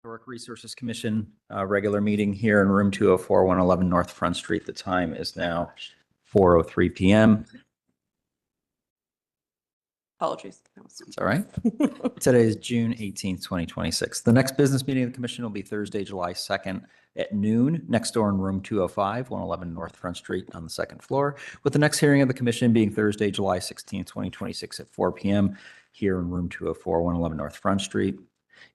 Historic Resources Commission, regular meeting here in room 204, 111 North Front Street. The time is now 4:03 PM. Apologies. It's all right. Today is June 18th, 2026. The next business meeting of the commission will be Thursday, July 2nd at noon, next door in room 205, 111 North Front Street on the second floor, with the next hearing of the commission being Thursday, July 16th, 2026 at 4 PM here in room 204, 111 North Front Street.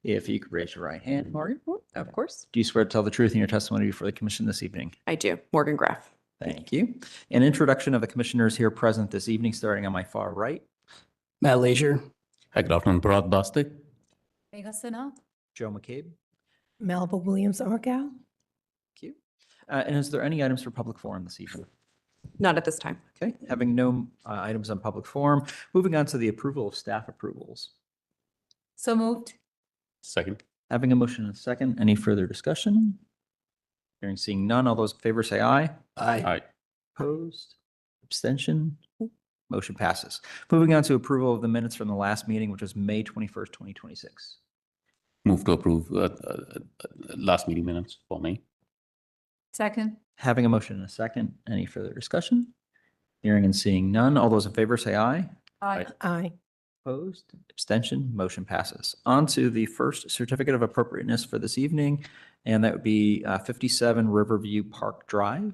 If you could raise your right hand, Morgan. Of course. Do you swear to tell the truth in your testimony before the commission this evening? I do. Morgan Graff. Thank you. An introduction of the commissioners here present this evening, starting on my far right. Matt Leisure. Hi, good afternoon, Parag Basti. Megha Sinha. Joe McCabe. Melba Williams Orgal. Thank you. And is there any items for public forum this evening? Not at this time. Okay, having no items on public forum, moving on to the approval of staff approvals. So moved. Second. Having a motion and a second, any further discussion? Hearing seeing none, all those in favor say aye. Aye. Opposed? Abstention? Motion passes. Moving on to approval of the minutes from the last meeting, which was May 21st, 2026. Move to approve last meeting minutes for me. Second. Having a motion and a second, any further discussion? Hearing and seeing none, all those in favor say aye. Aye. Aye. Opposed? Abstention? Motion passes. On to the first certificate of appropriateness for this evening, and that would be 57 Riverview Park Drive.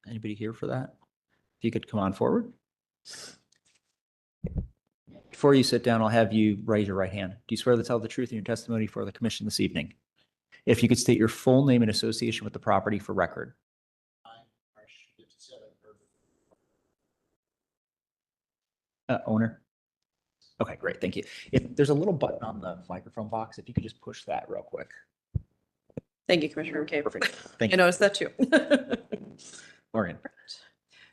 Anybody here for that? If you could come on forward. Before you sit down, I'll have you raise your right hand. Do you swear to tell the truth in your testimony for the commission this evening? If you could state your full name and association with the property for record. Owner? Okay, great. Thank you. If there's a little button on the microphone box, if you could just push that real quick. Thank you, Commissioner McCabe. Perfect. Thank I you. noticed that too. Morgan.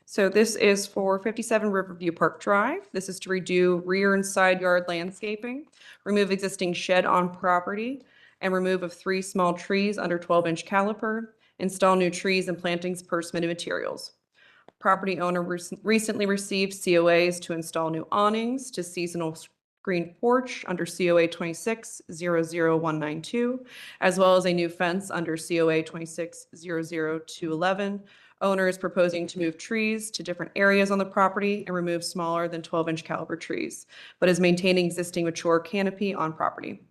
So this is for 57 Riverview Park Drive. This is to redo rear and side yard landscaping, remove existing shed on property, and remove of 3 small trees under 12-inch caliper, install new trees and plantings per submitted materials. Property owner recently received COAs to install new awnings to seasonal screen porch under COA 26-00192, as well as a new fence under COA 26-00211. Owner is proposing to move trees to different areas on the property and remove smaller than 12-inch caliber trees, but is maintaining existing mature canopy on property.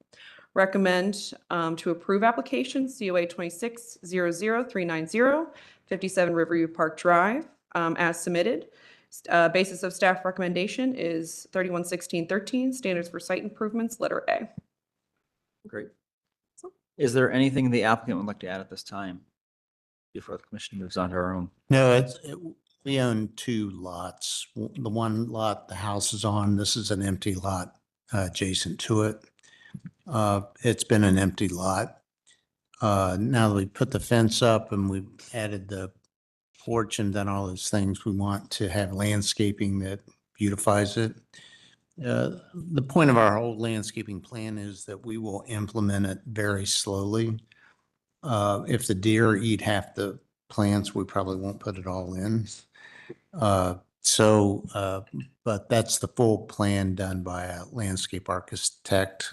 Recommend to approve application COA 26-00390, 57 Riverview Park Drive, as submitted. Basis of staff recommendation is 311613, standards for site improvements, letter A. Great. Is there anything the applicant would like to add at this time before the commission moves on to our own? No, we own 2 lots. The one lot the house is on, this is an empty lot adjacent to it. It's been an empty lot. Now that we put the fence up and we've added the porch and done all those things, we want to have landscaping that beautifies it. The point of our whole landscaping plan is that we will implement it very slowly. If the deer eat half the plants, we probably won't put it all in. But that's the full plan done by a landscape architect,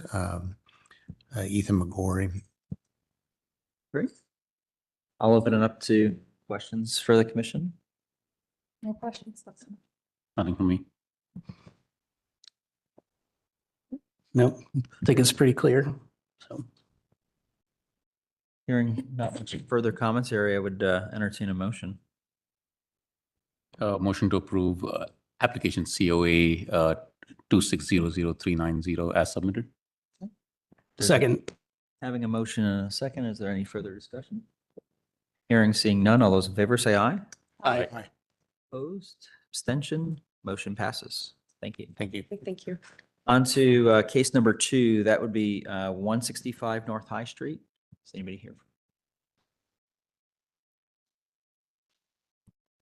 Ethan McGorry. Great. I'll open it up to questions for the commission. No questions. Nothing from me. Nope, I think it's pretty clear. So Hearing not much further comments area, I would entertain a motion. Motion to approve application COA 26000390 as submitted. second. Having a motion and a second, is there any further discussion? Hearing seeing none, all those in favor say aye. Aye. Opposed, abstention, motion passes. Thank you. Thank you. Thank you. On to case number 2, that would be 165 North High Street. Is anybody here?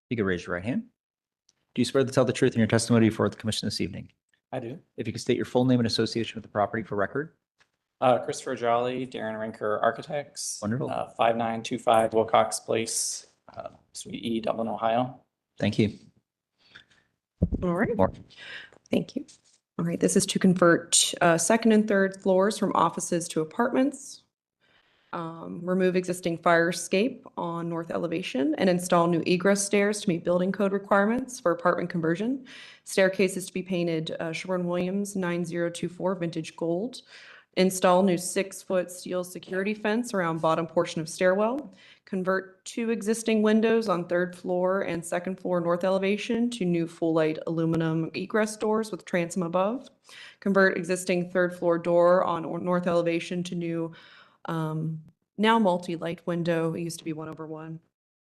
You can raise your right hand. Do you swear to tell the truth in your testimony before the commission this evening? I do. If you could state your full name and association with the property for record. Christopher Jolly, Darren Rinker Architects. Wonderful. 5925 Wilcox Place, Suite E, Dublin, Ohio. Thank you. All right. More. Thank you. All right, this is to convert second and third floors from offices to apartments. remove existing fire escape on north elevation and install new egress stairs to meet building code requirements for apartment conversion. Staircases to be painted Sherwin-Williams 9024 vintage gold. Install new 6-foot steel security fence around bottom portion of stairwell. Convert 2 existing windows on 3rd floor and 2nd floor north elevation to new full light aluminum egress doors with transom above. Convert existing 3rd floor door on north elevation to new now multi-light window. It used to be 1/1.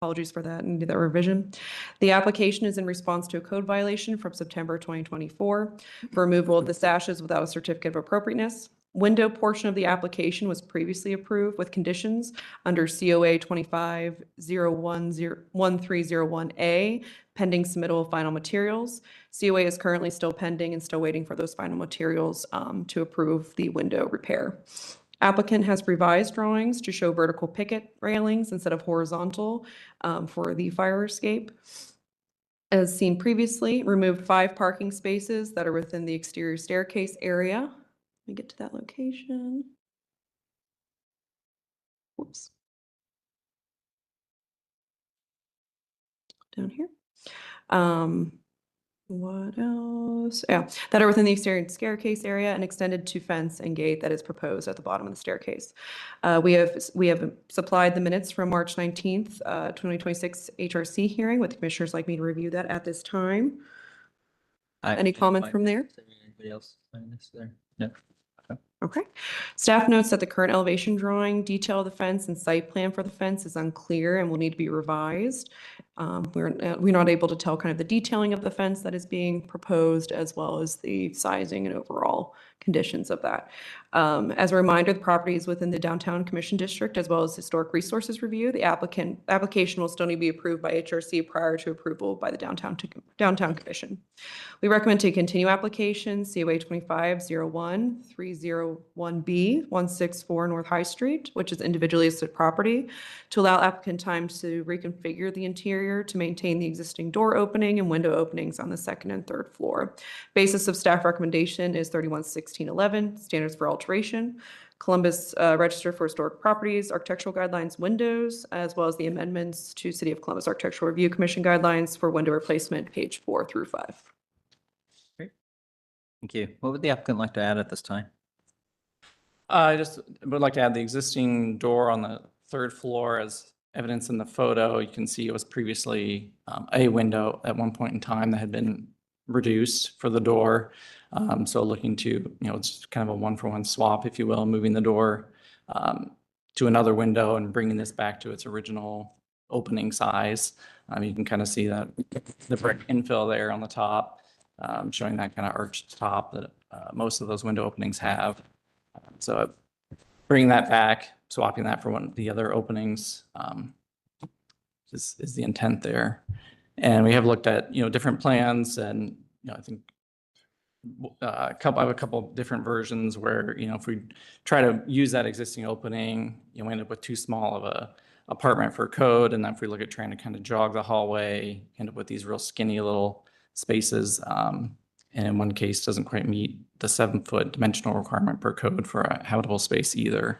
Apologies for that and do that revision. The application is in response to a code violation from September 2024 for removal of the sashes without a certificate of appropriateness. Window portion of the application was previously approved with conditions under COA 25-010-1301A, pending submittal of final materials. COA is currently still pending and still waiting for those final materials to approve the window repair. Applicant has revised drawings to show vertical picket railings instead of horizontal for the fire escape. As seen previously, removed 5 parking spaces that are within the exterior staircase area. Let me get to that location. Whoops. Down here. What else? Yeah, that are within the exterior staircase area and extended to fence and gate that is proposed at the bottom of the staircase. We have supplied the minutes from March 19th, 2026 HRC hearing. Would the commissioners like me to review that at this time? Any comment from there? Anybody else sign this there? No. Okay. Staff notes that the current elevation drawing, detail of the fence, and site plan for the fence is unclear and will need to be revised. We're not able to tell kind of the detailing of the fence that is being proposed, as well as the sizing and overall conditions of that. As a reminder, the property is within the Downtown Commission District, as well as Historic Resources Review. The application will still need to be approved by HRC prior to approval by the Downtown Commission. We recommend to continue application COA 25-01-301B 164 North High Street, which is individually listed property, to allow applicant time to reconfigure the interior to maintain the existing door opening and window openings on the 2nd and 3rd floor. Basis of staff recommendation is 311611, standards for alteration, Columbus Register for Historic Properties, Architectural Guidelines windows, as well as the amendments to City of Columbus Architectural Review Commission guidelines for window replacement, page 4 through 5. Thank you. What would the applicant like to add at this time? I just would like to add the existing door on the 3rd floor as evidence in the photo. You can see it was previously a window at one point in time that had been reduced for the door. So looking to, it's kind of a 1-for-1 swap, if you will, moving the door to another window and bringing this back to its original opening size. You can kind of see that the brick infill there on the top, showing that kind of arched top that most of those window openings have. So bringing that back, swapping that for one of the other openings is the intent there. And we have looked at, different plans and, I think I have a couple different versions where, if we try to use that existing opening, we end up with too small of a apartment for code. And then if we look at trying to kind of jog the hallway, end up with these real skinny little spaces. And in one case doesn't quite meet the 7-foot dimensional requirement per code for a habitable space either.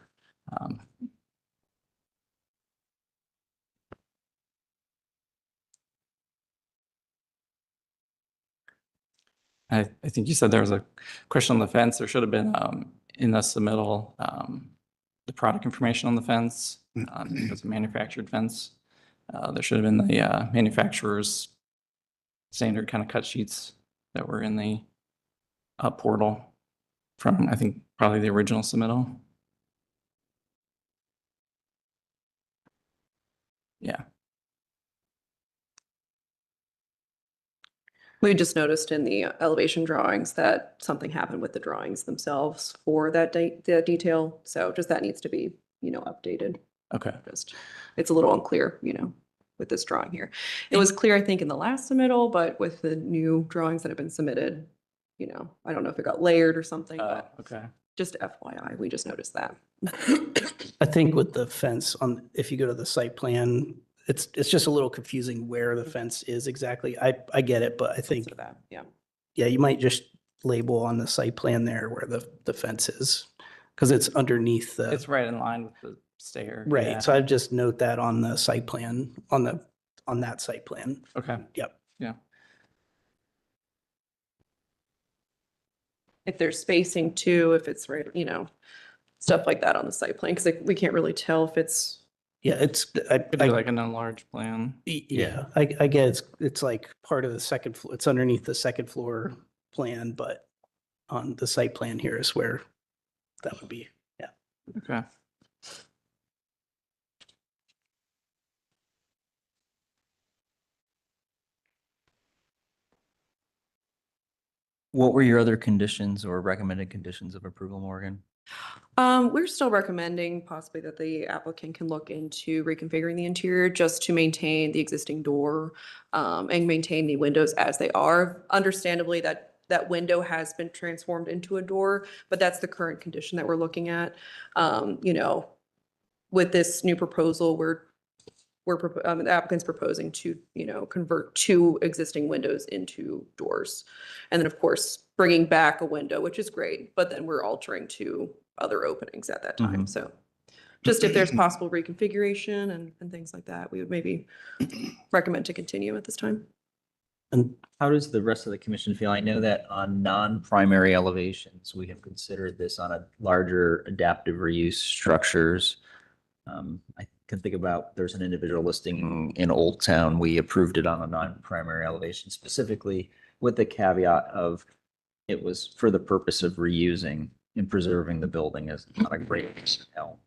I think you said there was a question on the fence. There should have been in the submittal, the product information on the fence. It was a manufactured fence. There should have been the manufacturer's standard kind of cut sheets that were in the portal from, I think, probably the original submittal. Yeah. We just noticed in the elevation drawings that something happened with the drawings themselves for that the detail. So just that needs to be, updated. Okay. Just, it's a little unclear, with this drawing here. It was clear, I think, in the last submittal, but with the new drawings that have been submitted, I don't know if it got layered or something, but Okay. just FYI, we just noticed that. I think with the fence if you go to the site plan, it's just a little confusing where the fence is exactly. I get it, but I think, So that, yeah. yeah, you might just label on the site plan there where the fence is. Because it's underneath It's right in line with stair. Right, yeah. so I'd just note that on the site plan, on that site plan. Okay, Yep. yeah. If there's spacing too, if it's right, stuff like that on the site plan, because we can't really tell if it's, Yeah, Could do like an enlarged plan. yeah, I get it's like part of the second floor, it's underneath the second floor plan, but on the site plan here is where that would be. Okay. What were your other conditions or recommended conditions of approval, Morgan? we're still recommending possibly that the applicant can look into reconfiguring the interior just to maintain the existing door, and maintain the windows as they are. Understandably, that window has been transformed into a door, but that's the current condition that we're looking at. With this new proposal, the applicant's proposing to, convert 2 existing windows into doors. And then, of course, bringing back a window, which is great, but then we're altering 2 other openings at that time. Mhm. So just if there's possible reconfiguration and things like that, we would maybe recommend to continue at this time. And How does the rest of the commission feel? I know that on non-primary elevations, we have considered this on a larger adaptive reuse structures. I can think about, there's an individual listing in Old Town. We approved it on a non-primary elevation specifically with the caveat of it was for the purpose of reusing and preserving the building as not a great hell.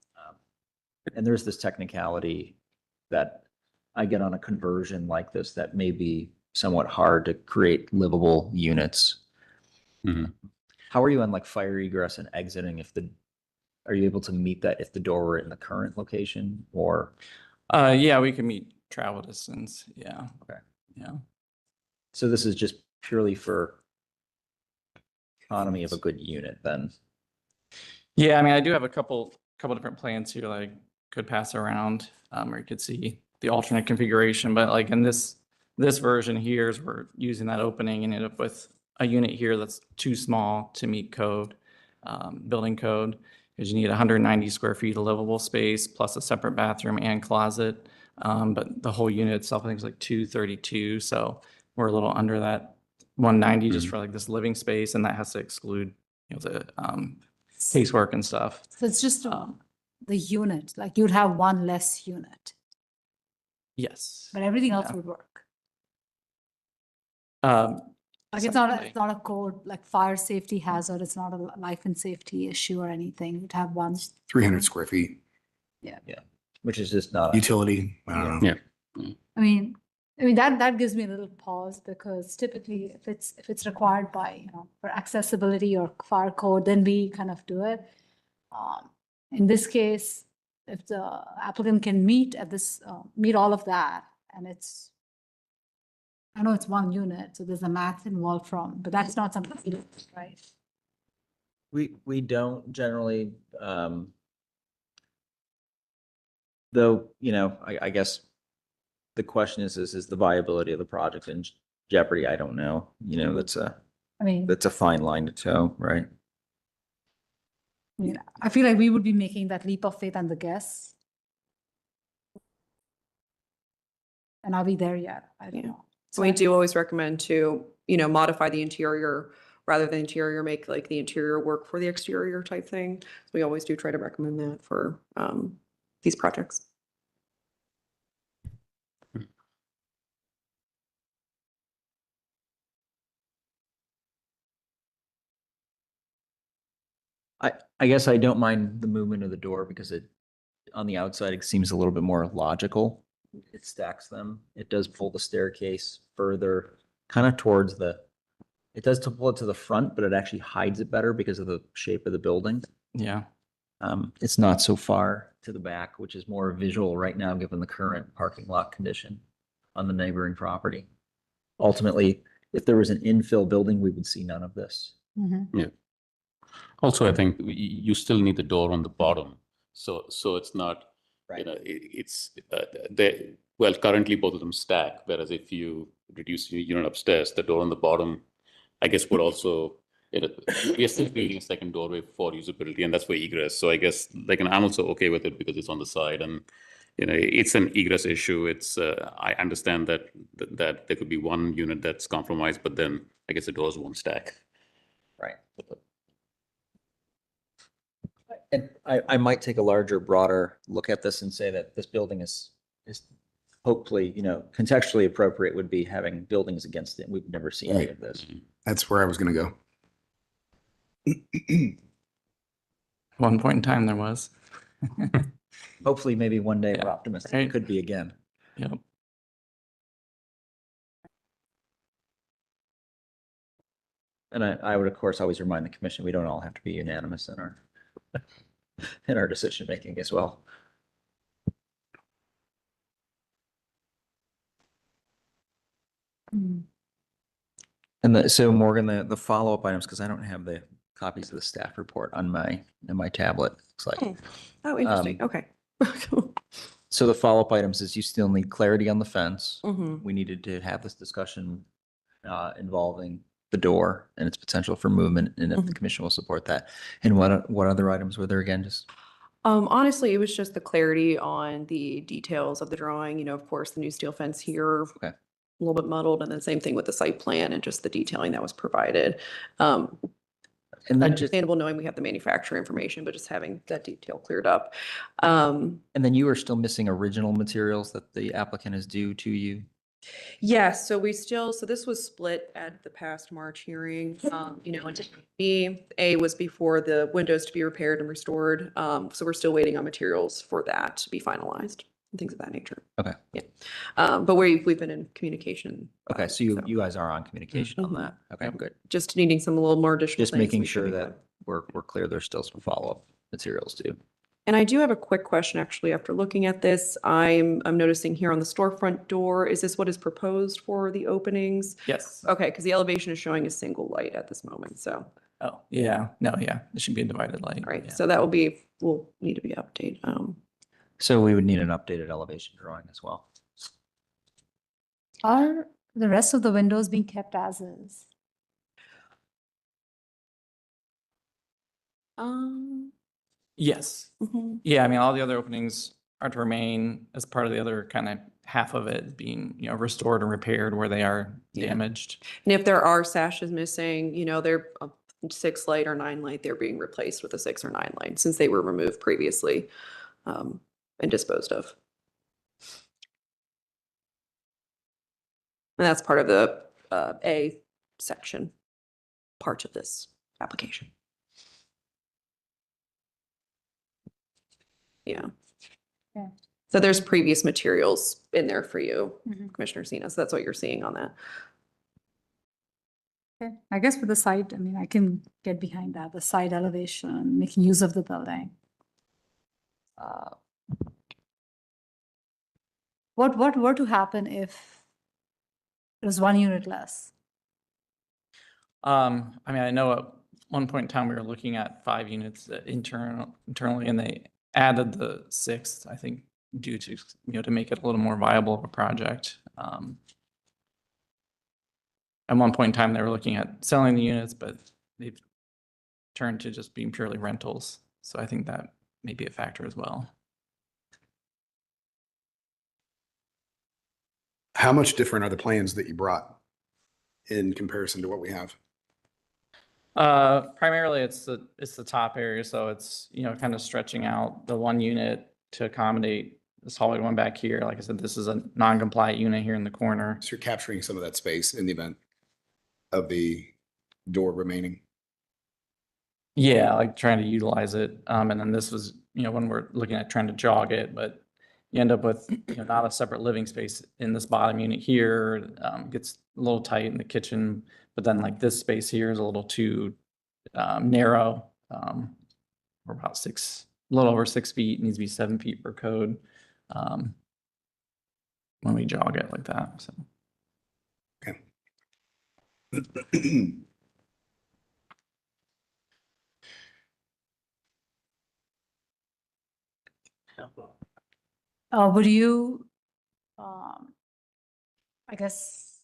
And there's this technicality that I get on a conversion like this that may be somewhat hard to create livable units. Mhm. How are you on like fire egress and exiting are you able to meet that if the door were in the current location or? Yeah, we can meet travel distance. Yeah. Okay. Yeah. So this is just purely for economy of a good unit then? Yeah, I mean, I do have a couple different plans here, like could pass around, or you could see the alternate configuration, but like in this version here is we're using that opening and end up with a unit here that's too small to meet code, building code, because you need 190 square feet of livable space plus a separate bathroom and closet. But the whole unit itself, I think is like 232, so we're a little under that 190 just for like this living space, and that has to exclude, the casework and stuff. So it's just Um, the unit, like you'd have one less unit, Yes. but everything else Yeah. would work. Like Essentially. it's not a code, like fire safety hazard, it's not a life and safety issue or anything. You'd have one. 300 square feet, Which is just not. utility, I don't know. Yeah. I mean, that gives me a little pause because typically if it's required by, for accessibility or fire code, then we kind of do it. In this case, if the applicant can meet all of that, and I know it's one unit, so there's a math involved but that's not something we do, right? We don't generally, though, I guess the question is the viability of the project in jeopardy? I don't know. I mean, That's a fine line to toe, right? I feel like we would be making that leap of faith and the guess. And are we there yet? I don't Yeah. know. So we do always recommend to, modify the interior rather than interior, make like the interior work for the exterior type thing. So we always do try to recommend that for these projects. I guess I don't mind the movement of the door because on the outside, it seems a little bit more logical. It stacks them. It does pull the staircase further, kind of towards it does to pull it to the front, but it actually hides it better because of the shape of the building. Yeah. It's not so far to the back, which is more visual right now, given the current parking lot condition on the neighboring property. Ultimately, if there was an infill building, we would see none of this. Mhm. Also, I think you still need the door on the bottom. So it's not, well, currently both of them stack, whereas if you reduce your unit upstairs, the door on the bottom, I guess would also We are still creating a second doorway for usability, and that's for egress. So I guess, like, and I'm also okay with it because it's on the side, and it's an egress issue. It's I understand that there could be one unit that's compromised, but then I guess the doors won't stack. Right. And I might take a larger, broader look at this and say that this building is hopefully, contextually appropriate would be having buildings against it. We've never seen any of this. That's where I was going to go. One point in time there was. Hopefully, maybe one day we're Yeah, optimistic. right. It could be again. Yep. And I would, of course, always remind the commission, we don't all have to be unanimous in our in our decision making as well. Mm. And so Morgan, the follow-up items, because I don't have the copies of the staff report on my tablet. Looks like. Oh, interesting. Okay. So the follow-up items is you still need clarity on the fence. Mhm. We needed to have this discussion involving the door and its potential for movement, and if the commission will support that. And what other items were there again? Just Honestly, it was just the clarity on the details of the drawing, of course, the new steel fence here. Okay. A little bit muddled, and then same thing with the site plan and just the detailing that was provided. and then just Understandable knowing we have the manufacturer information, but just having that detail cleared up. Um, and then you are still missing original materials that the applicant is due to you. Yes, so this was split at the past March hearing. And A was before the windows to be repaired and restored. So we're still waiting on materials for that to be finalized and things of that nature. Okay. Yeah. But we've been in communication. Okay, so you guys are on communication on Mhm. that. Okay, Yep. good. Just needing some little more additional Just things, making we should sure be that fine. we're clear. There's still some follow-up materials too. And I do have a quick question, actually, after looking at this. I'm noticing here on the storefront door, is this what is proposed for the openings? Yes. Okay, because the elevation is showing a single light at this moment, so, Oh, yeah. No, yeah. It should be a divided light. all right, Yeah. so will need to be updated. So we would need an updated elevation drawing as well. Are the rest of the windows being kept as is? Yes. Mhm. Yeah, I mean, all the other openings are to remain as part of the other kind of half of it being, restored and repaired where they are Yeah. damaged. And if there are sashes missing, they're a 6 light or 9 light, they're being replaced with a 6 or 9 light since they were removed previously and disposed of. And that's part of the A section part of this application. Yeah. Yeah. So there's previous materials in there for you, Mhm. Commissioner Sina. So that's what you're seeing on that. Okay, I guess for the site, I mean, I can get behind that, the site elevation, making use of the building. What were to happen if it was 1 unit less? I mean, I know at one point in time we were looking at 5 units internally, and they added the 6th, I think, due to, to make it a little more viable of a project. At one point in time, they were looking at selling the units, but they've turned to just being purely rentals. So I think that may be a factor as well. How much different are the plans that you brought in comparison to what we have? Primarily it's the top area, so it's, kind of stretching out the 1 unit to accommodate this hallway one back here. Like I said, this is a non-compliant unit here in the corner. So you're capturing some of that space in the event of the door remaining. Yeah, like trying to utilize it. And then this was, when we're looking at trying to jog it, but you end up with, not a separate living space in this bottom unit here. Gets a little tight in the kitchen, but then like this space here is a little too narrow. We're about a little over 6 feet, needs to be 7 feet per code. When we jog it like that, so. Okay. Would you, I guess,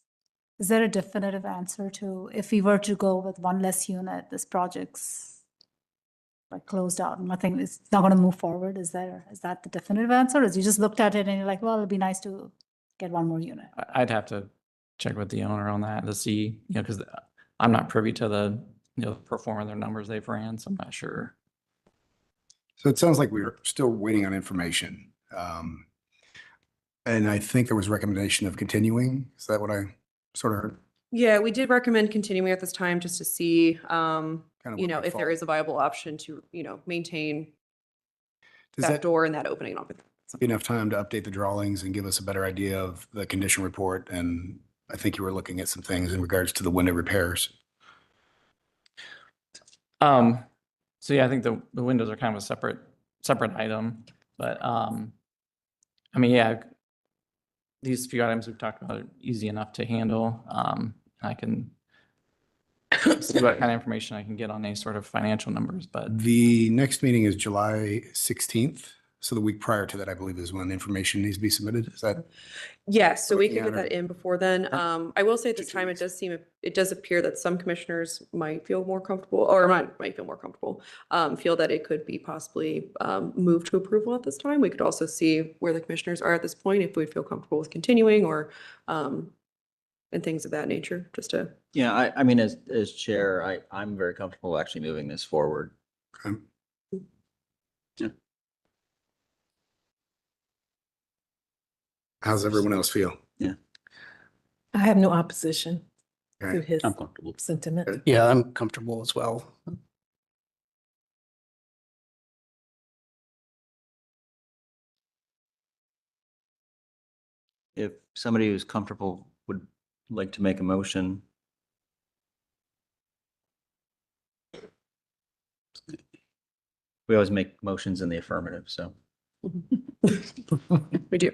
Is there a definitive answer to, if we were to go with one less unit, this project's like closed out, nothing, it's not gonna move forward? Is that the definitive answer? Or is you just looked at it and you're like, well, it'd be nice to get one more unit? I'd have to check with the owner on that to see, because I'm not privy to the, pro forma their numbers they've ran, so I'm not sure. So it sounds like we're still waiting on information. And I think there was a recommendation of continuing. Is that what I sort of heard? Yeah, we did recommend continuing at this time just to see, Kind of what if they there fall. is a viable option to, maintain Does that that door and that opening. be enough time to update the drawings and give us a better idea of the condition report? And I think you were looking at some things in regards to the window repairs. So yeah, I think the windows are kind of a separate item, but, I mean, yeah, these few items we've talked about are easy enough to handle. I can see what kind of information I can get on any sort of financial numbers, but The next meeting is July 16th. So the week prior to that, I believe, is when information needs to be submitted. Is that? Yes, so we Looking could at get it. that in before then. I will say at this 2 time, weeks. it does appear that some commissioners might feel more comfortable, or might feel more comfortable, feel that it could be possibly moved to approval at this time. We could also see where the commissioners are at this point, if we feel comfortable with continuing or, and things of that nature, just to. Yeah, I mean, as chair, I'm very comfortable actually moving this forward. Okay. How's everyone else feel? I have no opposition to Okay. his I'm comfortable. sentiment. Yeah, I'm comfortable as well. If somebody who's comfortable would like to make a motion. We always make motions in the affirmative, so. We do.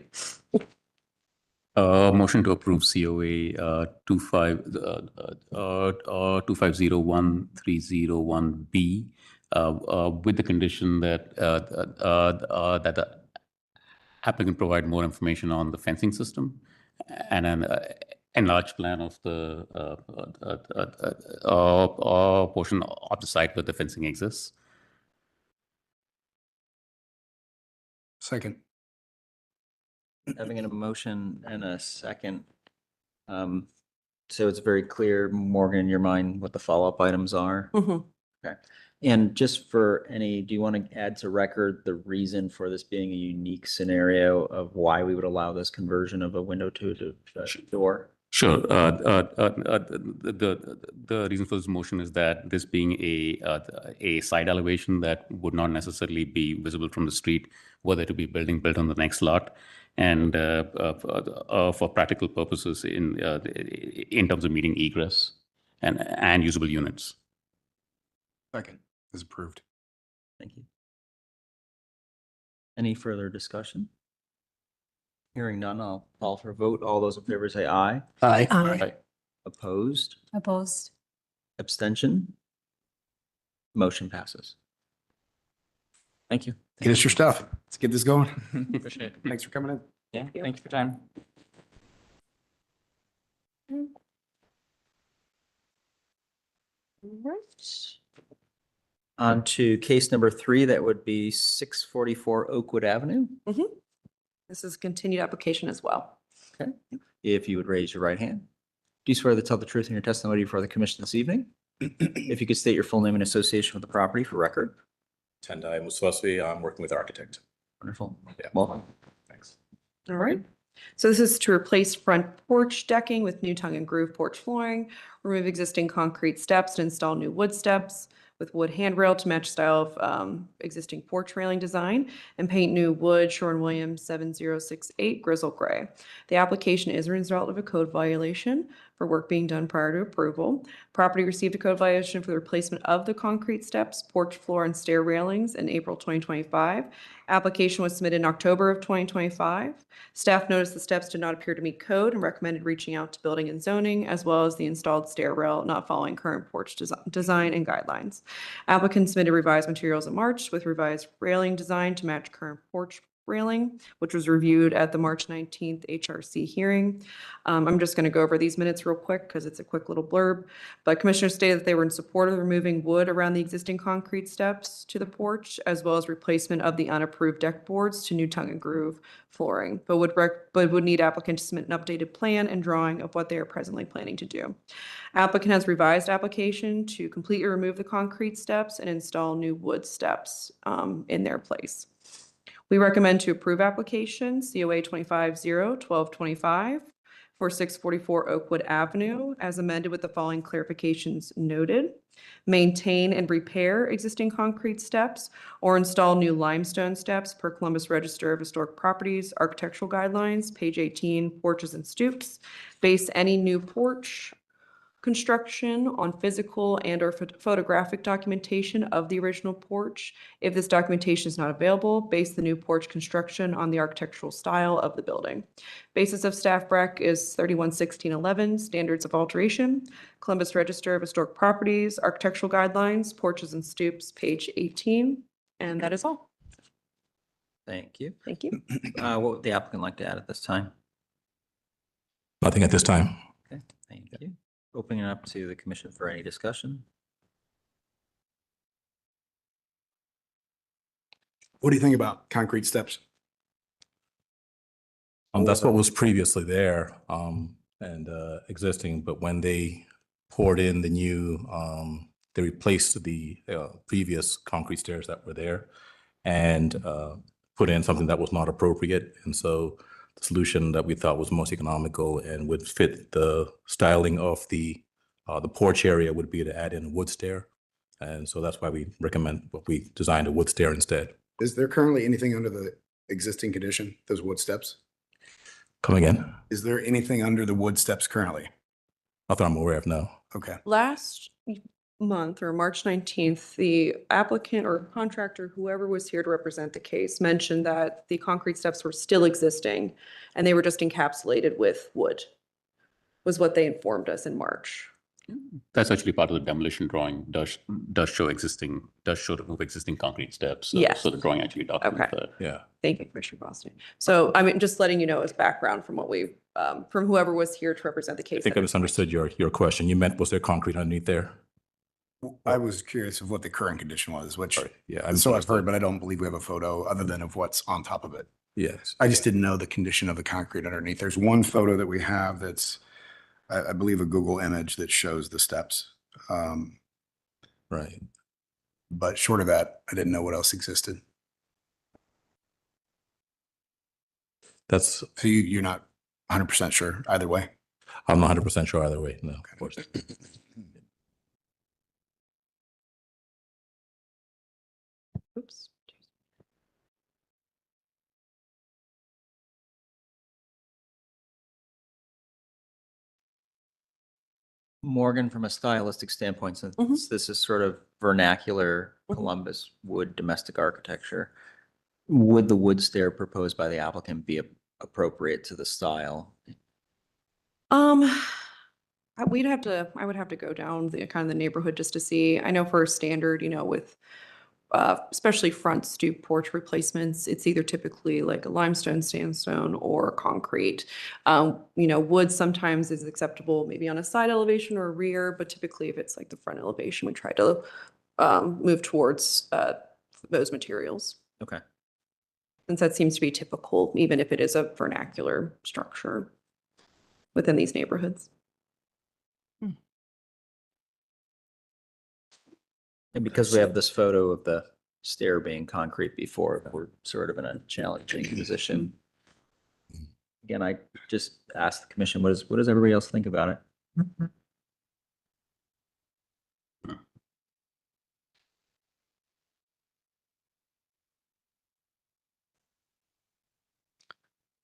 Motion to approve COA 2501301B with the condition that that the applicant provide more information on the fencing system and an enlarged plan of the portion of the site where the fencing exists. Second. Having a motion and a second. So it's very clear, Morgan, in your mind, what the follow-up items are. Mhm. Okay. And just for any, do you want to add to record the reason for this being a unique scenario of why we would allow this conversion of a window to a door? Sure. The reason for this motion is that this being a side elevation that would not necessarily be visible from the street, were there to be building built on the next lot, and for practical purposes in terms of meeting egress and usable units. Second is approved. Thank you. Any further discussion? Hearing none, I'll call for a vote. All those in favor say aye. Aye. Aye. Opposed? Opposed? Abstention? Motion passes. thank you. Get us your stuff. Let's get this going. Appreciate it. Thanks for coming in. Yeah, thank you for your time. Right. On to case number 3, that would be 644 Oakwood Avenue. This is a continued application as well. Okay. If you would raise your right hand. Do you swear to tell the truth in your testimony before the commission this evening? If you could state your full name and association with the property for record. Tendai Muswaswi. I'm working with the architect. Wonderful. Yeah. Welcome. Thanks. All right. So this is to replace front porch decking with new tongue and groove porch flooring, remove existing concrete steps and install new wood steps with wood handrail to match style of existing porch railing design, and paint new wood Sherwin-Williams 7068 grizzle gray. The application is a result of a code violation for work being done prior to approval. Property received a code violation for the replacement of the concrete steps, porch floor, and stair railings in April 2025. Application was submitted in October of 2025. Staff noticed the steps did not appear to meet code and recommended reaching out to building and zoning, as well as the installed stair rail not following current porch design and guidelines. Applicant submitted revised materials in March with revised railing design to match current porch railing, which was reviewed at the March 19th HRC hearing. I'm just going to go over these minutes real quick because it's a quick little blurb. But commissioners stated that they were in support of removing wood around the existing concrete steps to the porch, as well as replacement of the unapproved deck boards to new tongue and groove flooring, but would need applicant to submit an updated plan and drawing of what they are presently planning to do. Applicant has revised application to completely remove the concrete steps and install new wood steps in their place. We recommend to approve application COA 250-1225 for 644 Oakwood Avenue as amended with the following clarifications noted. Maintain and repair existing concrete steps or install new limestone steps per Columbus Register of Historic Properties, Architectural Guidelines, page 18, porches and stoops. Base any new porch construction on physical and or photographic documentation of the original porch. If this documentation is not available, base the new porch construction on the architectural style of the building. Basis of staff rec is 311611, standards of alteration, Columbus Register of Historic Properties, Architectural Guidelines, porches and stoops, page 18. And that is all. Thank you. Thank you. What would the applicant like to add at this time? Nothing at this time. Okay, thank you. Opening it up to the commission for any discussion. What do you think about concrete steps? That's what was previously there, and existing, but when they poured in the new, they replaced the previous concrete stairs that were there and put in something that was not appropriate. And so the solution that we thought was most economical and would fit the styling of the porch area would be to add in a wood stair. And so that's why we designed a wood stair instead. Is there currently anything under the existing condition, those wood steps? Come again? Is there anything under the wood steps currently? Not that I'm aware of, no. Okay. Last month or March 19th, the applicant or contractor, whoever was here to represent the case, mentioned that the concrete steps were still existing and they were just encapsulated with wood, was what they informed us in March. That's actually part of the demolition drawing, does show to remove existing concrete steps. So- Yes. So the drawing actually documents Okay. that. Yeah. Thank you, Commissioner Boston. So I mean, just letting you know as background from what we, from whoever was here to represent the case. I think I misunderstood your question. You meant, was there concrete underneath there? I was curious of what the current condition was, which, Sorry. Yeah. so I've heard, but I don't believe we have a photo other than of what's on top of it. Yes. I just didn't know the condition of the concrete underneath. There's one photo that we have that's, I believe, a Google image that shows the steps. Right. But short of that, I didn't know what else existed. That's, So you're not 100% sure either way? I'm not 100% sure either way. No, of course. Oops. Morgan, from a stylistic standpoint, since Mhm. this is sort of vernacular Mhm. Columbus wood domestic architecture, would the wood stair proposed by the applicant be appropriate to the style? I would have to go down the kind of the neighborhood just to see. I know for a standard, with especially front stoop porch replacements, it's either typically like a limestone, sandstone, or concrete. Wood sometimes is acceptable maybe on a side elevation or a rear, but typically if it's like the front elevation, we try to move towards those materials. Okay. Since that seems to be typical, even if it is a vernacular structure within these neighborhoods. And because we have this photo of the stair being concrete before, we're sort of in a challenging position. Again, I just asked the commission, what does everybody else think about it?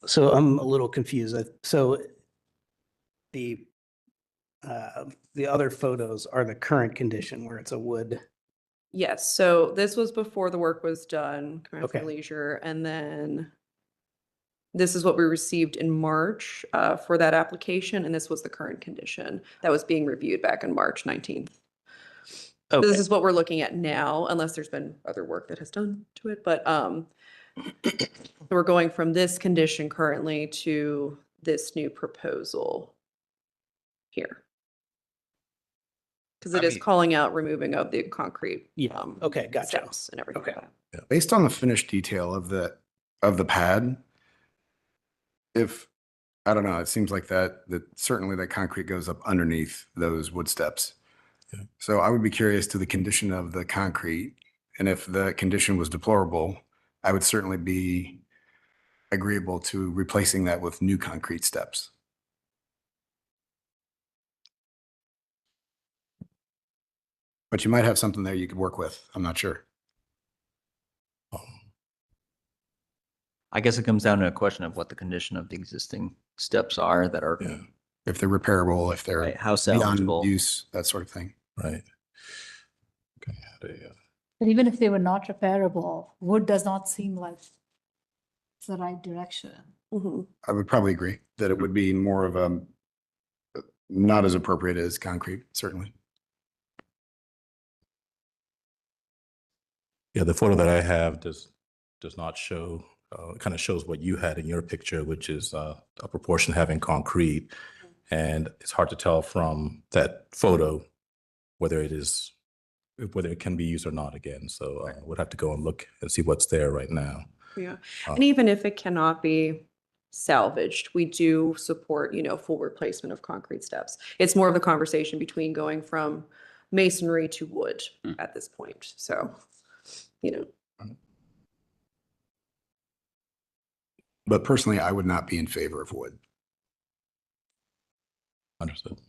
So I'm a little confused. So the other photos are the current condition where it's a wood. Yes, so this was before the work was done, Commander Okay. Leisure, and then this is what we received in March for that application, and this was the current condition that was being reviewed back on March 19th. So Okay. this is what we're looking at now, unless there's been other work that has done to it, but We're going from this condition currently to this new proposal here. Because it I is mean- calling out removing of the concrete. Yeah, okay, gotcha. Steps and everything like Okay. that. Based on the finished detail of the pad, if, I don't know, it seems like that certainly that concrete goes up underneath those wood steps. Yeah. So I would be curious to the condition of the concrete, and if the condition was deplorable, I would certainly be agreeable to replacing that with new concrete steps. But you might have something there you could work with. I'm not sure. Um, I guess it comes down to a question of what the condition of the existing steps are that are, Yeah, If they're repairable, if they're right, how beyond salvageable. use, that sort of thing. right. Okay, But even if they were not repairable, wood does not seem like it's the right direction. Mhm. I would probably agree that it would be more of a, not as appropriate as concrete, certainly. Yeah, the photo that I have does not show, kind of shows what you had in your picture, which is a proportion having concrete. And it's hard to tell from that photo whether it can be used or not again. So we'll have to go and look and see what's there right now. Yeah. Uh, And even if it cannot be salvaged, we do support, full replacement of concrete steps. It's more of the conversation between going from masonry to wood at this point. So, But personally, I would not be in favor of wood. Understood.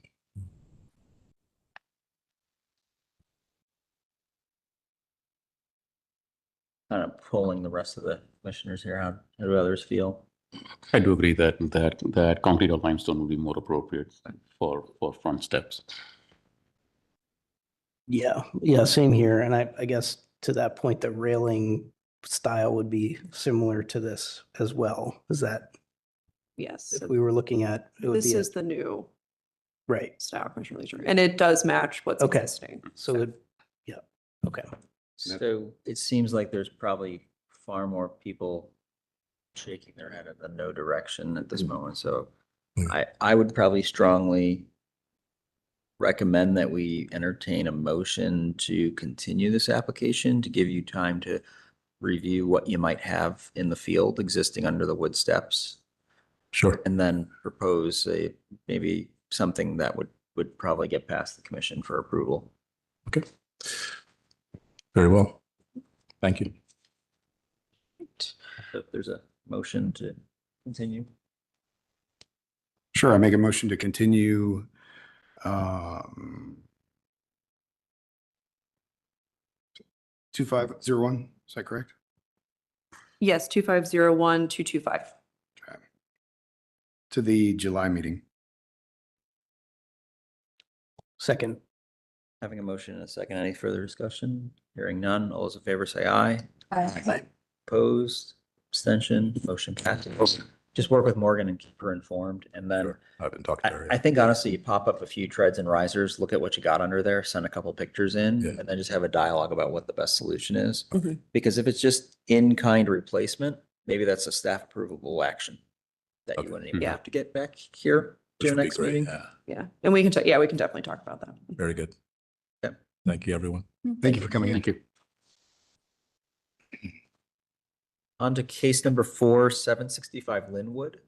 Kind of pulling the rest of the commissioners here. How do others feel? I do agree that concrete or limestone would be more appropriate for front steps. Yeah, same here. And I guess to that point, the railing style would be similar to this as well. Is that, yes. if we were looking at, it would This be, is the new right. style Commissioner Leisure, and it does match what's Okay. existing. So yeah, okay. So it seems like there's probably far more people shaking their head at the no direction at this moment. So I would probably strongly recommend that we entertain a motion to continue this application to give you time to review what you might have in the field existing under the wood steps, Sure. and then propose maybe something that would probably get past the commission for approval. Okay. Very well. Thank you. So if there's a motion to continue. Sure, I make a motion to continue 2501, is that correct? Yes, 2501-225. Okay. To the July meeting. Second, Having a motion and a second, any further discussion? Hearing none, all those in favor say aye. Opposed, abstention, motion passes. Just work with Morgan and keep her informed, and then Sure. I've been talking to her. I think honestly, you pop up a few treads and risers, look at what you got under there, send a couple pictures in, Yeah. and then just have a dialogue about what the best solution is. Mhm. Because if it's just in-kind replacement, maybe that's a staff approvable action that you Okay. wouldn't even Yeah. have to get back here Which to would be next great, meeting. yeah. Yeah, and we can, we can definitely talk about that. Very good. Yep. Thank you, everyone. Thank you for coming in. Thank you. On to case number 4, 765 Linwood.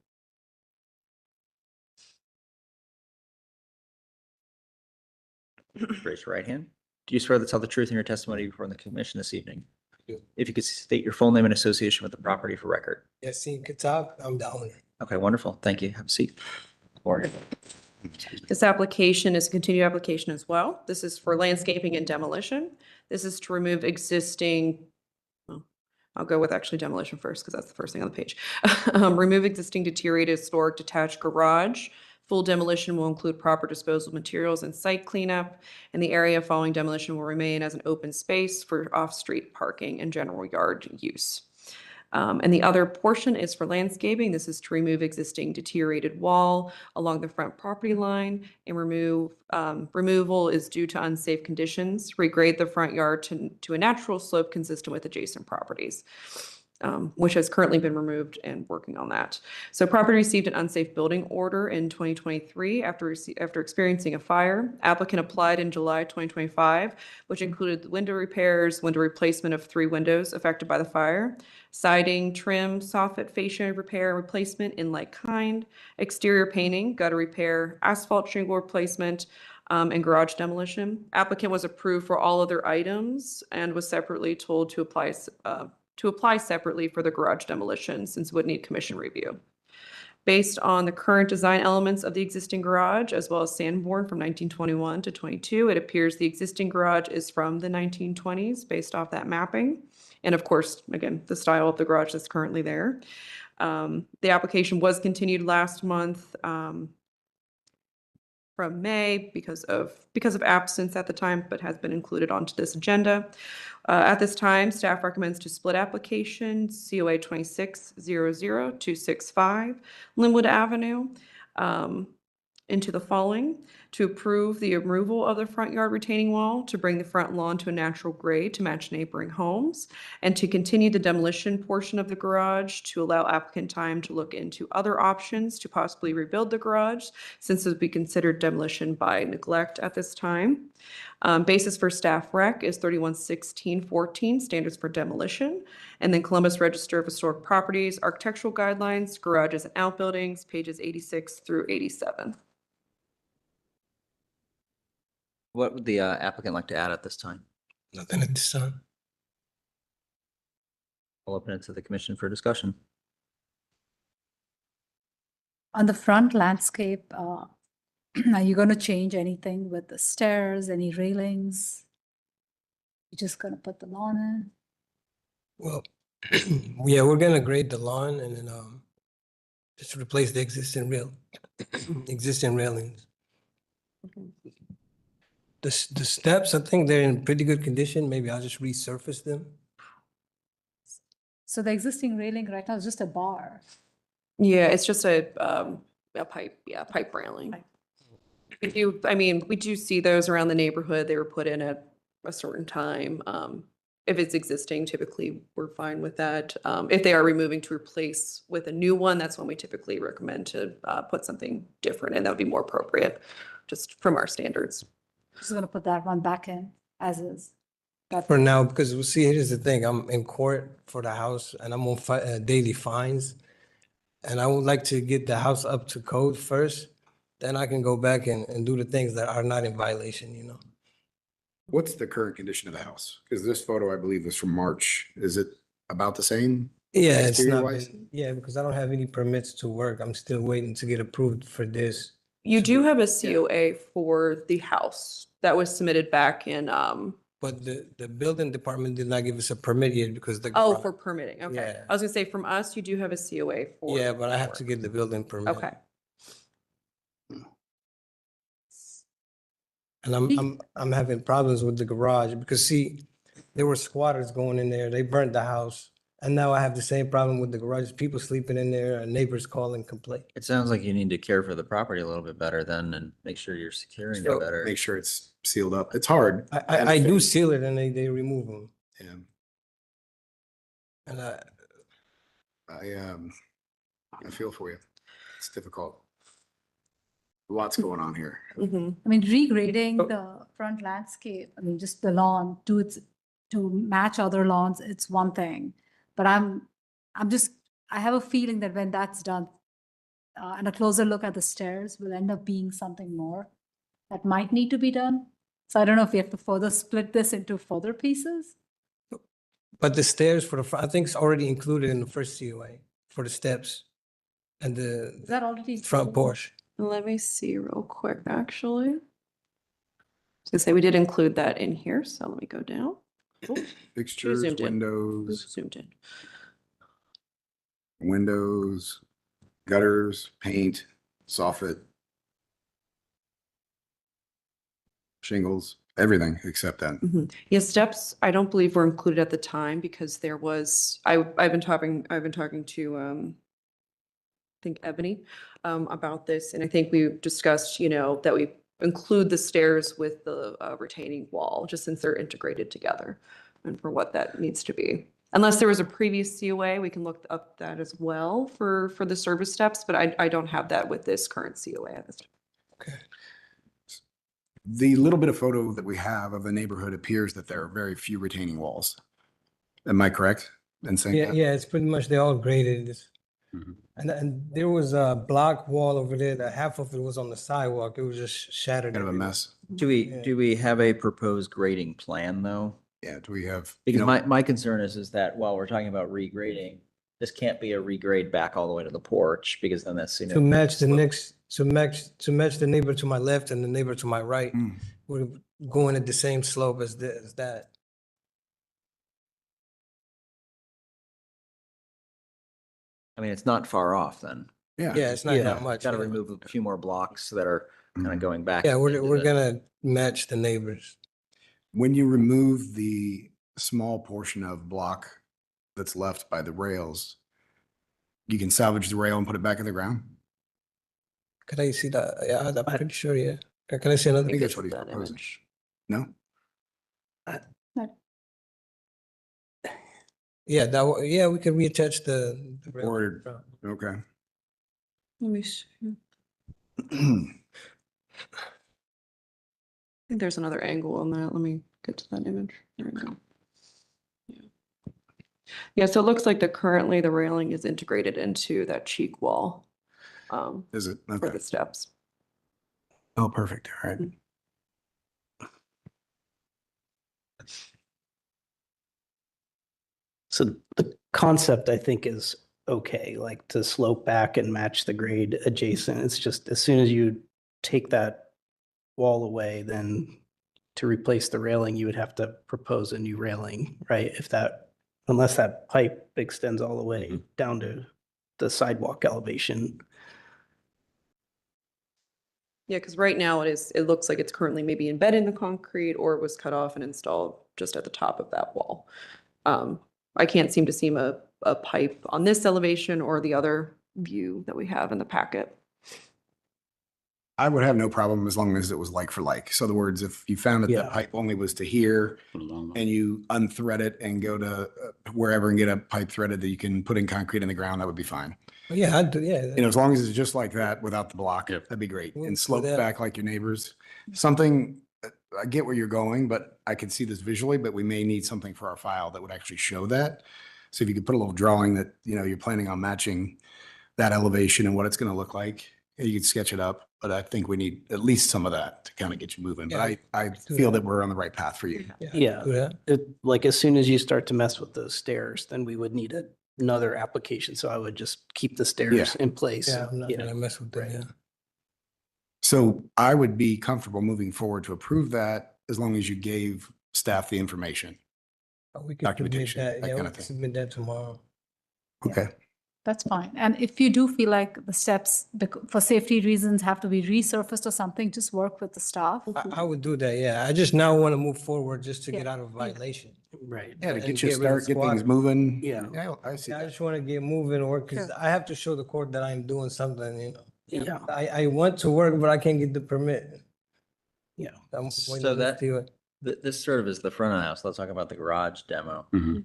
Raise your right hand. Do you swear to tell the truth in your testimony before the commission this evening? do. If you could state your full name and association with the property for record. Yassine Katab, I'm the owner. Okay, wonderful. Thank you. Have a seat. Morgan. This application is a continued application as well. This is for landscaping and demolition. This is to remove existing, well, I'll go with actually demolition first because that's the first thing on the page. Remove existing deteriorated historic detached garage. Full demolition will include proper disposal of materials and site cleanup, and the area following demolition will remain as an open space for off-street parking and general yard use. And the other portion is for landscaping. This is to remove existing deteriorated wall along the front property line, and removal is due to unsafe conditions. Regrade the front yard to a natural slope consistent with adjacent properties. which has currently been removed and working on that. So property received an unsafe building order in 2023 after experiencing a fire. Applicant applied in July 2025, which included window repairs, window replacement of 3 windows affected by the fire, siding, trim, soffit fascia repair and replacement in like kind, exterior painting, gutter repair, asphalt shingle replacement, and garage demolition. Applicant was approved for all other items and was separately told to apply separately for the garage demolition since it would need commission review. Based on the current design elements of the existing garage, as well as Sanborn from 1921 to 22, it appears the existing garage is from the 1920s based off that mapping. And of course, again, the style of the garage that's currently there. The application was continued last month from May because of absence at the time, but has been included onto this agenda. At this time, staff recommends to split application COA 2600-265 Linwood Avenue into the following: to approve the removal of the front yard retaining wall to bring the front lawn to a natural grade to match neighboring homes, and to continue the demolition portion of the garage to allow applicant time to look into other options to possibly rebuild the garage, since it would be considered demolition by neglect at this time. Basis for staff rec is 311614, standards for demolition. And then Columbus Register of Historic Properties, architectural guidelines, garages and outbuildings, pages 86 through 87. What would the applicant like to add at this time? Nothing at this time. I'll open it to the commission for discussion. On the front landscape, are you going to change anything with the stairs, any railings? You're just going to put the lawn in? Well, yeah, we're gonna grade the lawn and then just replace the existing railings. The steps, I think they're in pretty good condition. Maybe I'll just resurface them. So the existing railing right now is just a bar. Yeah, it's just a pipe railing. We do see those around the neighborhood. They were put in at a certain time. If it's existing, typically we're fine with that. If they are removing to replace with a new one, that's when we typically recommend to put something different, and that would be more appropriate, just from our standards. Just going to put that one back in as is. For now, because we'll see, here's the thing, I'm in court for the house and I'm on daily fines. And I would like to get the house up to code first, then I can go back and do the things that are not in violation, you know? What's the current condition of the house? Because this photo, I believe, is from March. Is it about the same? Yeah, it's not, Exterior-wise? yeah, because I don't have any permits to work. I'm still waiting to get approved for this. You do have a COA for the house that was submitted back in, But the building department did not give us a permit yet because the. oh, for permitting, okay. Yeah. I was gonna say, from us, you do have a COA for. Yeah, but I have to get the building permit. Okay. And I'm having problems with the garage because see, there were squatters going in there. They burnt the house. And now I have the same problem with the garage. People sleeping in there and neighbors calling complaint. It sounds like you need to care for the property a little bit better then and make sure you're securing it So, better. Make sure it's sealed up. It's hard. I do seal it and they remove them. Yeah. And I feel for you. It's difficult. Lots going on here. Mhm. I mean, regrading the front landscape, I mean, just the lawn to match other lawns, it's one thing. But I have a feeling that when that's done, and a closer look at the stairs will end up being something more that might need to be done. So I don't know if we have to further split this into further pieces. but the stairs for the front, I think it's already included in the first COA for the steps and Is the that already? front included? porch. Let me see real quick, actually. I was gonna say, we did include that in here, so let me go down. Oh, Fixtures, zoomed in. windows, zoomed in. gutters, paint, soffit, shingles, everything except that. Yeah, steps, I don't believe were included at the time because there was, I've been talking to, I think Ebony, about this. And I think we discussed, that we include the stairs with the retaining wall, just since they're integrated together and for what that needs to be. Unless there was a previous COA, we can look up that as well for the service steps, but I don't have that with this current COA at this time. Okay. The little bit of photo that we have of the neighborhood appears that there are very few retaining walls. Am I correct in saying Yeah, that? yeah, it's pretty much, they're all graded. Mhm. And there was a block wall over there that half of it was on the sidewalk. It was just shattered. Kind of a everywhere. mess. Do we have a proposed grading plan though? Yeah, do we have? Because you know, my concern is that while we're talking about regrading, this can't be a regrade back all the way to the porch because then that's. To match the next, to match the neighbor to my left and the neighbor to my right, Mm. we're going at the same slope as that. I mean, it's not far off then. Yeah. Yeah, it's not Yeah. that much. Got to yeah. remove a few more blocks that are kind of Mhm. going back. Yeah, into we're the- gonna match the neighbors. When you remove the small portion of block that's left by the rails, you can salvage the rail and put it back in the ground? Can I see that? Yeah, I'm pretty sure, yeah. Can I see I another? think that's it's what he's that proposing. image. No? Yeah, yeah, we can reattach the. rail. Or, okay. Let me see. I think there's another angle on that. Let me get to that image. There we go. Yeah. Yeah, so it looks like currently the railing is integrated into that cheek wall Is it? for Okay. the steps. Oh, perfect. All right. So the concept, I think, is okay, like to slope back and match the grade adjacent. It's just as soon as you take that wall away, then to replace the railing, you would have to propose a new railing, right? If that, unless that pipe extends all the way down to the sidewalk elevation. Yeah, because right now it looks like it's currently maybe embedded in the concrete or it was cut off and installed just at the top of that wall. I can't seem to see a pipe on this elevation or the other view that we have in the packet. I would have no problem as long as it was like for like. So in other words, if you found that the Yeah. pipe only was to here For a long one. and you unthread it and go to wherever and get a pipe threaded that you can put in concrete in the ground, that would be fine. Yeah, I do, yeah. You know, as long as it's just like that without the block, Yep. that'd be great. We'll And do slope that. back like your neighbors. Something, I get where you're going, but I can see this visually, but we may need something for our file that would actually show that. So if you could put a little drawing that, you know, you're planning on matching that elevation and what it's going to look like, and you could sketch it up. But I think we need at least some of that to kind of get you moving. But Yeah, I do feel that. that we're on the right path for you. Yeah. Do that. Like as soon as you start to mess with those stairs, then we would need another application. So I would just keep the stairs in place. Yeah, I'm not Yeah. gonna mess with that, yeah. So I would be comfortable moving forward to approve that as long as you gave staff the information. We can submit Documentation, that, that yeah, we kind of can thing. submit that tomorrow. Okay. That's fine. And if you do feel like the steps, for safety reasons, have to be resurfaced or something, just work with the staff. I would do that, yeah. I just now want to move forward just to Yeah. get out of violation. Right. Yeah, to And get you get rid of start, get things squatter. moving. Yeah. I see I that. just want to get moving and work, because Sure. I have to show the court that I'm doing something, you know. Yeah. I want to work, but I can't get the permit. Yeah. I'm So waiting to that- do it. This sort of is the front of the house. Let's talk about the garage demo. Mhm.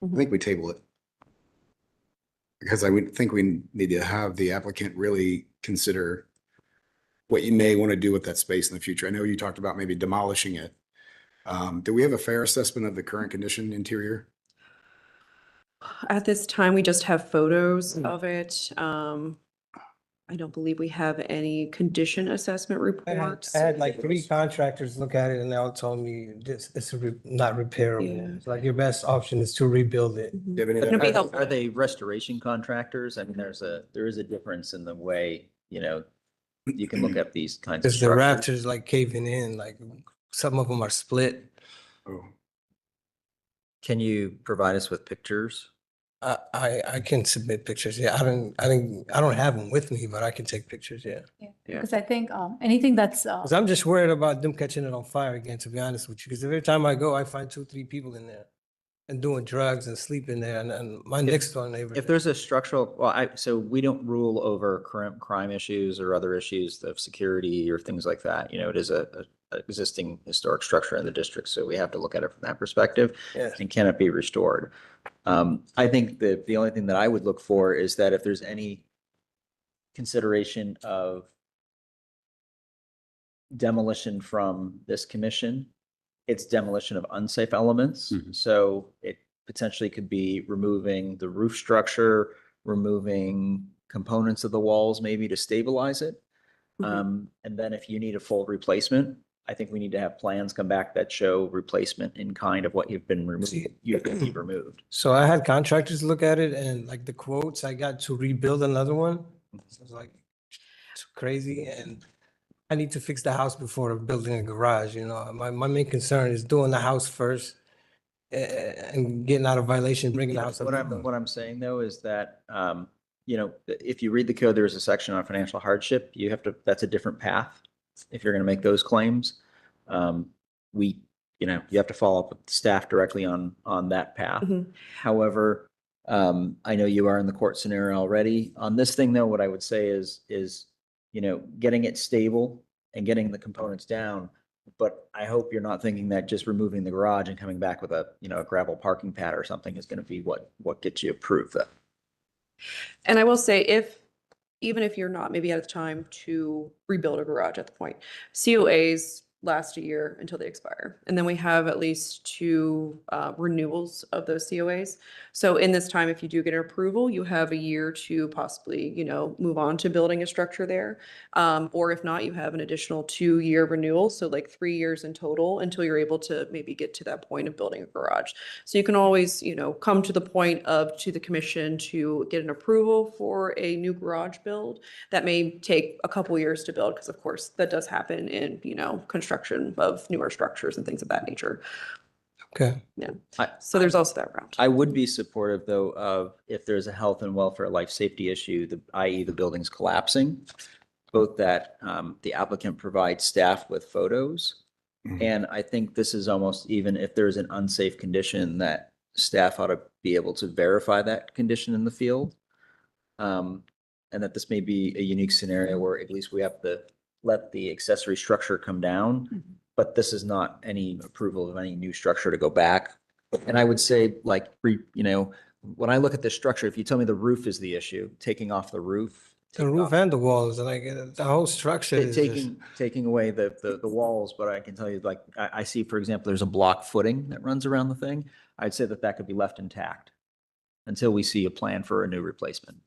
I think we table it. Because I would think we need to have the applicant really consider what you may want to do with that space in the future. I know you talked about maybe demolishing it. Do we have a fair assessment of the current condition interior? At this time, we just have photos Mm. of it. I don't believe we have any condition assessment reports. I had like 3 contractors look at it and they all told me this, it's not repairable. Yeah. It's like your best option is to rebuild it. Mhm. Do you have any But of it'd be that? helpful. Are they restoration contractors? I mean, there is a difference in the way, you know, you can look at these kinds of Because the structures. rafters like caving in, like some of them are split. Oh, Can you provide us with pictures? I can submit pictures. Yeah, I don't have them with me, but I can take pictures. Yeah. Yeah. Because I think anything that's, Because I'm just worried about them catching it on fire again, to be honest with you. Because every time I go, I find 2, 3 people in there and doing drugs and sleeping there. And my next door neighbor. If there's a structural, so we don't rule over current crime issues or other issues of security or things like that. You know, it is a existing historic structure in the district. So we have to look at it from that perspective. Yes. And can it be restored? I think that the only thing that I would look for is that if there's any consideration of demolition from this commission, it's demolition of unsafe elements. Mhm. So it potentially could be removing the roof structure, removing components of the walls maybe to stabilize it. And then if you need a full replacement, I think we need to have plans come back that show replacement in kind of what you've been removed, you've removed. So I had contractors look at it and like the quotes, I got to rebuild another one. So it's like it's crazy, and I need to fix the house before building a garage, you know. My main concern is doing the house first and getting out of violation, bringing the house up. What I'm saying though is that, you know, if you read the code, there's a section on financial hardship. You have to, that's a different path. If you're going to make those claims, you know, you have to follow up with staff directly on that path. However, I know you are in the court scenario already. On this thing though, what I would say is, you know, getting it stable and getting the components down. But I hope you're not thinking that just removing the garage and coming back with a, you know, a gravel parking pad or something is going to be what gets you approved though. And I will say, even if you're not maybe at the time to rebuild a garage at the point, COAs last a year until they expire. And then we have at least 2 renewals of those COAs. So in this time, if you do get an approval, you have a year to possibly, you know, move on to building a structure there. Or if not, you have an additional 2-year renewal. So like 3 years in total until you're able to maybe get to that point of building a garage. So you can always, you know, come to the point of, to the commission to get an approval for a new garage build. That may take a couple years to build, because of course that does happen in, you know, construction of newer structures and things of that nature. Okay. Yeah. I- So there's also that route. I would be supportive though of if there's a health and welfare life safety issue, i.e. the building's collapsing, both that the applicant provides staff with photos. And I think this is almost, even if there's an unsafe condition, that staff ought to be able to verify that condition in the field. And that this may be a unique scenario where at least we have to let the accessory structure come down. But this is not any approval of any new structure to go back. And I would say, like, you know, when I look at this structure, if you tell me the roof is the issue, taking off the roof. The roof and the walls, like the whole structure is just. Taking away the walls, but I can tell you, like, I see, for example, there's a block footing that runs around the thing. I'd say that could be left intact until we see a plan for a new replacement.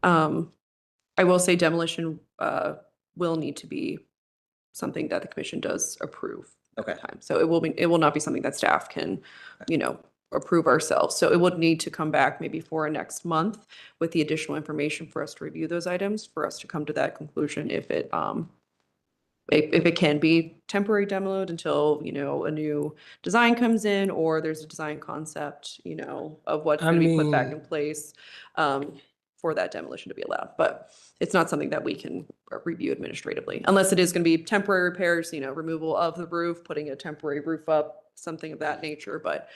I will say demolition will need to be something that the commission does approve. Okay. So it will not be something that staff can, you know, approve ourselves. So it would need to come back maybe for a next month with the additional information for us to review those items, for us to come to that conclusion if it can be temporary demoed until, you know, a new design comes in, or there's a design concept, you know, of what's going to be put back in place for that demolition to be allowed. But it's not something that we can review administratively, unless it is going to be temporary repairs, you know, removal of the roof, putting a temporary roof up, something of that nature. But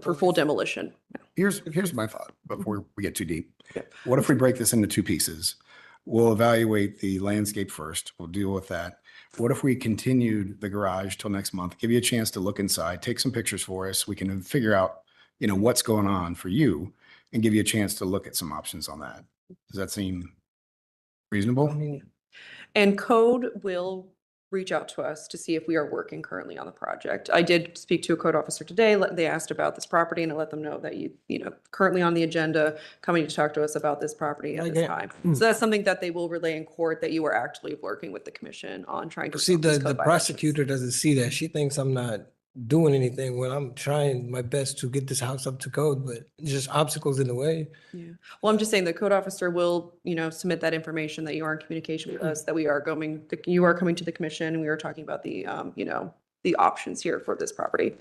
for full demolition. Here's my thought before we get too deep. Yeah. What if we break this into 2 pieces? We'll evaluate the landscape first. We'll deal with that. What if we continued the garage till next month? Give you a chance to look inside, take some pictures for us. We can figure out, you know, what's going on for you and give you a chance to look at some options on that. Does that seem reasonable? And code will reach out to us to see if we are working currently on the project. I did speak to a code officer today. They asked about this property, and I let them know that you know, currently on the agenda, coming to talk to us about this property at this time. So that's something that they will relay in court, that you are actually working with the commission on trying to. See, resolve these the code prosecutor doesn't see that. She thinks I'm not doing anything when I'm trying my best to get this house up to code, but just obstacles in the way. Yeah. Well, I'm just saying the code officer will, you know, submit that information that you are in communication with us, that you are coming to the commission, and we are talking about the, you know, the options here for this property.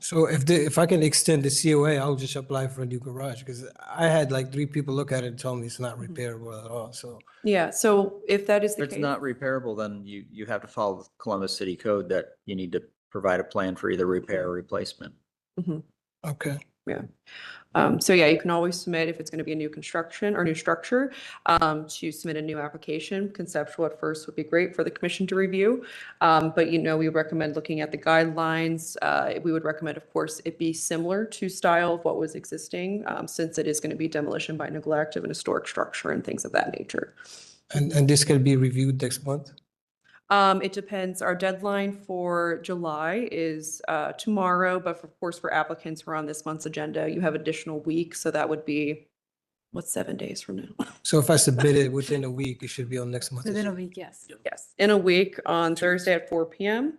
So if I can extend the COA, I'll just apply for a new garage, because I had like 3 people look at it and tell me it's not repairable at all. So Yeah. So if that is the If case. it's not repairable, then you have to follow the Columbus City Code that you need to provide a plan for either repair or replacement. Mhm. okay. Yeah. So yeah, you can always submit if it's going to be a new construction or new structure, to submit a new application. Conceptual at first would be great for the commission to review. But we recommend looking at the guidelines. We would recommend, of course, it be similar to style of what was existing, since it is going to be demolition by neglect of an historic structure and things of that nature. And this can be reviewed next month? It depends. Our deadline for July is tomorrow, but of course, for applicants who are on this month's agenda, you have additional weeks. So that would be, what's 7 days from now? So if I submit it within a week, it should be on next month. Within a week, yes. Yes, in a week on Thursday at 4 p.m.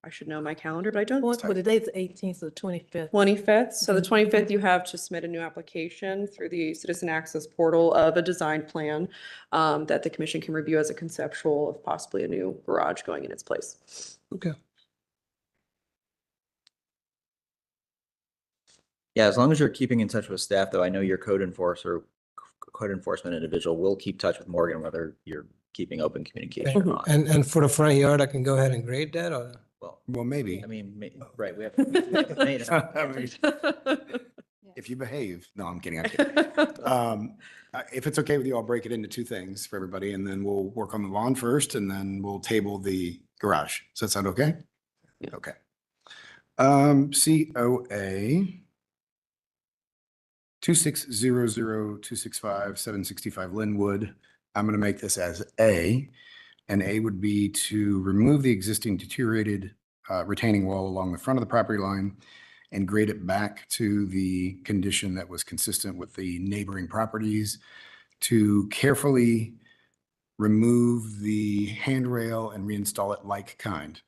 I should know my calendar, but I don't. Well, the date's the 18th or 25th. 25th. So the 25th, you have to submit a new application through the Citizen Access portal of a design plan that the commission can review as a conceptual of possibly a new garage going in its place. Okay. Yeah, as long as you're keeping in touch with staff, though, I know your code enforcement individual will keep touch with Morgan, whether you're keeping open communication or not. And for the front yard, I can go ahead and grade that, or? Well, maybe. I mean, right, we have. I mean, if you behave, no, I'm kidding. I'm kidding. If it's okay with you, I'll break it into two things for everybody, and then we'll work on the lawn first, and then we'll table the garage. Does that sound okay? Yeah. Okay. COA 2600-265-765 Linwood. I'm going to make this as A, and A would be to remove the existing deteriorated retaining wall along the front of the property line and grade it back to the condition that was consistent with the neighboring properties, to carefully remove the handrail and reinstall it like kind,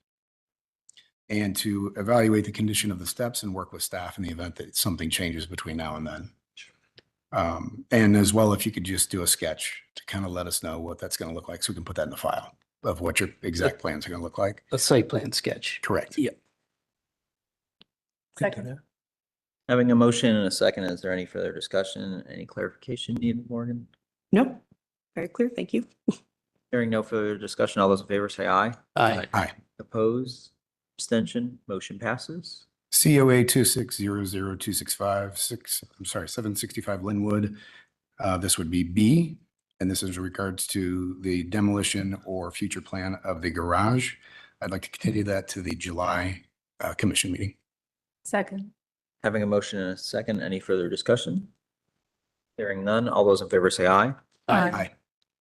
and to evaluate the condition of the steps and work with staff in the event that something changes between now and then. And as well, if you could just do a sketch to kind of let us know what that's going to look like, so we can put that in the file of what your exact plans are going to look like. A site plan sketch. Correct. Yeah. Second. Having a motion and a second, is there any further discussion, any clarification needed, Morgan? Nope. Very clear. Thank you. Hearing no further discussion, all those in favor say aye. Aye. Aye. Opposed, abstention, motion passes. COA 765 Linwood. This would be B, and this is in regards to the demolition or future plan of the garage. I'd like to continue that to the July commission meeting. Second. Having a motion and a second, any further discussion? Hearing none, all those in favor say aye. Aye.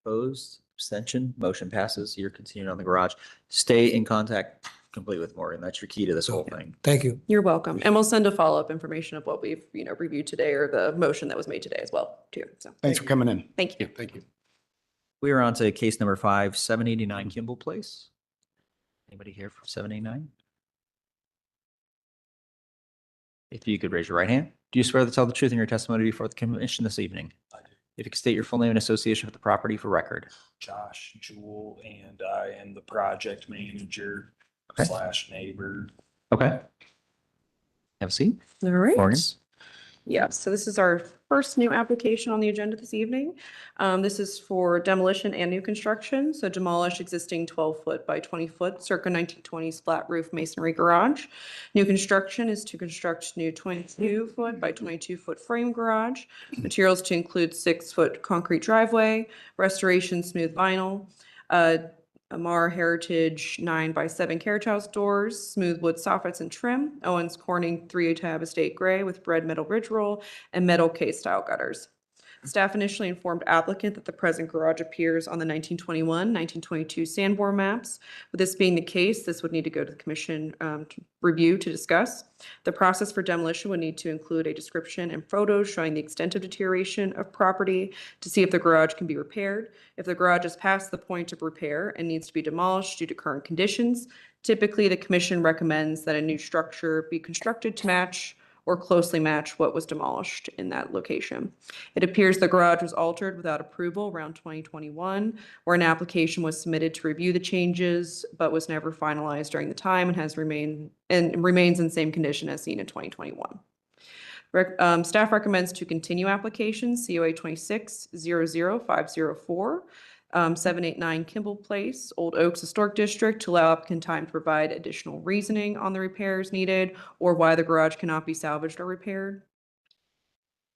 Opposed, abstention, motion passes. You're continuing on the garage. Stay in contact complete with Morgan. That's your key to this whole thing. Thank you. You're welcome. And we'll send a follow-up information of what we've, reviewed today, or the motion that was made today as well, too. So Thanks for coming in. thank you. Thank you. We are on to case number 5, 789 Kimball Place. Anybody here from 789? If you could raise your right hand. Do you swear to tell the truth in your testimony before the commission this evening? I do. If you could state your full name and association with the property for record. Josh Jewell, and I am the project manager Okay. / neighbor. Okay. Have a seat. All right. Morgan. Yeah, so this is our first new application on the agenda this evening. This is for demolition and new construction. So demolish existing 12-foot by 20-foot circa 1920s flat roof masonry garage. New construction is to construct new 22-foot by 22-foot frame garage. Materials to include 6-foot concrete driveway, restoration smooth vinyl, Amar Heritage 9x7 carriage house doors, smooth wood soffits and trim, Owens Corning 3-tab estate gray with red metal ridge roll, and metal K-style gutters. Staff initially informed applicant that the present garage appears on the 1921, 1922 Sanborn maps. With this being the case, this would need to go to the commission to review to discuss. The process for demolition would need to include a description and photos showing the extent of deterioration of property to see if the garage can be repaired. If the garage is past the point of repair and needs to be demolished due to current conditions, typically the commission recommends that a new structure be constructed to match or closely match what was demolished in that location. It appears the garage was altered without approval around 2021, where an application was submitted to review the changes, but was never finalized during the time and remains in the same condition as seen in 2021. Staff recommends to continue application COA 26-00504, 789 Kimball Place, Old Oaks Historic District, to allow applicant time to provide additional reasoning on the repairs needed or why the garage cannot be salvaged or repaired.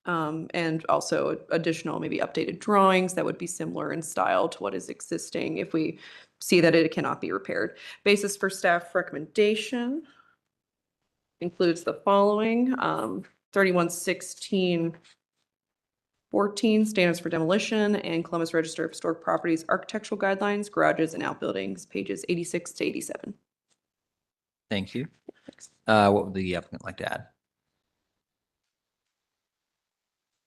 And also additional, maybe updated drawings that would be similar in style to what is existing if we see that it cannot be repaired. Basis for staff recommendation includes the following, 3116 14 standards for demolition and Columbus Register of Historic Properties architectural guidelines, garages and outbuildings, pages 86 to 87. Thank you. What would the applicant like to add?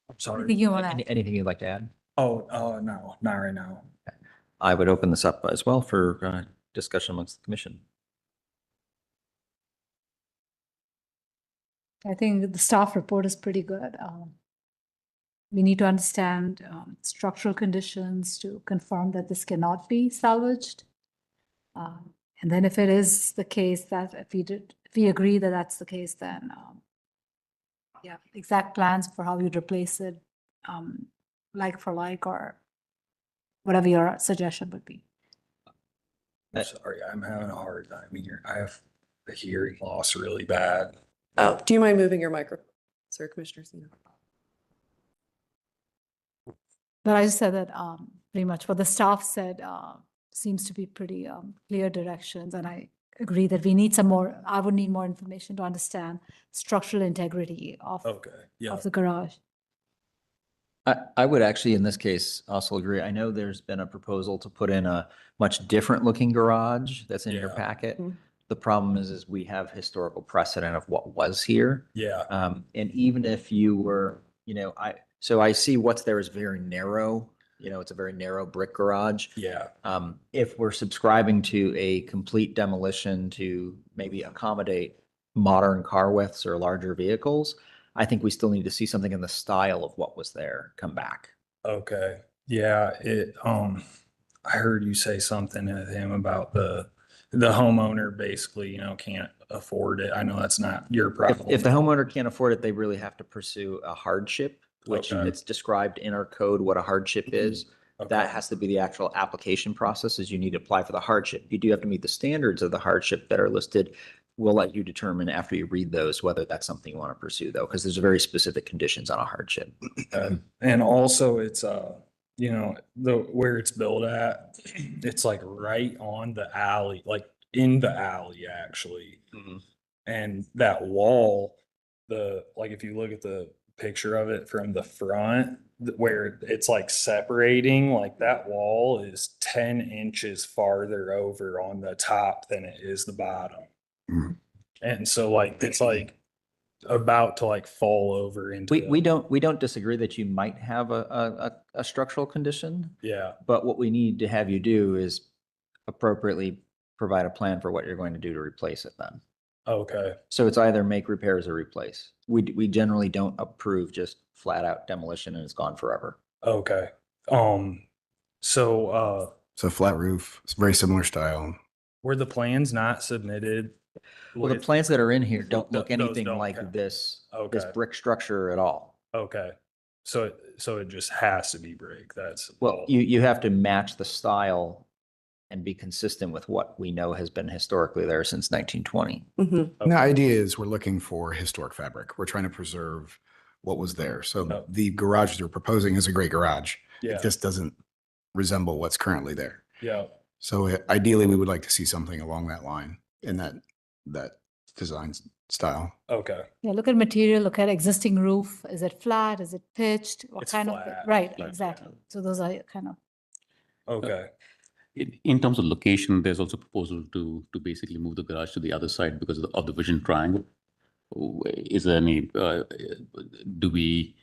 I'm sorry. Anything you want to add? Anything you'd like to add? Oh, no, not right now. I would open this up as well for discussion amongst the commission. I think the staff report is pretty good. We need to understand structural conditions to confirm that this cannot be salvaged. And then if it is the case that if we agree that that's the case, then yeah, exact plans for how you'd replace it, like for like, or whatever your suggestion would be. I'm sorry, I'm having a hard time here. I have the hearing loss really bad. Oh, do you mind moving your microphone, sir, Commissioner Sina? But I just said that pretty much what the staff said seems to be pretty clear directions. And I agree that we need some more, I would need more information to understand structural integrity of the garage. I would actually, in this case, also agree. I know there's been a proposal to put in a much different looking garage that's in your Yeah. packet. Mhm. The problem is we have historical precedent of what was here. Yeah, And even if you were, so I see what's there is very narrow, it's a very narrow brick garage. yeah, If we're subscribing to a complete demolition to maybe accommodate modern car widths or larger vehicles, I think we still need to see something in the style of what was there come back. okay. Yeah, I heard you say something to him about the homeowner basically, can't afford it. I know that's not your problem. If the homeowner can't afford it, they really have to pursue a hardship, which Okay. it's described in our code what a hardship is. Okay. That has to be the actual application process, is you need to apply for the hardship. You do have to meet the standards of the hardship that are listed. We'll let you determine after you read those whether that's something you want to pursue, though, because there's very specific conditions on a hardship. And also it's, where it's built at, it's like right on the alley, like in the alley, actually. And that wall, if you look at the picture of it from the front, where it's like separating, like that wall is 10 inches farther over on the top than it is the bottom. Mhm. And so like, it's like about to like fall over into. We don't disagree that you might have a structural condition, Yeah, but what we need to have you do is appropriately provide a plan for what you're going to do to replace it then. okay, So it's either make repairs or replace. We generally don't approve just flat out demolition and it's gone forever. okay. So, So flat roof, it's very similar style. were the plans not submitted? Well, the with- plans that are in here don't look Those anything don't like count. this Okay. brick structure at all. Okay, so it just has to be brick, that's. Well, all. you have to match the style and be consistent with what we know has been historically there since 1920. Mhm. The idea is we're looking for historic fabric. We're trying to preserve what was there. So Oh. the garage they're proposing is a great garage. Yeah, It just doesn't resemble what's currently there. yeah, So ideally, we would like to see something along that line in that design style. okay, Yeah, look at material, look at existing roof. Is it flat? Is it pitched? What It's kind flat. of, right, Flat, exactly. So those are kind of, okay, In terms of location, there's also proposal to basically move the garage to the other side because of the vision triangle. Is there any, do we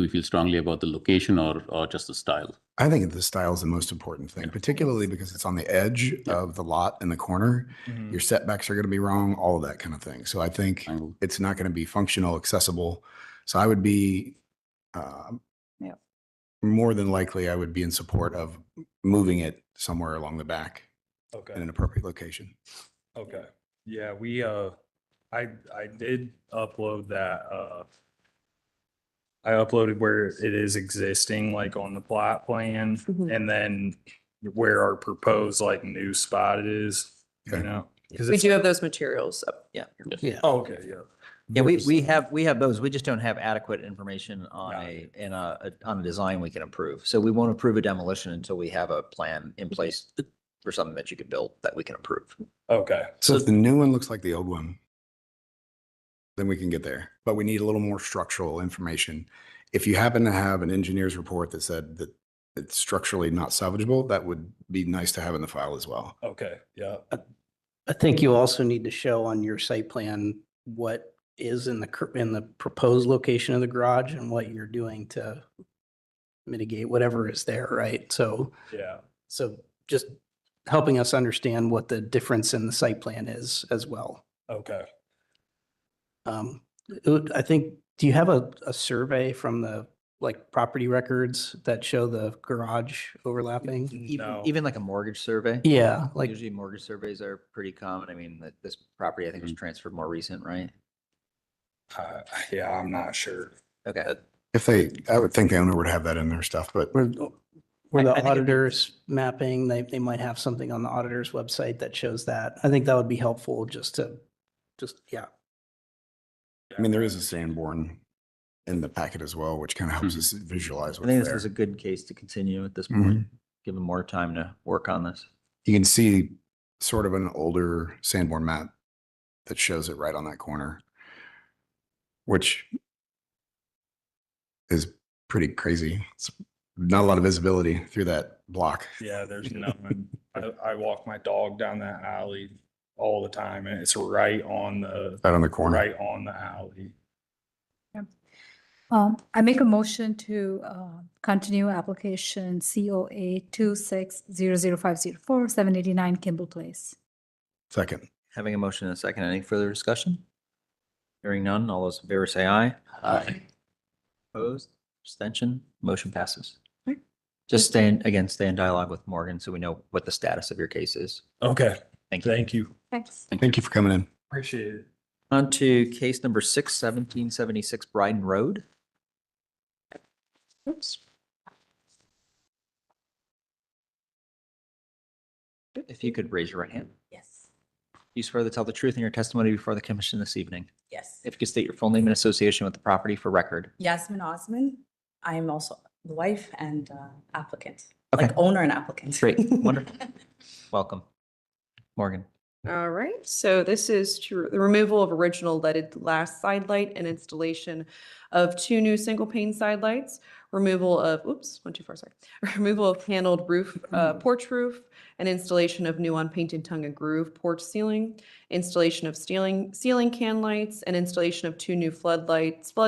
feel strongly about the location or just the style? I think the style is the most important thing, particularly because it's on the edge of the lot in the corner. Mhm. Your setbacks are going to be wrong, all of that kind of thing. So I think Triangle. it's not going to be functional, accessible. So I would be, Yeah. more than likely, I would be in support of moving it somewhere along the back in okay, an appropriate location. okay. Yeah, I did upload that, I uploaded where it is existing, like on the plot plan, Mhm. and then where our proposed like new spot is, Okay. 'cause We it's do have those materials up. Yeah. Oh, okay, yeah. Yeah, we There's- have those. We just don't have adequate information on Got on a design we can approve. So we won't approve a demolition until we have a plan in place for something that you could build that we can approve. Okay, So if the new one looks like the old one, then we can get there. But we need a little more structural information. If you happen to have an engineer's report that said that it's structurally not salvageable, that would be nice to have in the file as well. okay, yeah, I think you also need to show on your site plan what is in the proposed location of the garage and what you're doing to mitigate whatever is there, right? So yeah. just helping us understand what the difference in the site plan is as well. Okay. I think, do you have a survey from the like property records that show the garage overlapping? No. Even like a mortgage survey. Yeah, like, Usually mortgage surveys are pretty common. I mean, this property I think was transferred more recent, right? Yeah, I'm not sure. Okay. I would think the owner would have that in their stuff, but where I the think it'd be- auditors mapping, they might have something on the auditor's website that shows that. I think that would be helpful yeah. I mean, there is a Sanborn in the packet as well, which kind of helps us visualize I what's think this there. is a good case to continue at this Mhm. point, give them more time to work on this. You can see sort of an older Sanborn map that shows it right on that corner, which is pretty crazy. It's not a lot of visibility through that block. Yeah, there's none. I walk my dog down that alley all the time and it's right on the, Right on the corner. right on the alley. I make a motion to continue application COA 2600504 789 Kimball Place. Second. Having a motion and a second, any further discussion? Hearing none, all those in favor say aye. Aye. Opposed, abstention, motion passes. Just stay in dialogue with Morgan so we know what the status of your case is. Okay, Thank you. thank you. Thanks. Thank you for coming in. Appreciate it. On to case number 1776 Bryden Road. Oops. If you could raise your right hand. Yes, You swear to tell the truth in your testimony before the commission this evening. yes. If you could state your full name and association with the property for record. Yasmin Osman. I am also the wife and applicant, Okay. like owner and applicant. Great, wonderful. Welcome. Morgan. All right, so this is the removal of original leaded glass side light and installation of 2 new single pane side lights, removal of, oops, went too far, sorry. Removal of paneled roof, porch roof, and installation of new unpainted tongue and groove porch ceiling, installation of ceiling can lights, and installation of 2 new flood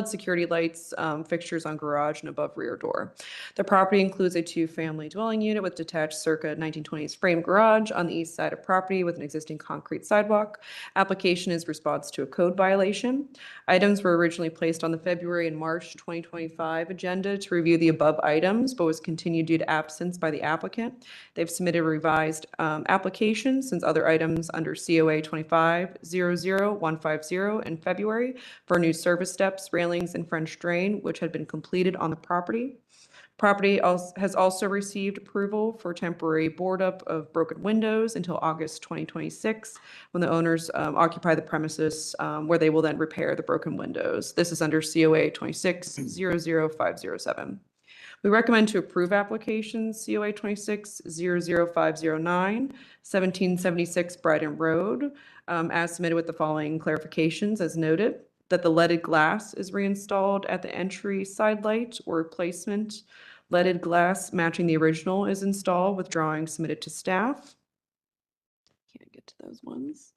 security lights, fixtures on garage and above rear door. The property includes a 2-family dwelling unit with detached circa 1920s frame garage on the east side of property with an existing concrete sidewalk. Application is response to a code violation. Items were originally placed on the February and March 2025 agenda to review the above items, but was continued due to absence by the applicant. They've submitted a revised application since other items under COA 2500150 in February for new service steps, railings, and French drain, which had been completed on the property. Property has also received approval for temporary board up of broken windows until August 2026, when the owners occupy the premises, where they will then repair the broken windows. This is under COA 2600507. We recommend to approve applications COA 2600509, 1776 Bryden Road, as submitted with the following clarifications as noted, that the leaded glass is reinstalled at the entry side light or replacement. Leaded glass matching the original is installed with drawings submitted to staff. Can't get to those ones.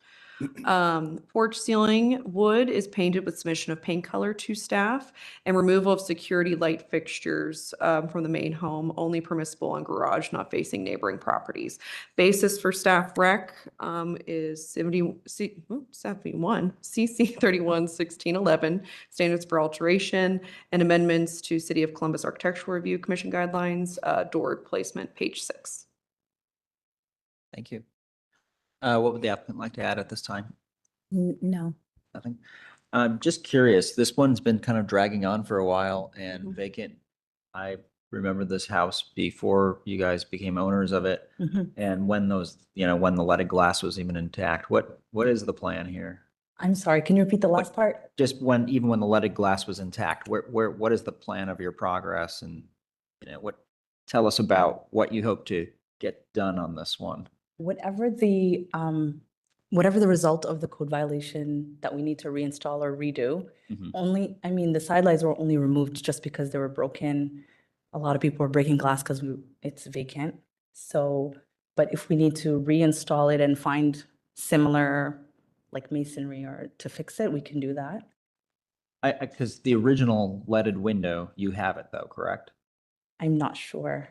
Porch ceiling wood is painted with submission of paint color to staff, and removal of security light fixtures from the main home, only permissible on garage, not facing neighboring properties. Basis for staff rec is 71 CC 31-1611, standards for alteration and amendments to City of Columbus Architectural Review Commission guidelines, door replacement, page 6. Thank you. What would the applicant like to add at this time? No. Nothing. I'm just curious, this one's been kind of dragging on for a while and vacant. I remember this house before you guys became owners of it. And when those, when the leaded glass was even intact, what is the plan here? I'm sorry, can you repeat the last part? Just when, even when the leaded glass was intact, what is the plan of your progress and, tell us about what you hope to get done on this one? Whatever the result of the code violation that we need to reinstall or redo, Mhm. the sidelights were only removed just because they were broken. A lot of people were breaking glass because it's vacant. So, but if we need to reinstall it and find similar like masonry or to fix it, we can do that. Because the original leaded window, you have it though, correct? I'm not sure.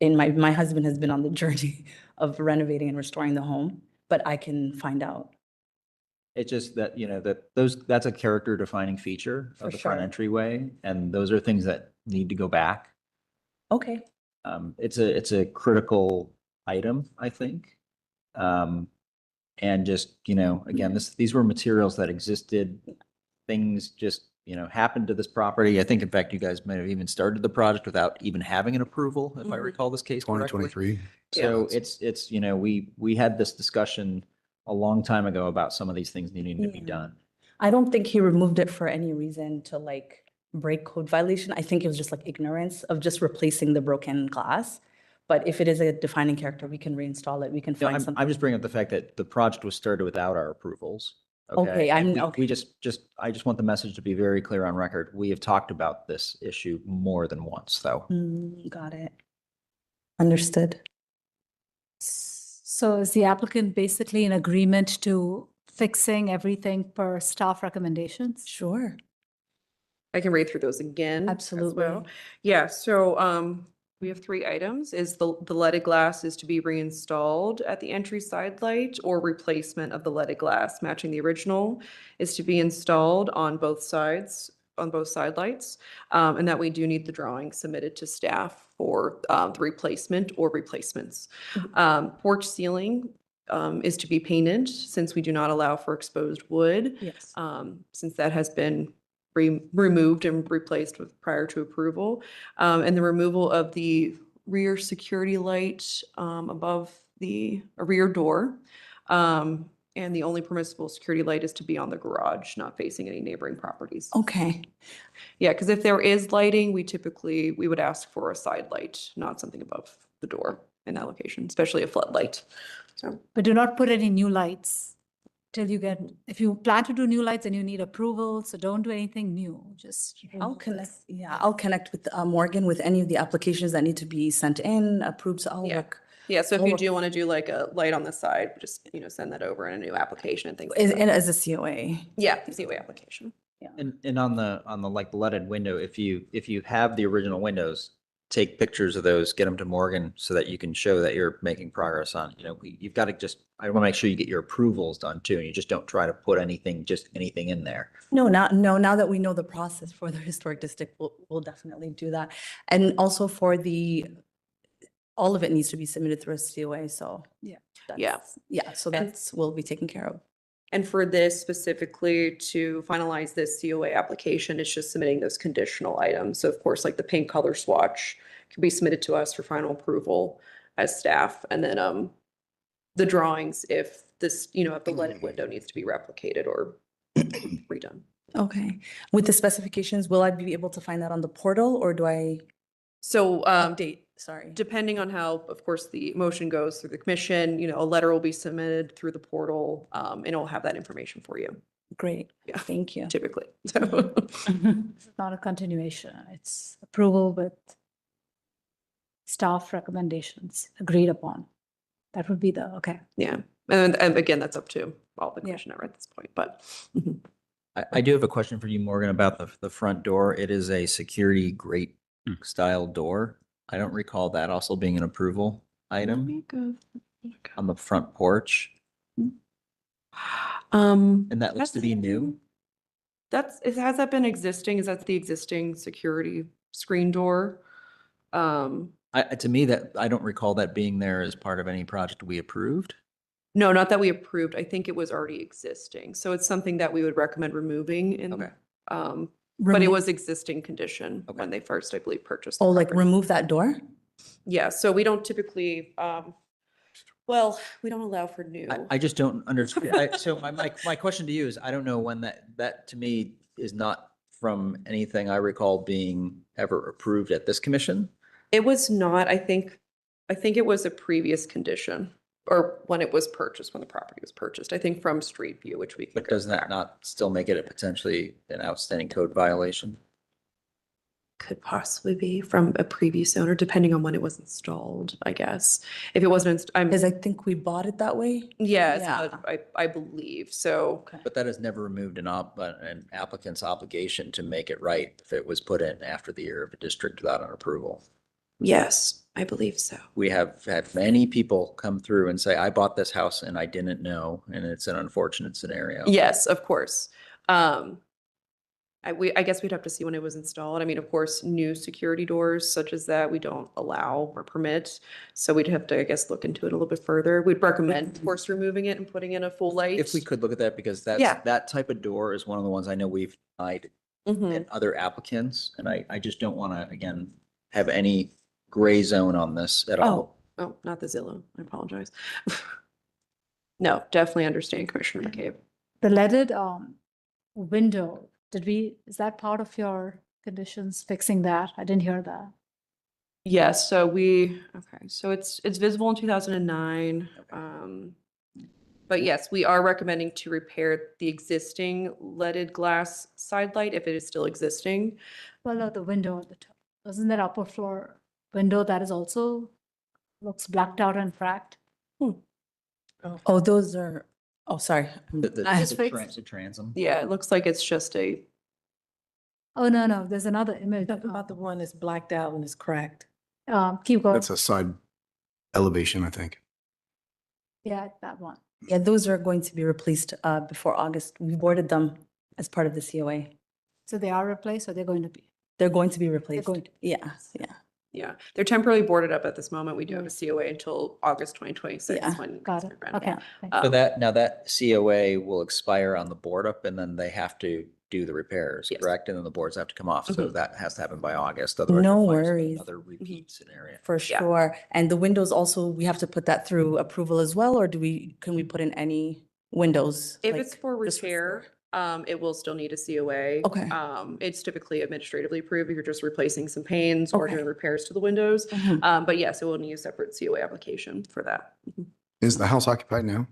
My husband has been on the journey of renovating and restoring the home, but I can find out. It's just that, that's a character defining feature For of the front sure. entryway, and those are things that need to go back. Okay. It's a critical item, I think. And just, again, these were materials that existed. Things just, happened to this property. I think, in fact, you guys might have even started the project without even having an approval, if I Mhm. recall this case correctly. 2023. So it's, we had this discussion a long time ago about some of these things needing to be Yeah. done. I don't think he removed it for any reason to like break code violation. I think it was just like ignorance of just replacing the broken glass. But if it is a defining character, we can reinstall it. We can No, find I'm something. just bringing up the fact that the project was started without our approvals. Okay, And we okay. I just want the message to be very clear on record. We have talked about this issue more than once, though. Got it. Understood. So is the applicant basically in agreement to fixing everything per staff recommendations? Sure. I can read through those again. as Absolutely. well. Yeah, so we have 3 items. Is the leaded glass is to be reinstalled at the entry side light, or replacement of the leaded glass matching the original is to be installed on both sides, on both side lights. And that we do need the drawing submitted to staff for the replacement or replacements. Porch ceiling is to be painted, since we do not allow for exposed wood. Yes. Since that has been removed and replaced with prior to approval. And the removal of the rear security light above the rear door. And the only permissible security light is to be on the garage, not facing any neighboring properties. Okay. Yeah, because if there is lighting, we would ask for a side light, not something above the door in that location, especially a floodlight. So, But do not put any new lights till you get, if you plan to do new lights and you need approval, so don't do anything new, just. I'll remove connect, this. yeah, I'll connect with Morgan with any of the applications that need to be sent in, approved, so I'll Yeah. work. yeah, so if I'll you work- do want to do like a light on the side, just, send that over in a new application and things like that. And as a COA. Yeah, COA application. And on the like leaded window, if you have the original windows, take pictures of those, get them to Morgan so that you can show that you're making progress on, you've got to I want to make sure you get your approvals done too. And you just don't try to put anything in there. No, now that we know the process for the historic district, we'll definitely do that. And also for all of it needs to be submitted through a COA, so. Yeah. Yeah, so will be taken care of. And for this specifically, to finalize this COA application, it's just submitting those conditional items. So of course, like the paint color swatch can be submitted to us for final approval as staff. And then the drawings, if this, if the leaded window needs to be replicated or redone. Okay. With the specifications, will I be able to find that on the portal, or do I So update? Sorry. depending on how, of course, the motion goes through the commission, a letter will be submitted through the portal, and it'll have that information for you, Great. Yeah. Thank you. typically. So, It's not a continuation, it's approval with staff recommendations agreed upon. That would be okay. yeah. And again, that's up to all the Yeah. commissioner at this point, but I do have a question for you, Morgan, about the front door. It is a security grate style door. I don't recall that also being an approval item on the front porch. And that looks to be new. Has that been existing? Is that the existing security screen door? To me, that I don't recall that being there as part of any project we approved. No, not that we approved. I think it was already existing. So it's something that we would recommend removing in, Okay. but it was existing condition when they first, I believe, purchased. the Oh, like property. remove that door? Yeah, so we don't typically, Well, we don't allow for new. I just don't understand. So my question to you is, I don't know when that to me is not from anything I recall being ever approved at this commission. It was not, I think it was a previous condition, or when it was purchased, when the property was purchased, I think from Street View, which we can But go doesn't that back. not still make it a potentially an outstanding code violation? Could possibly be from a previous owner, depending on when it was installed, I guess. If it wasn't, Because I think we bought it that way. yes, Yeah. but I believe, so. But that has never removed an applicant's obligation to make it right if it was put in after the year of a district without an approval. Yes, I believe so. We have had many people come through and say, I bought this house and I didn't know, and it's an unfortunate scenario. Yes, of course. I guess we'd have to see when it was installed. I mean, of course, new security doors such as that, we don't allow or permit. So we'd have to, I guess, look into it a little bit further. We'd recommend, of course, removing it and putting in a full light. If we could look at that, because Yeah. that type of door is one of the ones I know we've denied Mhm. in other applicants, and I just don't want to, again, have any gray zone on this at all. Oh, not the Zillow. I apologize. No, definitely understand Commissioner McCabe. The leaded window, is that part of your conditions, fixing that? I didn't hear that. Yes, so it's visible in 2009. But yes, we are recommending to repair the existing leaded glass side light if it is still existing. Well, no, the window at the top. Wasn't there upper floor window that is also looks blacked out and cracked? Oh, those are, oh, sorry. It's fixed. The transom. Yeah, it looks like it's just a, Oh, no, there's another image. Talking about the one that's blacked out and is cracked. Keep going. That's a side elevation, I think. Yeah, that one. Yeah, those are going to be replaced before August. We boarded them as part of the COA. So they are replaced or they're going to be? They're going to be replaced. going to Yeah, yeah. yeah, they're temporarily boarded up at this moment. We do have a COA until August 2026. Yeah, when Got it's it. rented. Okay. thank So you. that COA will expire on the board up, and then they have to do the repairs, Yes. correct? And then the boards have to come off. So Mhm. that has to happen by August. Otherwise, No you'll find yourself in worries. another repeat scenario. For Yeah. sure. And the windows also, we have to put that through approval as well, or can we put in any windows? If like, it's for just repair, it will still need a COA. Okay. It's typically administratively approved if you're just replacing some panes or Okay. doing repairs to the windows. Mhm. But yes, it will need a separate COA application for that. Mhm. Is the house occupied now?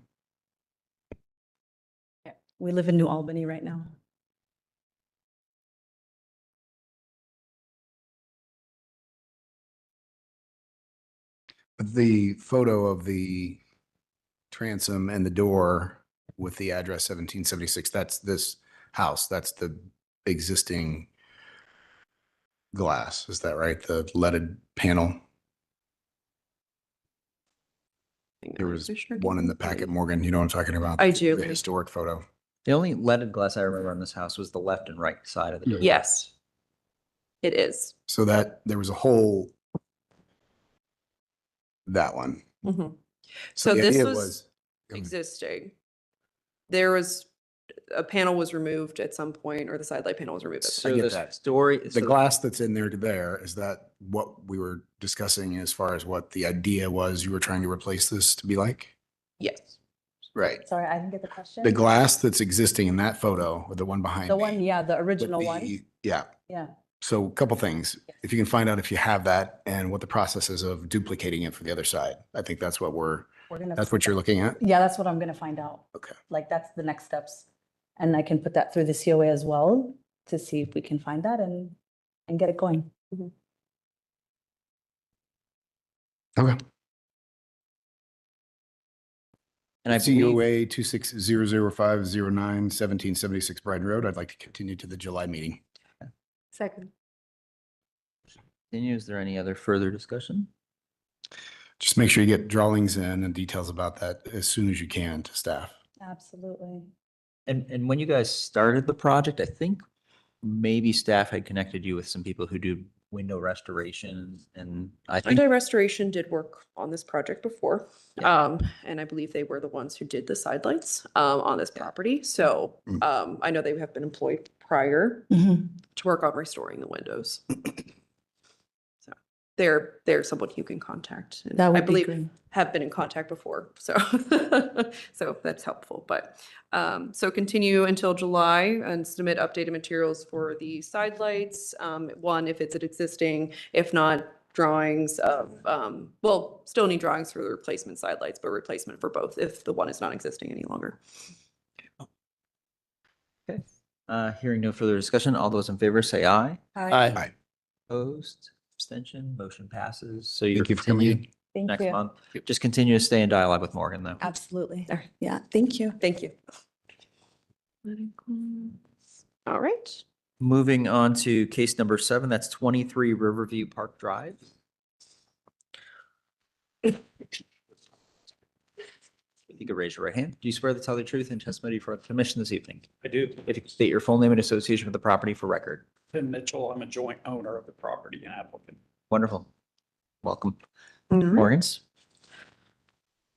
We live in New Albany right now. But the photo of the transom and the door with the address 1776, that's this house. That's the existing glass. Is that right? The leaded panel? There was Commissioner one in the Gibbons? packet, Morgan. You know what I'm talking about? I do. The historic photo. The only leaded glass I remember on this house was the left and right side of the door. Yes, it is. So that there was a hole. That one. Mhm. So the this idea was existing. There was, a panel was removed at some point, or the side light panel was removed. At some So get the that. story. The so- glass that's in there to there, is that what we were discussing as far as what the idea was you were trying to replace this to be like? Yes. Right. Sorry, I didn't get the question. The glass that's existing in that photo, or the one behind The me, one, yeah, the with original one. Yeah. Yeah. So a couple things. If you can find out if you have that and what the process is of duplicating it for the other side. I think that's what that's what you're looking at. Yeah, that's what I'm gonna find out. Okay. Like, that's the next steps. And I can put that through the COA as well to see if we can find that and get it going. Okay. And I believe, COA 26005091776 Brighton Road. I'd like to continue to the July meeting. Second. is there any other further discussion? Just make sure you get drawings in and details about that as soon as you can to staff. Absolutely. And when you guys started the project, I think maybe staff had connected you with some people who do window restoration, and I think Anti Restoration did work on this project before. And I believe they were the ones who did the side lights on this property. So I know they have been employed prior Mhm. to work on restoring the windows. So they're someone you can contact. And That I would be believe great. have been in contact before, so so that's helpful. But so continue until July and submit updated materials for the side lights. One, if it's an existing, if not, drawings of well, still need drawings for the replacement side lights, but replacement for both if the one is not existing any longer. Okay. Hearing no further discussion, all those in favor say aye. Aye. Opposed, abstention, motion passes. So you Thank you for coming continue in. Thank next you. month. Just continue to stay in dialogue with Morgan, though. Absolutely. All right. Yeah, thank you. Thank you. All right. Moving on to case number 7, that's 23 Riverview Park Drive. If you could raise your right hand. Do you swear to tell the truth and testimony for the commission this evening? I do. If you could state your full name and association with the property for record. Tim Mitchell, I'm a joint owner of the property and applicant. Wonderful. Welcome. All right. Morgan's.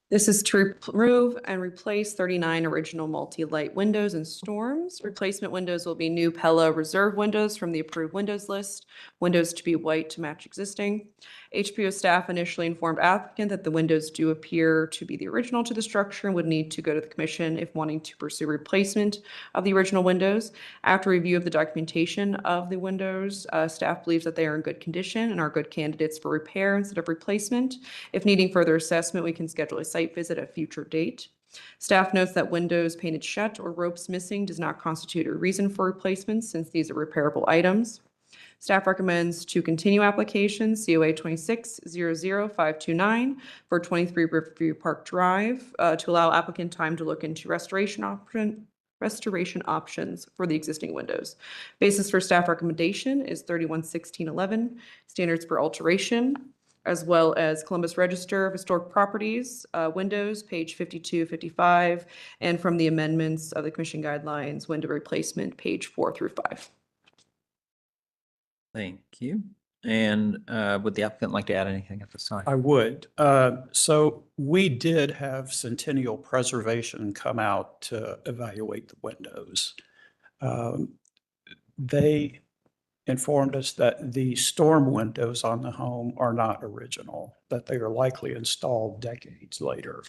This is to remove and replace 39 original multi-light windows and storms. Replacement windows will be new Pella Reserve windows from the approved windows list. Windows to be white to match existing. HPO staff initially informed applicant that the windows do appear to be the original to the structure and would need to go to the commission if wanting to pursue replacement of the original windows. After review of the documentation of the windows, staff believes that they are in good condition and are good candidates for repair instead of replacement. If needing further assessment, we can schedule a site visit at a future date. Staff notes that windows painted shut or ropes missing does not constitute a reason for replacement since these are repairable items. Staff recommends to continue application COA 26-00529 for 23 Riverview Park Drive to allow applicant time to look into restoration options for the existing windows. Basis for staff recommendation is 311611, standards for alteration, as well as Columbus Register of Historic Properties, windows, page 52, 55, and from the amendments of the commission guidelines, window replacement, page 4 through 5. Thank you. And would the applicant like to add anything at this time? I would. So we did have Centennial Preservation come out to evaluate the windows. They informed us that the storm windows on the home are not original, that they are likely installed decades later.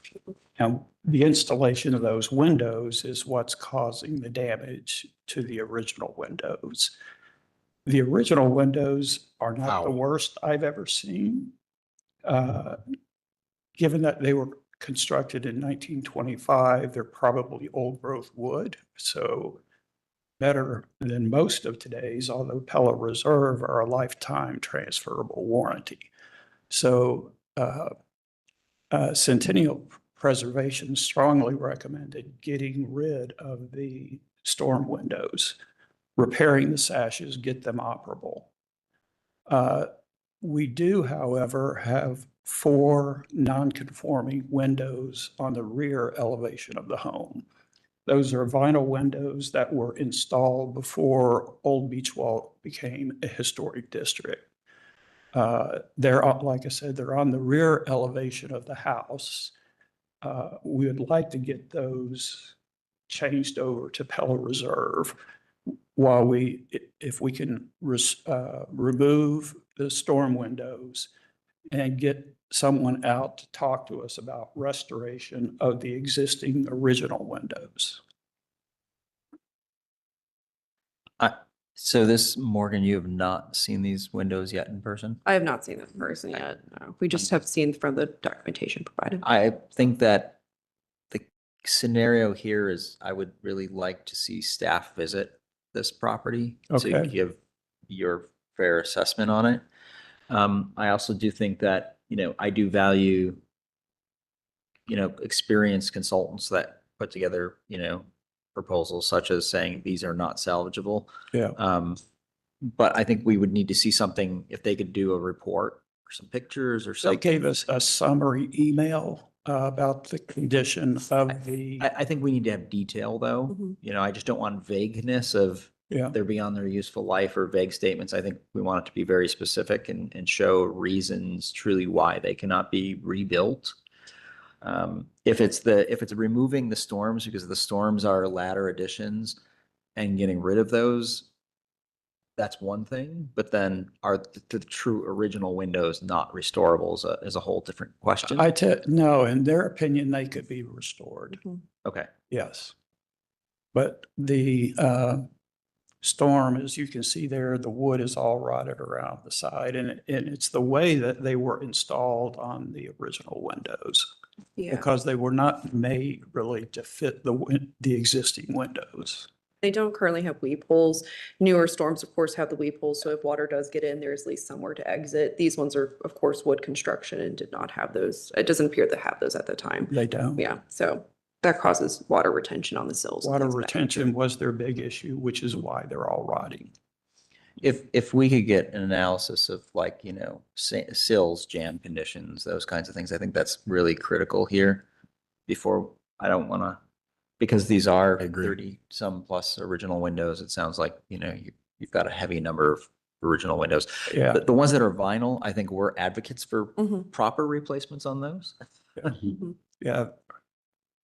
And the installation of those windows is what's causing the damage to the original windows. The original windows are not the Wow. worst I've ever seen. Given that they were constructed in 1925, they're probably old growth wood. So better than most of today's, although Pella Reserve are a lifetime transferable warranty. So Centennial Preservation strongly recommended getting rid of the storm windows, repairing the sashes, get them operable. We do, however, have 4 non-conforming windows on the rear elevation of the home. Those are vinyl windows that were installed before Old Beach Wall became a historic district. They're, like I said, they're on the rear elevation of the house. We would like to get those changed over to Pella Reserve while if we can remove the storm windows and get someone out to talk to us about restoration of the existing original windows. So this, Morgan, you have not seen these windows yet in person? I have not seen them in person yet. No. We just have seen from the documentation provided. I think that the scenario here is I would really like to see staff visit this property to Okay. give your fair assessment on it. I also do think that, I do value, experienced consultants that put together, proposals such as saying these are not salvageable. Yeah. But I think we would need to see something, if they could do a report or some pictures or They something. gave us a summary email about the condition of the, I think we need to have detail though. Mhm. I just don't want vagueness of yeah, they're beyond their useful life or vague statements. I think we want it to be very specific and show reasons truly why they cannot be rebuilt. If it's removing the storms because the storms are ladder additions and getting rid of those, that's one thing, but then are the true original windows not restorable is a whole different question. No, in their opinion, they could be restored. Okay. Yes. But the storm, as you can see there, the wood is all rotted around the side, and it's the way that they were installed on the original windows. Yeah. Because they were not made really to fit the existing windows. They don't currently have weep holes. Newer storms, of course, have the weep holes, so if water does get in, there's at least somewhere to exit. These ones are, of course, wood construction and did not have those. It doesn't appear to have those at the time. They don't. Yeah, so that causes water retention on the sills. and Water things of that retention was their big issue, which is why they're all rotting. If we could get an analysis of like, sills, jam conditions, those kinds of things, I think that's really critical here before, I don't want to, because these are 30 some plus original windows. It sounds like, you've got a heavy number of original windows. Yeah. The ones that are vinyl, I think we're advocates for Mhm. proper replacements on those. Yeah.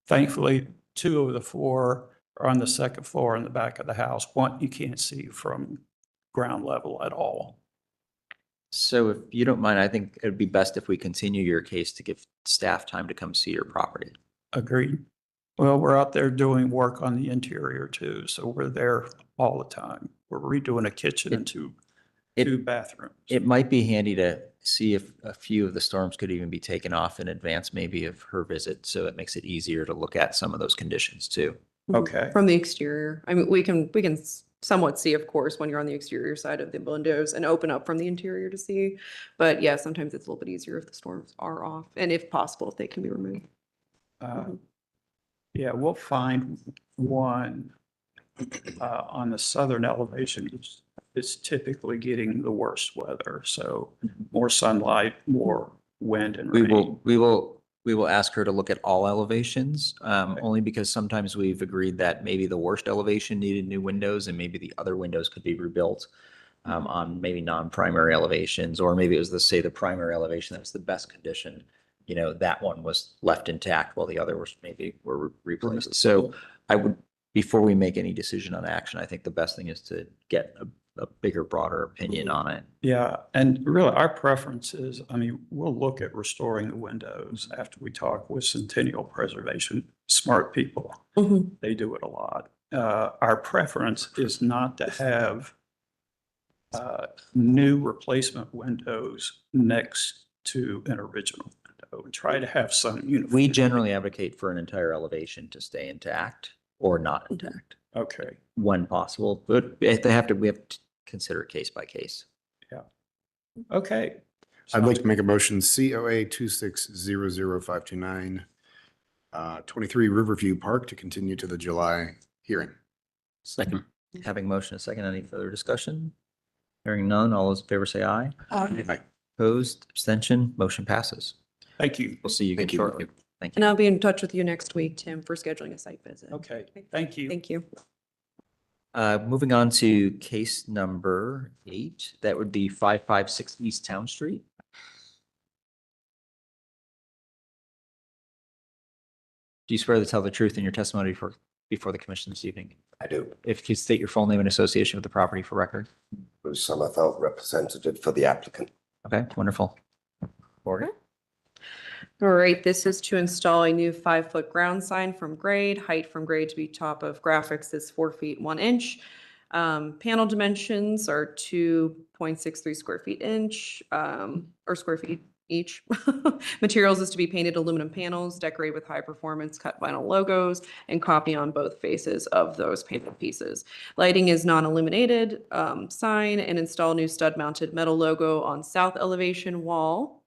Thankfully, 2 of the 4 are on the second floor in the back of the house. One you can't see from ground level at all. So if you don't mind, I think it'd be best if we continue your case to give staff time to come see your property. Agreed. Well, we're out there doing work on the interior too, so we're there all the time. We're redoing a kitchen and two bathrooms. It might be handy to see if a few of the storms could even be taken off in advance, maybe of her visit, so it makes it easier to look at some of those conditions too. Okay. From the exterior. I mean, we can somewhat see, of course, when you're on the exterior side of the windows and open up from the interior to see. But yeah, sometimes it's a little bit easier if the storms are off and if possible, if they can be removed. Yeah, we'll find one on the southern elevation, which is typically getting the worst weather. So more sunlight, more wind and rain. We will ask her to look at all elevations, only because sometimes we've agreed that maybe the worst elevation needed new windows and maybe the other windows could be rebuilt on maybe non-primary elevations, or maybe it was the primary elevation that was the best condition. That one was left intact while the other was were replaced. So I would, before we make any decision on action, I think the best thing is to get a bigger, broader opinion on it. Yeah, and really our preference is, we'll look at restoring the windows after we talk with Centennial Preservation, smart people. They do it a lot. Our preference is not to have new replacement windows next to an original window, and try to have some uniform. We generally advocate for an entire elevation to stay intact or not intact. Okay. When possible, but we have to consider case by case. Yeah. Okay. I'd like to make a motion, COA 2600529, 23 Riverview Park, to continue to the July hearing. Second. Having motion a second, any further discussion? Hearing none, all those in favor say aye. Aye. Opposed, abstention, motion passes. Thank you. We'll see you again Thank you. shortly. Thank And you. I'll be in touch with you next week, Tim, for scheduling a site visit. Okay, thank you. Thank you. Moving on to case number 8, that would be 556 East Town Street. Do you swear to tell the truth in your testimony before the commission this evening? I do. If you could state your full name and association with the property for record. Bruce Sommerfeld, representative for the applicant. Okay, wonderful. Morgan? All right, this is to install a new 5-foot ground sign from grade. Height from grade to be top of graphics is 4 feet 1 inch. Panel dimensions are 2.63 square feet inch, or square feet each. Materials is to be painted aluminum panels, decorated with high performance cut vinyl logos, and copy on both faces of those painted pieces. Lighting is non-illuminated sign, and install new stud mounted metal logo on south elevation wall.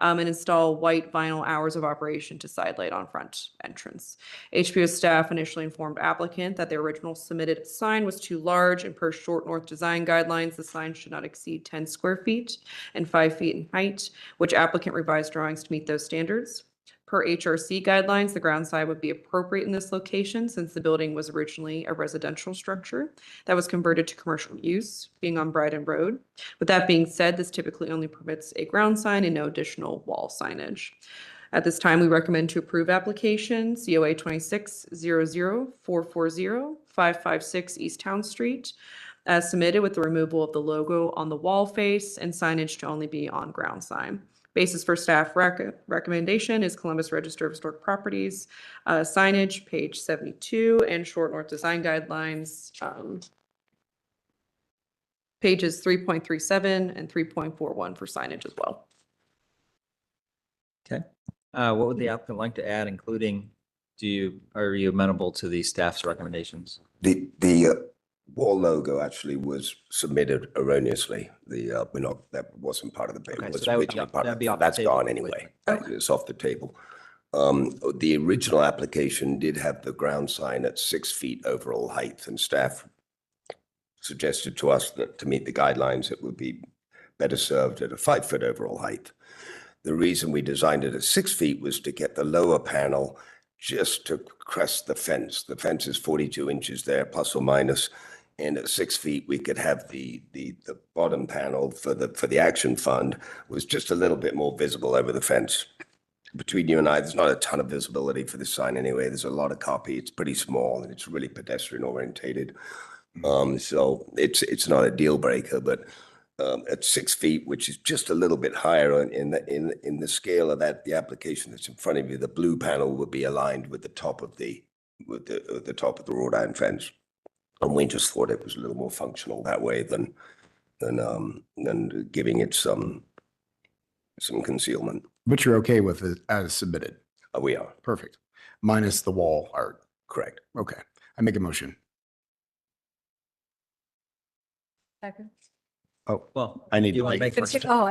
And install white vinyl hours of operation to side light on front entrance. HPO staff initially informed applicant that the original submitted sign was too large, and per Short North design guidelines, the sign should not exceed 10 square feet and 5 feet in height, which applicant revised drawings to meet those standards. Per HRC guidelines, the ground sign would be appropriate in this location since the building was originally a residential structure that was converted to commercial use, being on Bryden Road. With that being said, this typically only permits a ground sign and no additional wall signage. At this time, we recommend to approve application COA 26-00440, 556 East Town Street. as submitted with the removal of the logo on the wall face and signage to only be on ground sign. Basis for staff recommendation is Columbus Register of Historic Properties, signage, page 72, and Short North Design Guidelines, pages 3.37 and 3.41 for signage as well. Okay. What would the applicant like to add, including, are you amenable to the staff's recommendations? The wall logo actually was submitted erroneously. That wasn't part of the bid. Okay, It so was that would originally be- part of that'd be the- off the That's table gone completely. anyway. Right, it's off the table. The original application did have the ground sign at 6 feet overall height, and staff suggested to us that to meet the guidelines, it would be better served at a 5-foot overall height. The reason we designed it at 6 feet was to get the lower panel just to crest the fence. The fence is 42 inches there, plus or minus. And at 6 feet, we could have the bottom panel for the action fund was just a little bit more visible over the fence. Between you and I, there's not a ton of visibility for this sign anyway. There's a lot of copy. It's pretty small and it's really pedestrian orientated. So it's not a deal breaker, but at 6 feet, which is just a little bit higher in the scale of the application that's in front of you, the blue panel would be aligned with the top of the top of the wrought iron fence. And we just thought it was a little more functional that way than giving it some concealment. But you're okay with it as submitted? We are. Perfect. Minus the wall art. Correct. Okay. I make a motion. Second. Oh, Well, I need you to want to make make it first? Oh,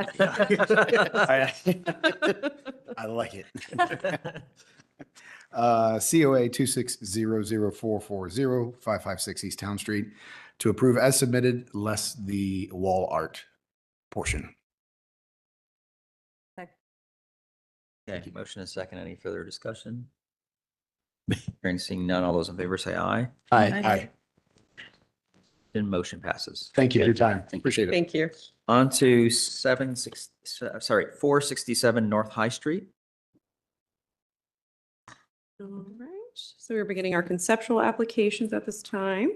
I like it. COA 2600440-556 East Town Street to approve as submitted, less the wall art portion. Okay, motion is second. Any further discussion? Hearing seeing none, all those in favor say aye. Aye. Then motion passes. Thank you for your time. Appreciate it. Thank you. On to 467 North High Street. All right, so we're beginning our conceptual applications at this time.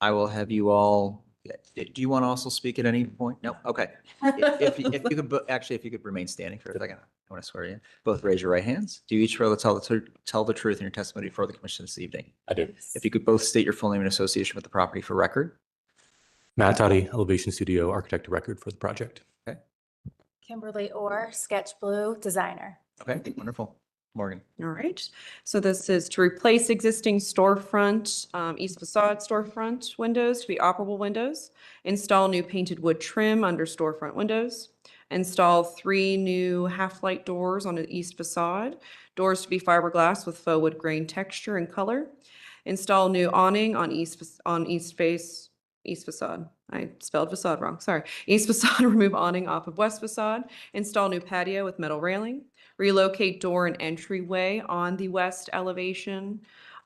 I will have you all, do you want to also speak at any point? No? Okay. If you could, actually, if you could remain standing for a second, I want to swear you in. Both raise your right hands. Do you each swear to tell the truth in your testimony before the commission this evening? I do. If you could both state your full name and association with the property for record. Matt Toddy, Elevation Studio, architect of record for the project. Okay. Kimberly Orr, Sketch Blue, designer. Okay, wonderful. Morgan. All right, so this is to replace existing storefront, east facade storefront windows to be operable windows, install new painted wood trim under storefront windows, install 3 new half-light doors on the east facade, doors to be fiberglass with faux wood grain texture and color, install new awning on east facade. I spelled facade wrong, sorry. East facade, remove awning off of west facade, install new patio with metal railing, relocate door and entryway on the west elevation,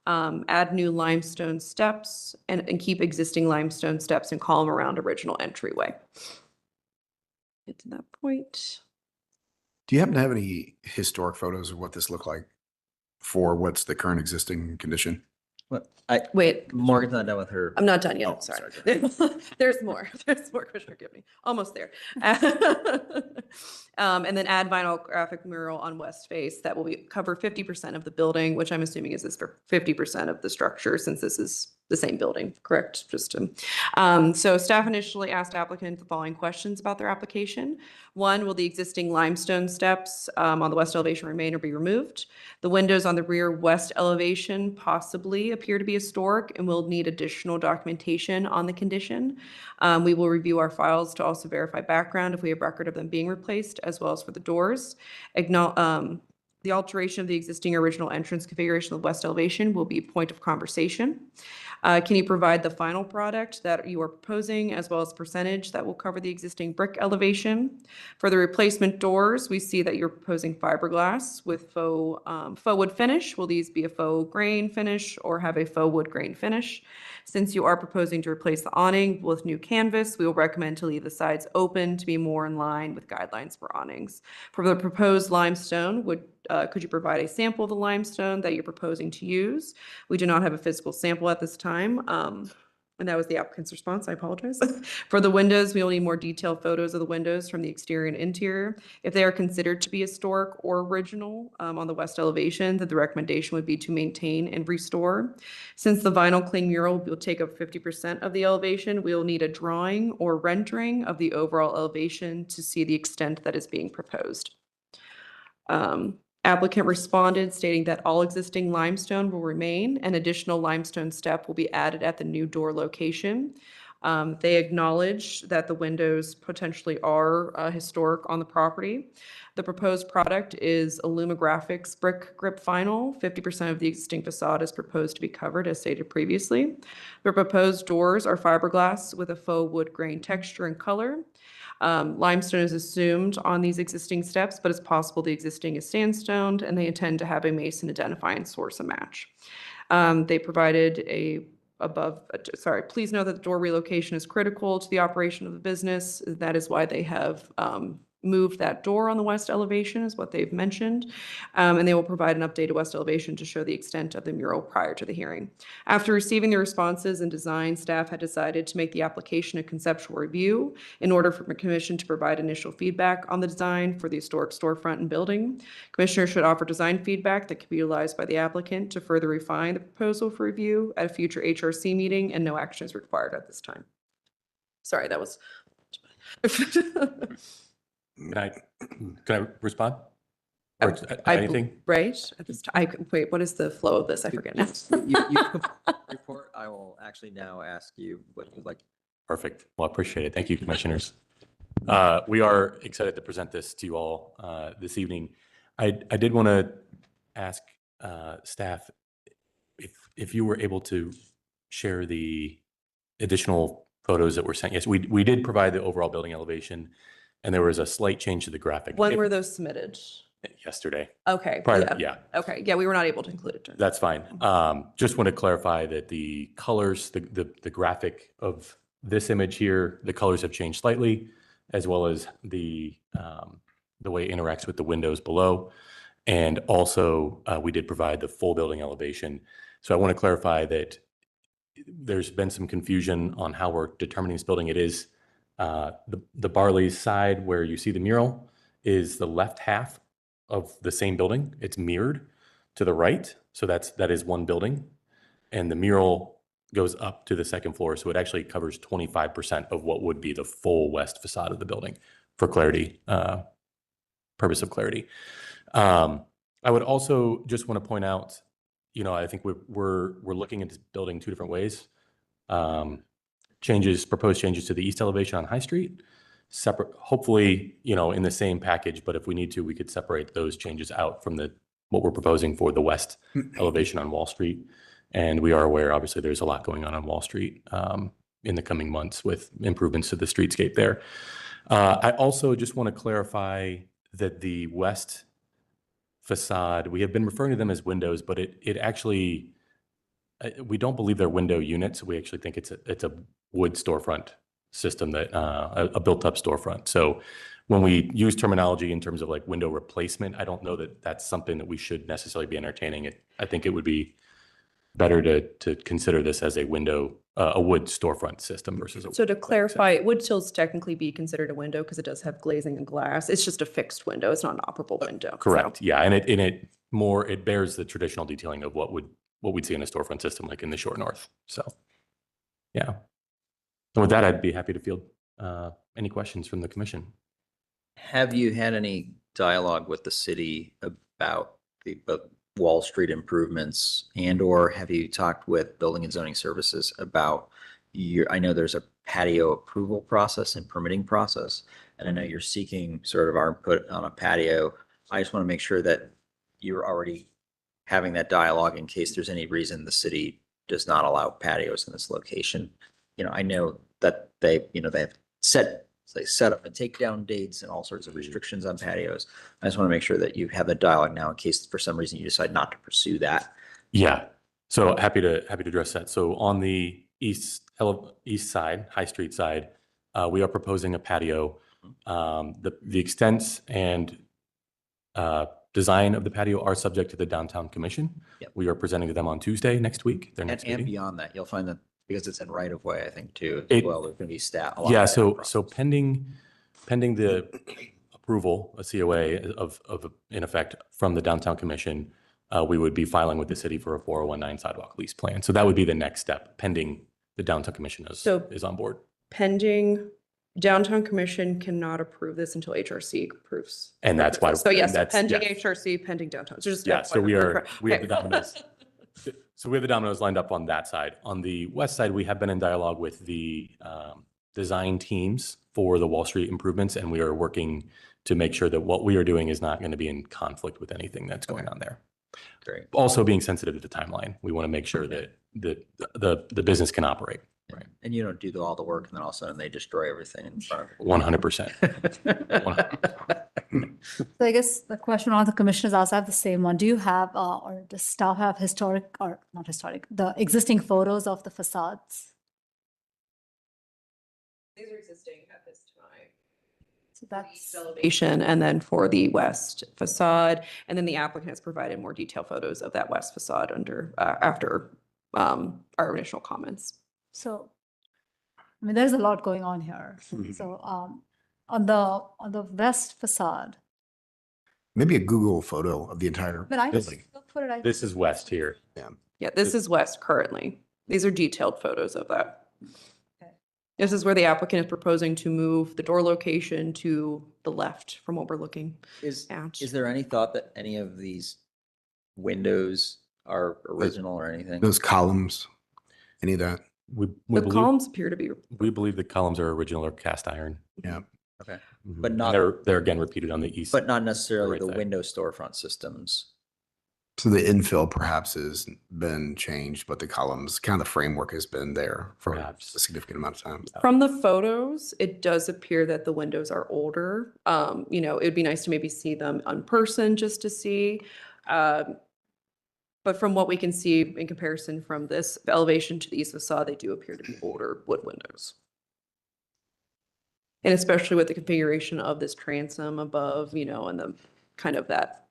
add new limestone steps, and keep existing limestone steps and column around original entryway. Get to that point. Do you happen to have any historic photos of what this looked like for what's the current existing condition? What? Wait, Morgan's not done with her. I'm not done yet. Oh, Sorry. sorry. There's more. There's more, Commissioner Gibney. Almost there. And then add vinyl graphic mural on west face that will cover 50% of the building, which I'm assuming is this for 50% of the structure since this is the same building, correct? Just to, so staff initially asked applicant the following questions about their application. 1, will the existing limestone steps on the west elevation remain or be removed? The windows on the rear west elevation possibly appear to be historic and will need additional documentation on the condition. We will review our files to also verify background if we have record of them being replaced, as well as for the doors. The alteration of the existing original entrance configuration of the west elevation will be a point of conversation. Can you provide the final product that you are proposing as well as percentage that will cover the existing brick elevation? For the replacement doors, we see that you're proposing fiberglass with faux wood finish. Will these be a faux grain finish or have a faux wood grain finish? Since you are proposing to replace the awning with new canvas, we will recommend to leave the sides open to be more in line with guidelines for awnings. For the proposed limestone, could you provide a sample of the limestone that you're proposing to use? We do not have a physical sample at this time. And that was the applicant's response. I apologize. For the windows, we will need more detailed photos of the windows from the exterior and interior. If they are considered to be historic or original on the west elevation, then the recommendation would be to maintain and restore. Since the vinyl cling mural will take up 50% of the elevation, we will need a drawing or rendering of the overall elevation to see the extent that is being proposed. Applicant responded stating that all existing limestone will remain. An additional limestone step will be added at the new door location. They acknowledge that the windows potentially are historic on the property. The proposed product is Illumographics brick grip vinyl. 50% of the existing facade is proposed to be covered, as stated previously. The proposed doors are fiberglass with a faux wood grain texture and color. Limestone is assumed on these existing steps, but it's possible the existing is sandstone, and they intend to have a mason identify and source a match. They provided please know that the door relocation is critical to the operation of the business. That is why they have moved that door on the west elevation, is what they've mentioned. And they will provide an updated west elevation to show the extent of the mural prior to the hearing. After receiving the responses and design, staff had decided to make the application a conceptual review in order for the commission to provide initial feedback on the design for the historic storefront and building. Commissioners should offer design feedback that can be utilized by the applicant to further refine the proposal for review at a future HRC meeting, and no action is required at this time. Sorry, that was. Can I respond? Or anything? Right, at this time, wait, what is the flow of this? I forget now. You report. I will actually now ask you what you'd like. Perfect. Well, I appreciate it. Thank you, commissioners. We are excited to present this to you all this evening. I did want to ask staff if you were able to share the additional photos that were sent. Yes, we did provide the overall building elevation, and there was a slight change to the graphic. When were those submitted? Yesterday. Okay. Yeah. Okay. Yeah, we were not able to include it. That's fine. Just want to clarify that the colors, the graphic of this image here, the colors have changed slightly, as well as the way it interacts with the windows below. And also, we did provide the full building elevation. So I want to clarify that there's been some confusion on how we're determining this building. It is the Barley's side where you see the mural is the left half of the same building. It's mirrored to the right. So that is one building. And the mural goes up to the second floor. So it actually covers 25% of what would be the full west facade of the building for clarity, purpose of clarity. I would also just want to point out, I think we're looking at this building two different ways. Proposed changes to the east elevation on High Street, separate, hopefully, in the same package, but if we need to, we could separate those changes out from what we're proposing for the west elevation on Wall Street. And we are aware, obviously, there's a lot going on Wall Street in the coming months with improvements to the streetscape there. I also just want to clarify that the west facade, we have been referring to them as windows, but it actually, we don't believe they're window units. We actually think it's a wood storefront system, that a built-up storefront. So when we use terminology in terms of like window replacement, I don't know that that's something that we should necessarily be entertaining. I think it would be better to consider this as a wood storefront system versus So to clarify, it would still technically be considered a window because it does have glazing and glass. It's just a fixed window. It's not an operable window. Correct. So. Yeah, and it bears the traditional detailing of what we'd see in a storefront system like in the Short North. So, yeah. And with that, I'd be happy to field any questions from the commission. Have you had any dialogue with the city about the Wall Street improvements, or have you talked with Building and Zoning Services about I know there's a patio approval process and permitting process, and I know you're seeking sort of our input on a patio. I just want to make sure that you're already having that dialogue in case there's any reason the city does not allow patios in this location. I know that they have set up and take down dates and all sorts of restrictions on patios. I just want to make sure that you have a dialogue now in case for some reason you decide not to pursue that. Yeah. So happy to address that. So on the east side, High Street side, we are proposing a patio. The extents and design of the patio are subject to the Downtown Commission. Yep. We are presenting to them on Tuesday next week. Their next and meeting. beyond that, you'll find that Because it's in right of way, I think, too, as well. There's going to be staff. Yeah, so pending the approval, a COA of in effect from the Downtown Commission, we would be filing with the city for a 4019 sidewalk lease plan. So that would be the next step, pending the Downtown Commission is on board. Pending, Downtown Commission cannot approve this until HRC approves. And that's why. So yes, that's- pending yes. HRC, pending downtown. So just Yeah, so we have Okay. the dominoes. So we have the dominoes lined up on that side. On the west side, we have been in dialogue with the design teams for the Wall Street improvements, and we are working to make sure that what we are doing is not going to be in conflict with anything that's going on there. Great. Also being sensitive to the timeline. We want to make sure that the business can operate. Right. And you don't do all the work and then all of a sudden they destroy everything in front of you. 100%. So I guess the question on the commissioners also have the same one. Do you have, or does staff have historic, or not historic, the existing photos of the facades? These are existing at this time. So that's, Elevation, and then for the west facade, and then the applicant has provided more detailed photos of that west facade under, after our initial comments. so, I mean, there's a lot going on here. So, on the west facade, Maybe a Google photo of the entire but I just building. look for it. This is west here. Yeah, this is west currently. These are detailed photos of that. Okay. This is where the applicant is proposing to move the door location to the left from what we're looking at. Is there any thought that any of these windows are original or anything? Those columns, any of that? We The believe, columns appear to be, we believe the columns are original or cast iron. Yeah. Okay. Mhm. But And not- they're again repeated on the east. But not necessarily right the side. window storefront systems. So the infill perhaps has been changed, but the columns, kind of the framework has been there for Perhaps. a significant amount of time. from the photos, it does appear that the windows are older. You know, it'd be nice to maybe see them in person just to see. But from what we can see in comparison from this elevation to the east facade, they do appear to be older wood windows. And especially with the configuration of this transom above, you know, and the kind of that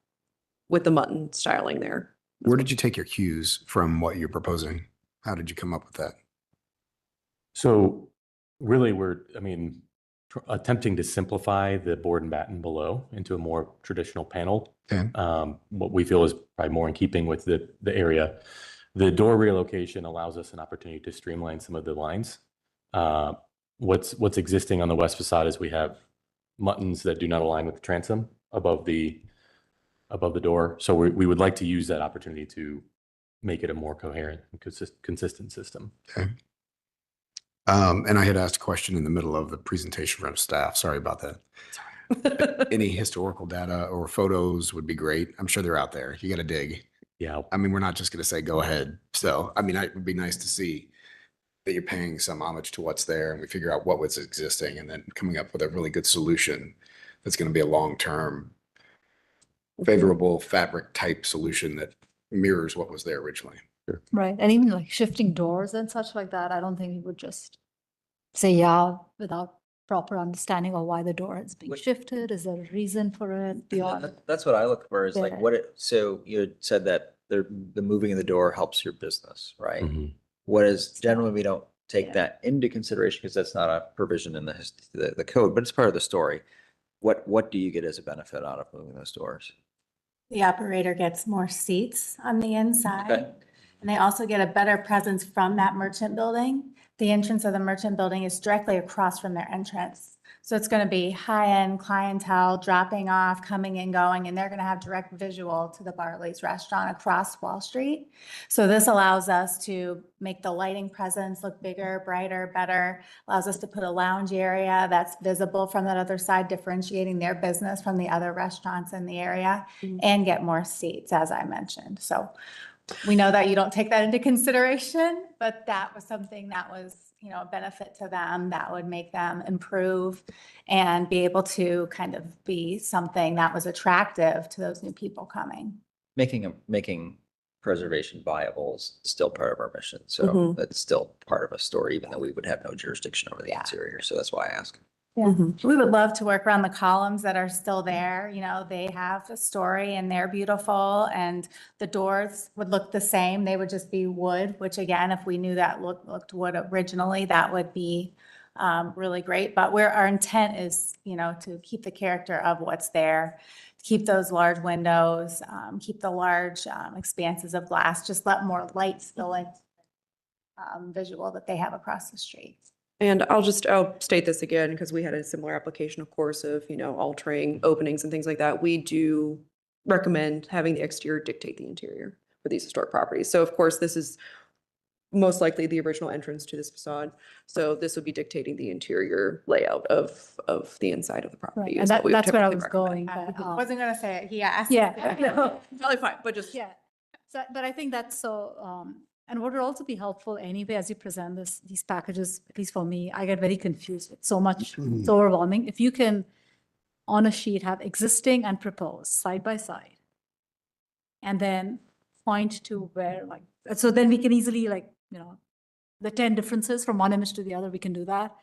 with the mutton styling there. Where did you take your cues from what you're proposing? How did you come up with that? So really, attempting to simplify the board and batten below into a more traditional panel. Okay. What we feel is probably more in keeping with the area. The door relocation allows us an opportunity to streamline some of the lines. What's existing on the west facade is we have muttons that do not align with the transom above the door. So we would like to use that opportunity to make it a more coherent and consistent system. Okay. And I had asked a question in the middle of the presentation from staff. Sorry about that. Any historical data or photos would be great. I'm sure they're out there. You got to dig. Yeah. I mean, we're not just going to say, go ahead. So, I mean, it would be nice to see that you're paying some homage to what's there and we figure out what was existing and then coming up with a really good solution that's going to be a long-term favorable fabric type solution that mirrors what was there originally. Right, and even like shifting doors and such like that, I don't think we would just say yeah without proper understanding of why the door is being shifted. Is there a reason for it beyond? That's what I look for is like Yeah. so you had said that the moving of the door helps your business, right? Mhm. What is generally we don't take that into consideration because that's not a provision in the code, but it's part of the story. What do you get as a benefit out of moving those doors? The operator gets more seats on the inside. Okay. And they also get a better presence from that merchant building. The entrance of the merchant building is directly across from their entrance. So it's going to be high-end clientele dropping off, coming and going, and they're going to have direct visual to the Bartley's restaurant across Wall Street. So this allows us to make the lighting presence look bigger, brighter, better, allows us to put a lounge area that's visible from that other side, differentiating their business from the other restaurants in the area, and get more seats, as I mentioned. So we know that you don't take that into consideration, but that was something that was, you know, a benefit to them that would make them improve and be able to kind of be something that was attractive to those new people coming. Making preservation viable is still part of our mission. So Mhm. that's still part of a story, even though we would have no jurisdiction over the Yeah. interior. So that's why I ask. Yeah, Mhm. we would love to work around the columns that are still there. You know, they have a story and they're beautiful, and the doors would look the same. They would just be wood, which again, if we knew that looked wood originally, that would be really great. But where our intent is, you know, to keep the character of what's there, keep those large windows, keep the large expanses of glass, just let more light spill in visual that they have across the street. And I'll state this again, because we had a similar application, of course, of, you know, altering openings and things like that. We do recommend having the exterior dictate the interior for these historic properties. So of course, this is most likely the original entrance to this facade. So this would be dictating the interior layout of the inside of the property. Right, and is what we would that's where I typically was recommend. going, but, Wasn't gonna say it, he asked. yeah. No, Totally fine, but just. Yeah, so, but I think that's so, and what would also be helpful anyway, as you present these packages, at least for me, I get very confused. It's so much, it's overwhelming. If you can, on a sheet, have existing and proposed side by side, and then point to where, like, so then we can easily, like, you know, the 10 differences from one image to the other, we can do that.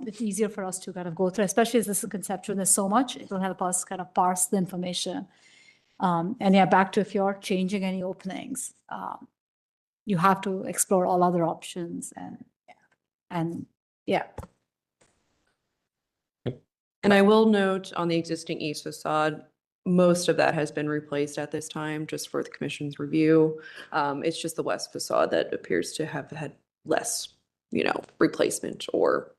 It's easier for us to kind of go through, especially as this is conceptual, there's so much, it will help us kind of parse the information. And yeah, back to if you're changing any openings, you have to explore all other options and yeah. And I will note on the existing east facade, most of that has been replaced at this time, just for the commission's review. It's just the west facade that appears to have had less, you know, replacement or.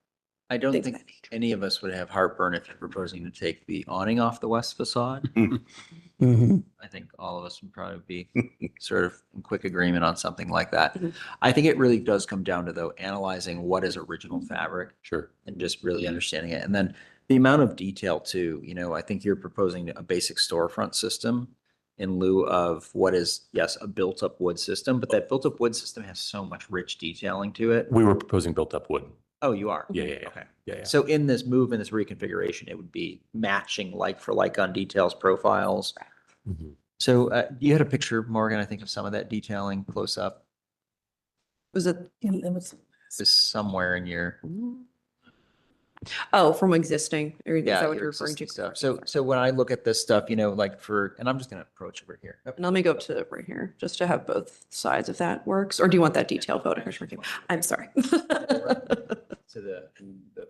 I don't Things think that nature. any of us would have heartburn if you're proposing to take the awning off the west facade. I think all of us would probably be sort of in quick agreement on something like that. Mhm. I think it really does come down to, though, analyzing what is original fabric Sure. and just really understanding it. And then the amount of detail too, you know, I think you're proposing a basic storefront system in lieu of what is, yes, a built-up wood system, but that built-up wood system has so much rich detailing to it. We were proposing built-up wood. Oh, you are? Yeah, yeah, yeah. Okay. Yeah, yeah. So in this move, in this reconfiguration, it would be matching like for like on details profiles. Mhm. So you had a picture, Morgan, I think, of some of that detailing close up. Was it? It was somewhere in your, Oh, from existing, or is yeah, that what your you're referring to? existing stuff. So when I look at this stuff, you know, like for, and I'm just gonna approach over here. And let me go up to right here, just to have both sides if that works. Or do you want that detailed photo? Commissioner Kim? I'm sorry. To the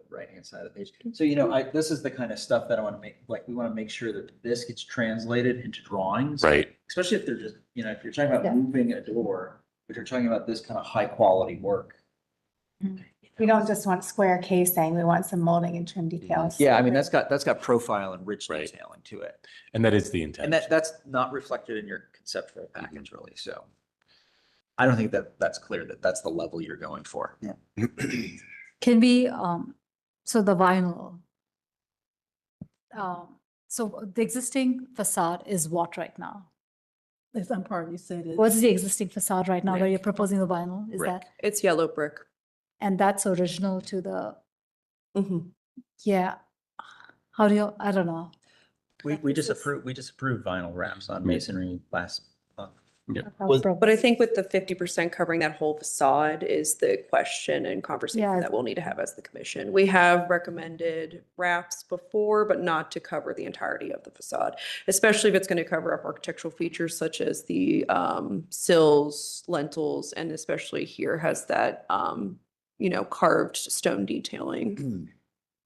right-hand side of the page. So, you know, this is the kind of stuff that I want to make, like, we want to make sure that this gets translated into drawings. Right. Especially if they're just, you know, if you're talking about Yeah. moving a door, but you're talking about this kind of high-quality work. We don't just want square casing, we want some molding and trim details. Yeah, I mean, that's got profile and rich Right. detailing to it. And that is the intent. And that's not reflected in your conceptual package really, so. I don't think that's clear that that's the level you're going for. Yeah. Can we, so the vinyl, so the existing facade is what right now? There's some part you said is. What's the existing facade right now where you're Brick. proposing the vinyl? Is Brick. that, It's yellow brick. and that's original to the, Mhm. yeah. How do you, I don't know. We just approved vinyl wraps on masonry last month. But I think with the 50% covering that whole facade is the question and conversation Yeah. that we'll need to have as the commission. We have recommended wraps before, but not to cover the entirety of the facade, especially if it's going to cover up architectural features such as the sills, lentils, and especially here has that, you know, carved stone detailing.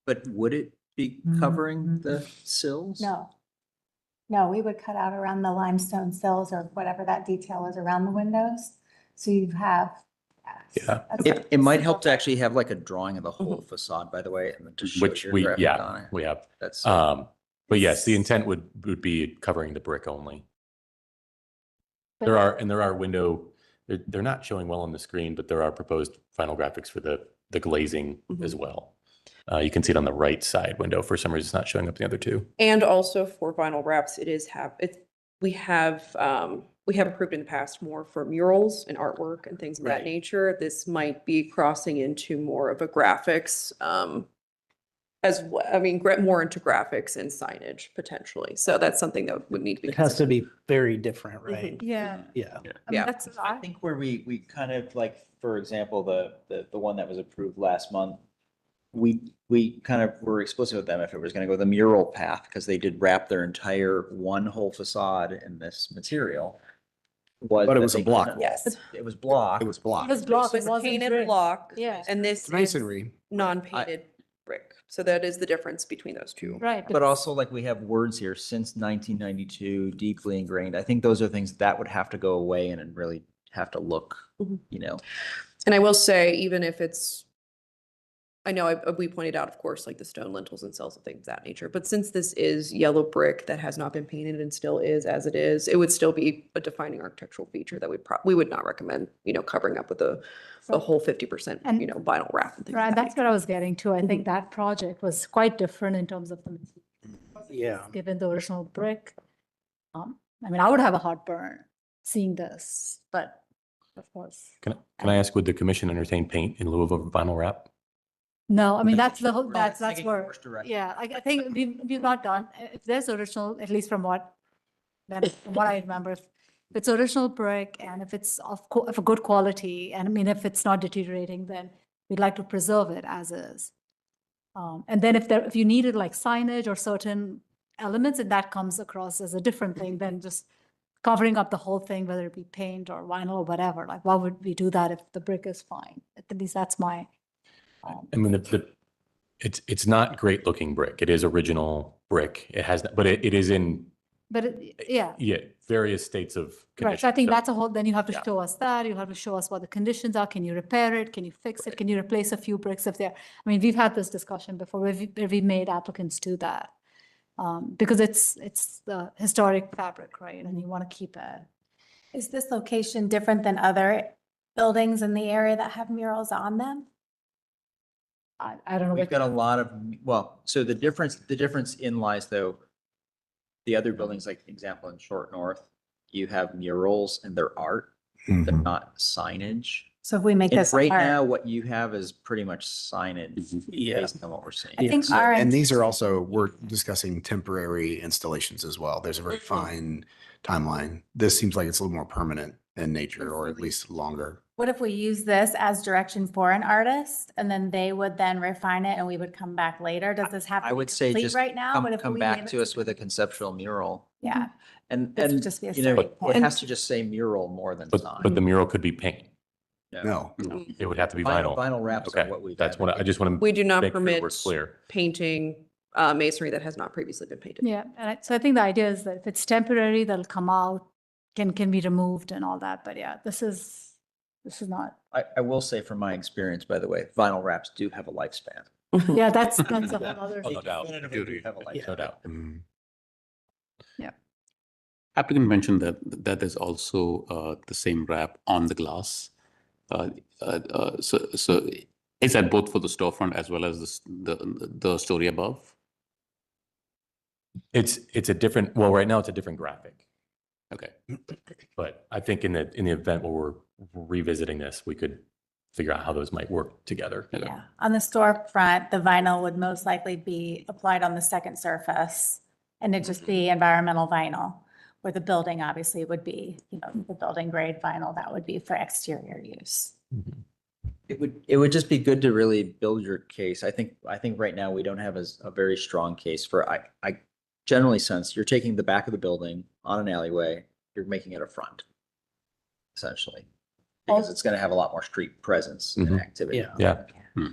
But would it be covering the sills? No. No, we would cut out around the limestone sills or whatever that detail is around the windows. So you have. Yeah. It might help to actually have like a drawing of the whole facade, by the way, and then to show Which your we, graphic yeah, on it. we have. That's, But yes, the intent would be covering the brick only. There are window, they're not showing well on the screen, but there are proposed final graphics for the glazing as well. You can see it on the right side window. For some reason, it's not showing up the other two. And also for vinyl wraps, we have approved in the past more for murals and artwork and things of that Right. nature. This might be crossing into more of a graphics, as well. I mean, more into graphics and signage potentially. So that's something that would need to be. It has to considered. be very different, right? Yeah. Yeah. I mean, Yeah. that's, I think where we kind of like, for example, the one that was approved last month, we kind of were explicit with them if it was going to go the mural path, because they did wrap their entire one whole facade in this material. But it that was a they block couldn't- wall. Yes. It was block. It was block. It was block, It it was wasn't painted brick. block. Yeah. And this It's is masonry. non-painted brick. So that is the difference between those two. Right. But also, like, we have words here, since 1992, deeply ingrained. I think those are things that would have to go away and really have to look, Mhm. you know. And I will say, even if it's, I know we pointed out, of course, like the stone lintels and cells and things of that nature, but since this is yellow brick that has not been painted and still is as it is, it would still be a defining architectural feature that we would not recommend, covering up with the whole 50%, And- vinyl wrap and things of Right, that that's nature. what I was getting to. I think that project was quite different in terms of the Yeah. given the original brick. I mean, I would have a heartburn seeing this, but of course. Can I ask, would the commission entertain paint in lieu of a vinyl wrap? No, I mean, that's the whole, Well, that's thinking where, course direction. yeah, I think we've not done, if there's original, at least from what I remember, if it's original brick and if it's of a good quality, and I mean, if it's not deteriorating, then we'd like to preserve it as is. And then if you needed like signage or certain elements, and that comes across as a different thing than just covering up the whole thing, whether it be paint or vinyl or whatever. Like, why would we do that if the brick is fine? At least that's my. I mean, it's not great looking brick. It is original brick. It has, but it is in, But yeah. various states of condition. Right, so I think So- that's a whole, then you have to Yeah. show us that, you'll have to show us what the conditions are, can you repair it, can you fix it, can you replace a few bricks if they're, I mean, we've had this discussion before, where we made applicants do that. Because it's the historic fabric, right, and you want to keep it. Is this location different than other buildings in the area that have murals on them? I don't know. We've which- got a lot of, well, so the difference in lies though, the other buildings, like example in Short North, you have murals and they're art, they're not signage. So if we make And this right art- now, what you have is pretty much signage Yeah. based on what we're seeing. I think So- our And these are also, we're discussing temporary installations as well. There's a very fine timeline. This seems like it's a little more permanent in nature, or at least longer. What if we use this as direction for an artist and then they would then refine it and we would come back later? Does this have I to be would say complete just right now? But if come we back leave to it us with a conceptual mural. Yeah, And, This would and, just be a you know, starting it point. has to just say mural more than But sign. the mural could be paint. No. It would have to be vinyl. Vinyl wraps are Okay, what we've. that's what I just want to. We do not make sure permit we're clear. painting masonry that has not previously been painted. Yeah, and so I think the idea is that if it's temporary, that'll come out, can be removed and all that, but yeah, this is not, I will say from my experience, by the way, vinyl wraps do have a lifespan. yeah, that's a whole other. Oh, no doubt. Definitively do have a lifespan. No doubt. Applicant mentioned that there's also the same wrap on the glass. So is that both for the storefront as well as the story above? It's a different, well, right now it's a different graphic. Okay. But I think in the event where we're revisiting this, we could figure out how those might work together. yeah. On the storefront, the vinyl would most likely be applied on the second surface and it'd just be environmental vinyl, where the building obviously would be, the building grade vinyl that would be for exterior use. It would just be good to really build your case. I think right now we don't have a very strong case for, I generally sense you're taking the back of the building on an alleyway, you're making it a front, essentially. Because it's gonna have a lot more street presence and activity. Yeah. Yeah.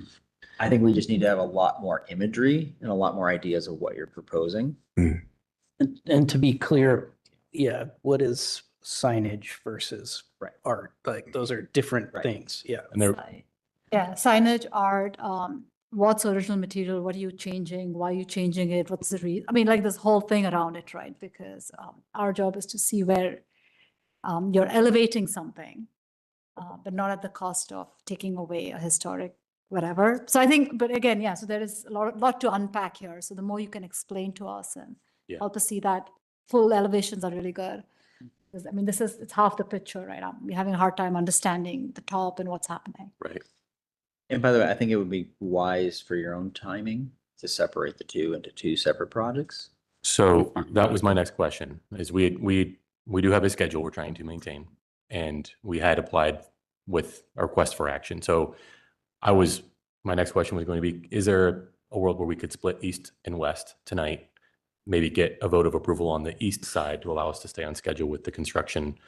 I think we just need to have a lot more imagery and a lot more ideas of what you're proposing. And to be clear, yeah, what is signage versus art? Like, those are different things. Yeah. And they're, Yeah, signage, art, what's original material, what are you changing, why are you changing it, what's the I mean, like this whole thing around it, right? Because our job is to see where you're elevating something, but not at the cost of taking away a historic whatever. So I think, but again, yeah, so there is a lot to unpack here. So the more you can explain to us and help us see that full elevations are really good. Because I mean, it's half the picture, right? We're having a hard time understanding the top and what's happening. right. And by the way, I think it would be wise for your own timing to separate the two into two separate projects. So that was my next question, is we do have a schedule we're trying to maintain, and we had applied with a request for action. So I was my next question was going to be, is there a world where we could split east and west tonight? Maybe get a vote of approval on the east side to allow us to stay on schedule with the construction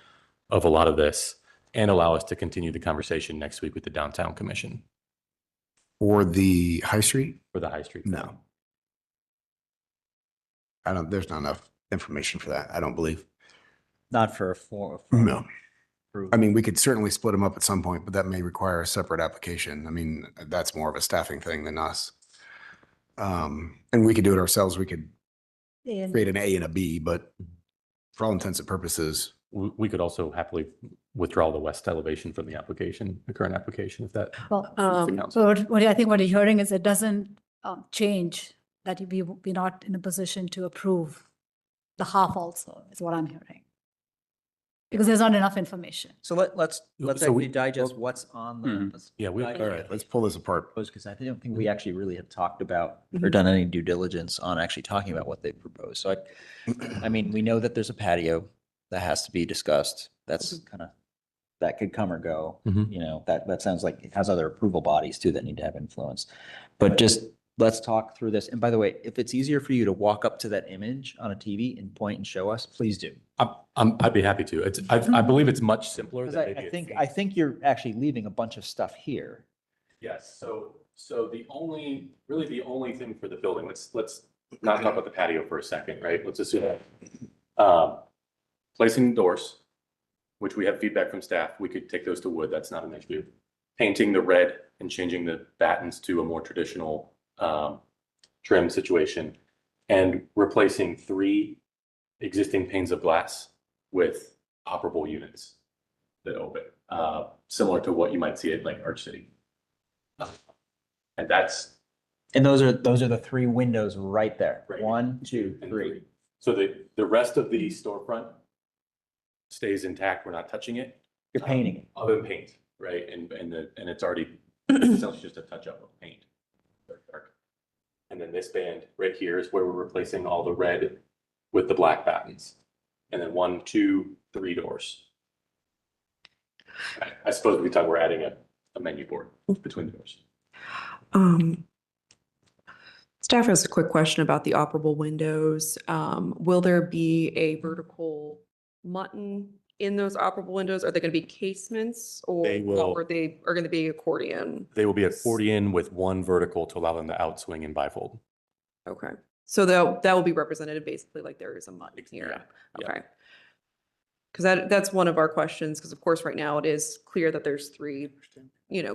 of a lot of this and allow us to continue the conversation next week with the downtown commission Or the High Street? for the high street. No. There's not enough information for that, I don't believe. Not for a form. No. I mean, we could certainly split them up at some point, but that may require a separate application. I mean, that's more of a staffing thing than us. And we could do it ourselves. We could create an A and a B, but for all intents and purposes. We could also happily withdraw the west elevation from the application, the current application, if that. Well, suits the council. so what I think what you're hearing is it doesn't change that we're not in a position to approve the half also, is what I'm hearing. Because there's not enough information. So let's So actually we- digest what's on the. let's Yeah, we- digest All right, let's pull this apart. Because I don't think we actually really have talked about or done any due diligence on actually talking about what they propose. So I mean, we know that there's a patio that has to be discussed. That's kind of, that could come or go. Mhm. You know, that sounds like it has other approval bodies too that need to have influence. But just let's talk through this. And by the way, if it's easier for you to walk up to that image on a TV and point and show us, please do. I'd be happy to. I believe it's much simpler. Because than maybe it I think you're actually leaving a bunch of stuff here. Yes, so the only thing for the building, let's not talk about the patio for a second, right? Let's assume placing doors, which we have feedback from staff, we could take those to wood, that's not an issue. Painting the red and changing the battens to a more traditional trim situation, and replacing 3 existing panes of glass with operable units that open, similar to what you might see at like Arch City. And those are the 3 windows right there. Right. 1, 2, 3. So the rest of the storefront stays intact. We're not touching it. You're painting it. Other than paint, right? And it's already essentially just a touch up of paint. Very dark. And then this band right here is where we're replacing all the red with the black battens. And then 1, 2, 3 doors. I suppose we're adding a menu board between the doors. Staff has a quick question about the operable windows. Will there be a vertical mutton in those operable windows? Are they going to be casements or They will. or they are going to be accordion? They will be accordion with 1 vertical to allow them to outswing and bifold. Okay. So that will be represented basically like there is a mutton here. Yeah. Okay. Because that's one of our questions, because of course, right now it is clear that there's 3,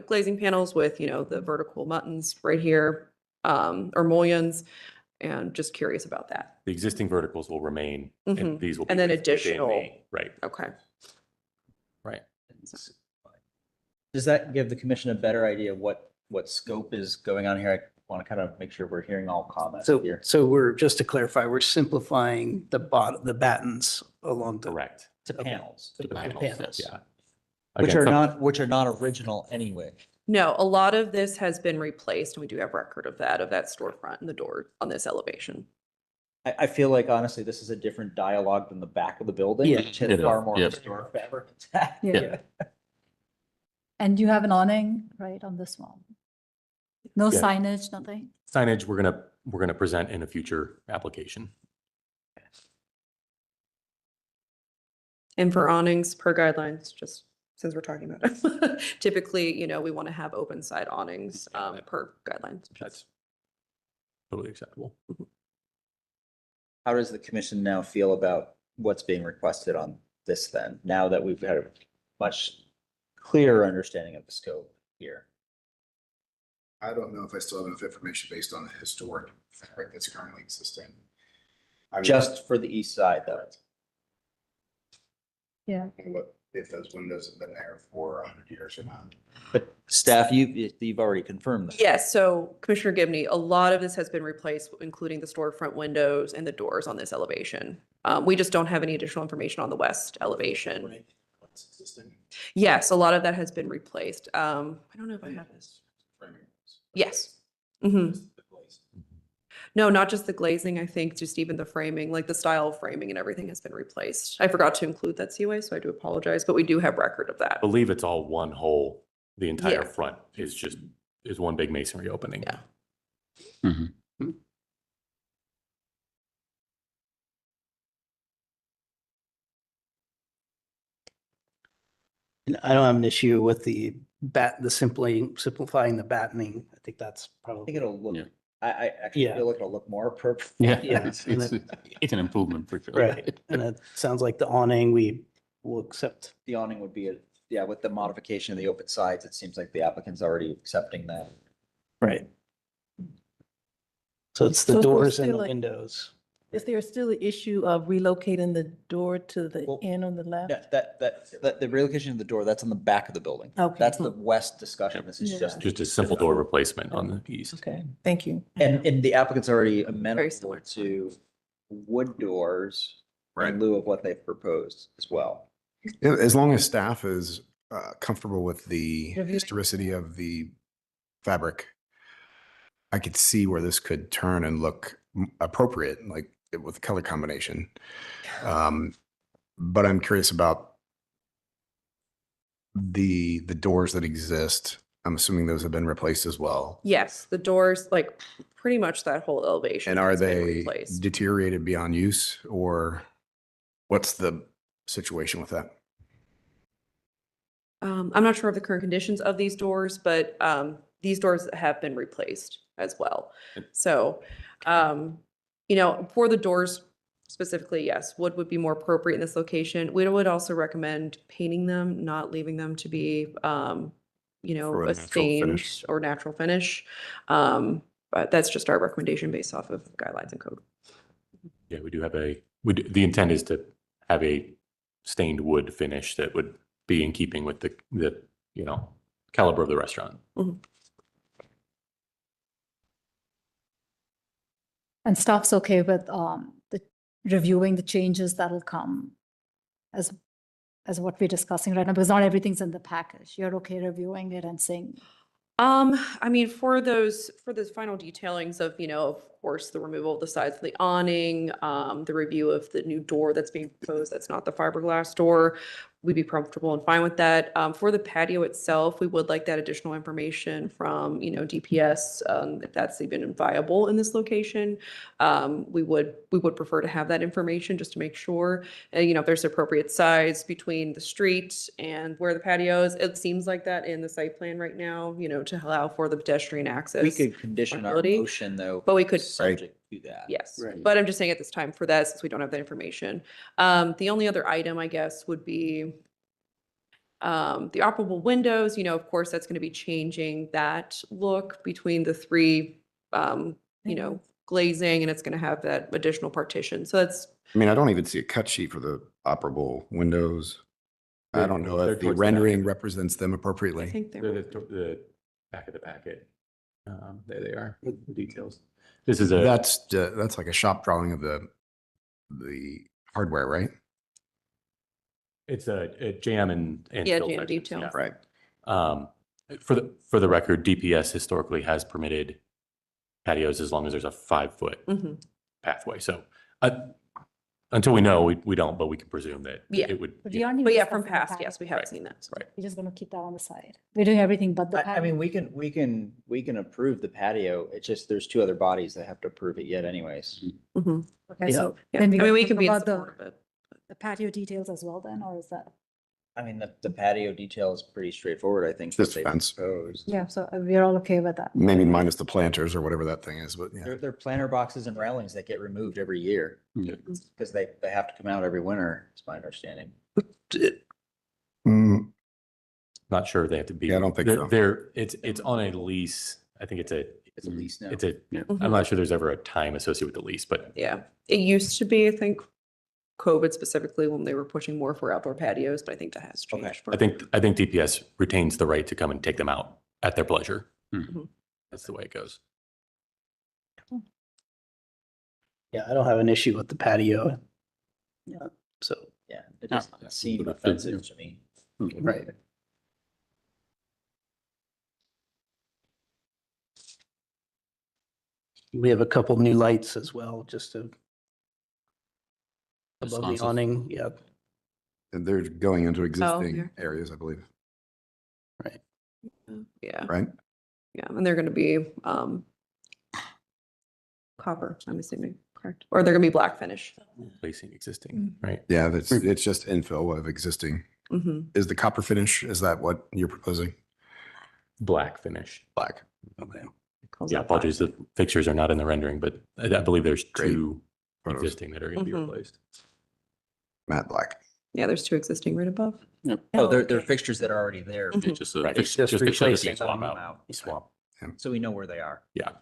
glazing panels with, the vertical muttons right here, or mullions, and just curious about that. The existing verticals will remain, and these will be. And then within additional. Right, Okay. right. Does that give the commission a better idea of what scope is going on here? I want to kind of make sure we're hearing all comments here. So we're, just to clarify, we're simplifying the battens along the. Correct. To panels, To the panels. Yeah. which Again, are not original anyway. No, a lot of this has been replaced, and we do have record of that storefront and the door on this elevation. I feel like honestly, this is a different dialogue than the back of the building. Yeah. Which has It is. far more Yep. historic fabric. Yeah. And you have an awning, right, on this one? No Yeah. signage, nothing? Signage, we're gonna present in a future application. And for awnings per guidelines, just since we're talking about it, typically, we want to have open side awnings per guidelines. That's totally acceptable. How does the commission now feel about what's being requested on this then, now that we've had a much clearer understanding of the scope here? I don't know if I still have enough information based on the historic fabric that's currently existing. I mean, Just for the east side though. Yeah. what if those windows have been there for 100 years or not? But staff, you've already confirmed that. Yes, so Commissioner Gibney, a lot of this has been replaced, including the storefront windows and the doors on this elevation. We just don't have any additional information on the west elevation. What's existing? Yes, a lot of that has been replaced. I don't know if I have this. Yes. No, not just the glazing, I think just even the framing, like the style of framing and everything has been replaced. I forgot to include that COA, so I do apologize, but we do have record of that. I believe it's all one hole. The entire Yeah. front is just is one big masonry opening. Yeah. Mhm. And I don't have an issue with the simplifying the battening. I think that's I think probably, it'll look, Yeah. I actually Yeah. feel like it'll look more appropriate. Yeah, Yeah, it's, and it's, it's an improvement for sure. right. And it sounds like the awning, we will accept. The awning would be, yeah, with the modification of the open sides, it seems like the applicant's already accepting that. Right. So it's So the is there doors and still the a- windows. Is there still an issue of relocating the door to the Well, end on the left? That the relocation of the door, that's on the back of the building. Okay. That's the west discussion. This is Yeah. just. Just a simple door replacement on the east. Okay, thank you. And the applicant's already amenable similar. to wood doors Right. in lieu of what they've proposed as well. Yeah, as long as staff is comfortable with the Reviewing. historicity of the fabric, I could see where this could turn and look appropriate, like with the color combination. But I'm curious about the doors that exist. I'm assuming those have been replaced as well. Yes, the doors, like pretty much that whole elevation. And are has been they replaced. deteriorated beyond use, or what's the situation with that? I'm not sure of the current conditions of these doors, but these doors have been replaced as well. So, for the doors specifically, yes, wood would be more appropriate in this location. We would also recommend painting them, not leaving them to be, For a a natural stained finish. or natural finish. But that's just our recommendation based off of guidelines and code. Yeah, we do have the intent is to have a stained wood finish that would be in keeping with the caliber of the restaurant. And staff's okay with the reviewing the changes that'll come as what we're discussing right now, because not everything's in the package. You're okay reviewing it and saying, For those final detailings of, of course, the removal of the sides of the awning, the review of the new door that's being proposed, that's not the fiberglass door, we'd be comfortable and fine with that. For the patio itself, we would like that additional information from, DPS, if that's even viable in this location. We would prefer to have that information just to make sure, if there's appropriate size between the street and where the patio is. It seems like that in the site plan right now, to allow for the pedestrian access. We could condition our ability, motion though. but we could- Subject to that. Yes, Right. but I'm just saying at this time for that, since we don't have that information. The only other item, I guess, would be the operable windows, of course, that's going to be changing that look between the three, glazing, and it's going to have that additional partition. So that's, I mean, I don't even see a cut sheet for the operable windows. I They're- don't know they're if the towards the back. rendering represents them I appropriately. think they're. They're the back of the packet. There they are, the details. This is That's like a shop drawing of the hardware, right? it's a jam and Yeah, fill jam sections, details. yeah. Right. For the record, DPS historically has permitted patios as long as there's a 5-foot Mhm. pathway. So until we know, we don't, but we can presume that Yeah. it would. but yeah. you aren't even But yeah, from discussing the past, patio. yes, we have Right. seen that. Right. We're just gonna keep that on the side. We're doing everything but the I patio. mean, we can approve the patio. It's just, there's two other bodies that have to approve it yet anyways. Mhm. Okay, so Yeah, then I we mean, we talk can be in about support of it. the patio details as well then, or is that? I mean, the patio detail is pretty straightforward, I think. Just that they fence. proposed. Yeah, so we're all okay with that. Maybe minus the planters or whatever that thing is, but yeah. They're planter boxes and railings that get removed every year Yeah. because they have to come out every winter, is my understanding. Mm, Not sure if they have to be. Yeah, I don't think so. It's on a lease. I think it's a lease now. Yeah. I'm not sure there's ever a time associated with the lease, but Yeah, it used to be, I think, COVID specifically when they were pushing more for outdoor patios, but I think that has Okay. changed. I think DPS retains the right to come and take them out at their pleasure. Mhm. That's the way it goes. Yeah, I don't have an issue with the patio. Yeah, so, Yeah, it doesn't Yeah. seem Yeah. offensive to me. right. We have a couple new lights as well, just to above the Responsive. awning, yeah, And they're going into yeah. existing areas, I believe, Yeah. right? Yeah, and they're gonna be copper, I'm assuming, correct? Or they're gonna be black finish. Replacing existing, right? Yeah, it's just infill of existing. Mm-hmm. Is the copper finish, is that what you're proposing? Black finish. Black. Okay. Yeah, apologies, the fixtures are not in the rendering, but I believe there's Great. two Photos. existing that are going to be Mhm. replaced. Matte black. Yeah, there's two existing right above. Oh, they're fixtures that are already there. Mhm. It's just a Right. fix- Just just fixture that replacing you swap them out. You Swap. So we know where they are. Yeah.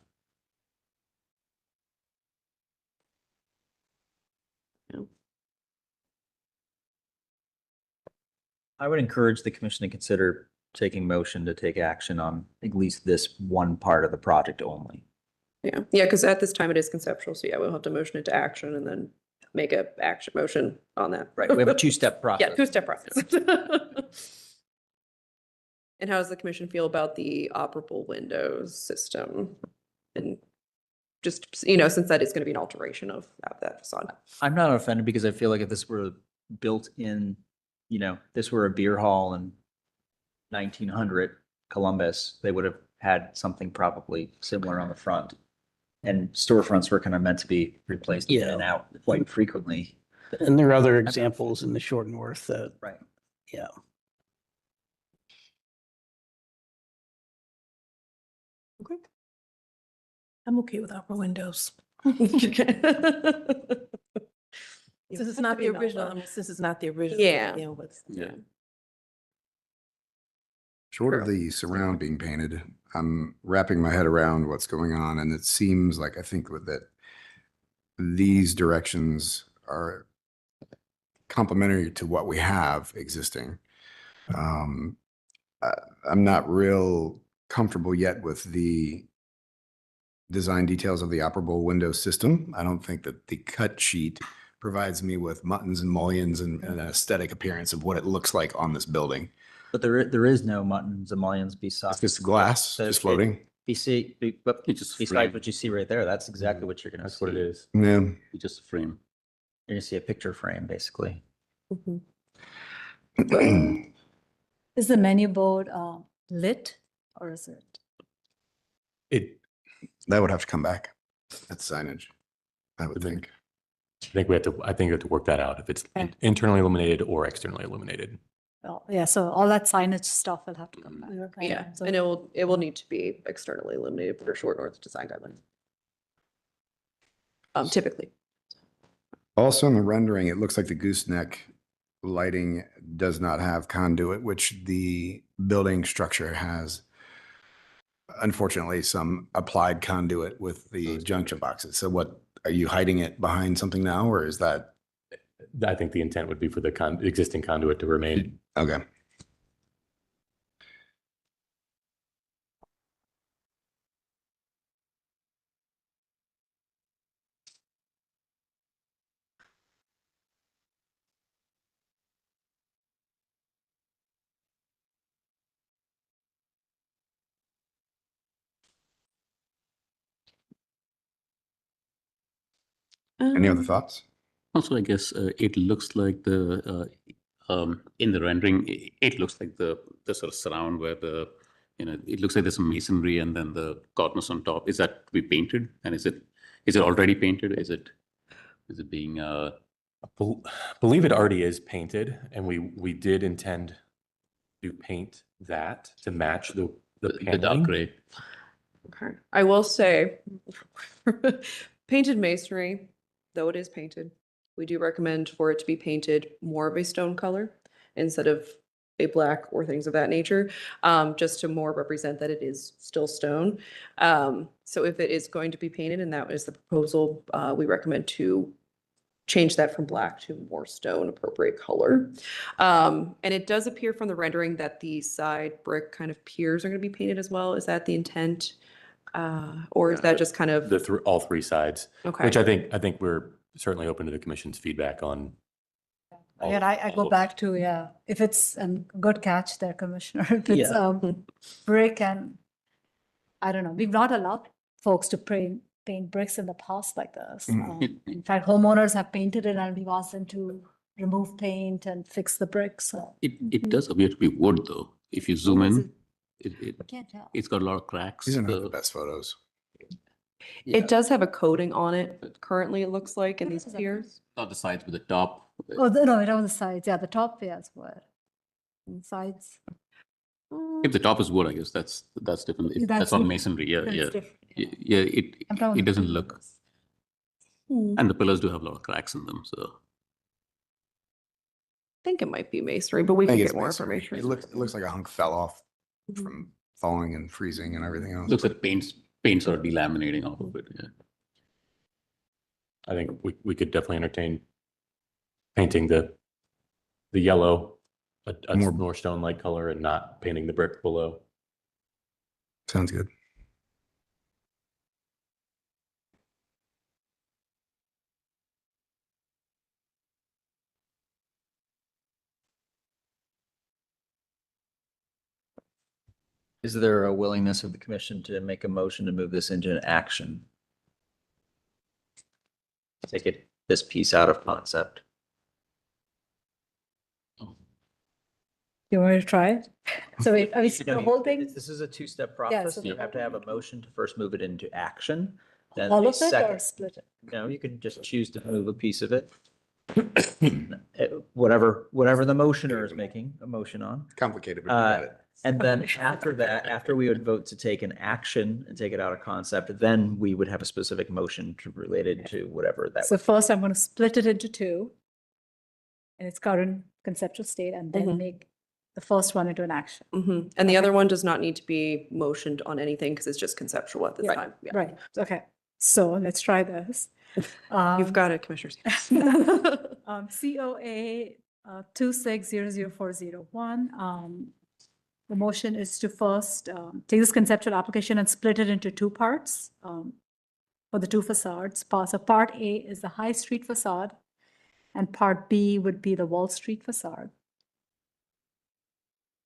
I would encourage the commission to consider taking motion to take action on at least this one part of the project only. Yeah, yeah, because at this time it is conceptual, so yeah, we'll have to motion it to action and then make a action motion on that. Right, we have a two-step process. Yeah, two-step process. And how does the commission feel about the operable windows system? And just, you know, since that is going to be an alteration of that facade. I'm not offended because I feel like if this were built in, you know, this were a beer hall in 1900 Columbus, they would have had something probably similar on the front. And storefronts were kind of meant to be replaced in and out quite frequently. And there are other examples in the short north that, Right. yeah. Okay. I'm okay with upper windows. Yeah, Since it's have not to the be original, Melba. since it's not the original. Yeah. You know, what's- Yeah. Short of the surround being painted, I'm wrapping my head around what's going on, and it seems like I think that these directions are complementary to what we have existing. Um, I'm not real comfortable yet with the design details of the operable window system. I don't think that the cut sheet provides me with muttons and mullions and an aesthetic appearance of what it looks like on this building. But there is no muttons and mullions besides. It's just glass, just floating. But It's just besides frame. what you see right there, that's exactly what you're gonna see. That's what it is. Yeah. It's just a frame. You're gonna see a picture frame, basically. Mhm. Is the menu board lit or is it? That would have to come back. That's signage, I would think. I think we have to work that out if it's Okay. internally illuminated or externally illuminated. Oh, yeah, so all that signage stuff will have to come back. right? Yeah, So- and it will need to be externally illuminated for short north design guidelines. Typically. Also in the rendering, it looks like the gooseneck lighting does not have conduit, which the building structure has. Unfortunately, some applied conduit with the junction boxes. So what, are you hiding it behind something now, or is that? I think the intent would be for the existing conduit to remain. Okay. Any other thoughts? Also, I guess it looks like in the rendering, it looks like the sort of surround where it looks like there's some masonry and then the cornice on top. Is that to be painted? And is it already painted? Is it being Believe it already is painted, and we did intend to paint that to match the dark paneling. gray? Okay. I will say, painted masonry, though it is painted, we do recommend for it to be painted more of a stone color instead of a black or things of that nature, just to more represent that it is still stone. So if it is going to be painted, and that is the proposal, we recommend to change that from black to more stone appropriate color. And it does appear from the rendering that the side brick kind of piers are going to be painted as well. Is that the intent? Or is that just kind of? All three sides, Okay. which I think we're certainly open to the commission's feedback on. Again, I go back to, if it's a good catch there, Commissioner. If it's brick and, I don't know, we've not allowed folks to paint bricks in the past like this. In fact, homeowners have painted it and we've asked them to remove paint and fix the bricks. So. It does appear to be wood though. If you zoom in, Can't tell. It's got a lot of cracks. These are not the best photos. It does have a coating on it. Currently, it looks like in these piers. Not the sides, but the top. Oh, no, it on the sides. Yeah, the top, yes, what? And the sides. If the top is wood, I guess that's different. If That's that's all different. masonry. Yeah, That's yeah, different, yeah. I'm talking It doesn't about look, this. and the pillars do have a lot of cracks in them. So I think it might be masonry, but we I can think get it's more masonry. information. It looks like a hunk fell off Mhm. from thawing and freezing and everything else. looks like paints are delaminating off of it. Yeah. I think we could definitely entertain painting the yellow, a more stone-like color, and not painting the brick below. Sounds good. Is there a willingness of the commission to make a motion to move this into an action? Take this piece out of concept. You want me to try it? So wait, are we, the whole thing, This is a two-step Yeah, process. so You the have to have a motion to first move it into action. Then all a of it or second- split it? No, you can just choose to move a piece of it. Whatever the motioner is making a motion on. Complicated, but you got it. And then after that, after we would vote to take an action and take it out of concept, then we would have a specific motion related to whatever that. So first I'm going to split it into two in its current conceptual state and then Mhm. make the first one into an action. Mhm. And the other one does not need to be motioned on anything because it's just conceptual at this Right, time. Yeah. Right, okay. So let's try this. You've got it, Commissioners. COA 2600401. The motion is to first take this conceptual application and split it into two parts for the two facades. So part A is the High Street facade, and part B would be the Wall Street facade.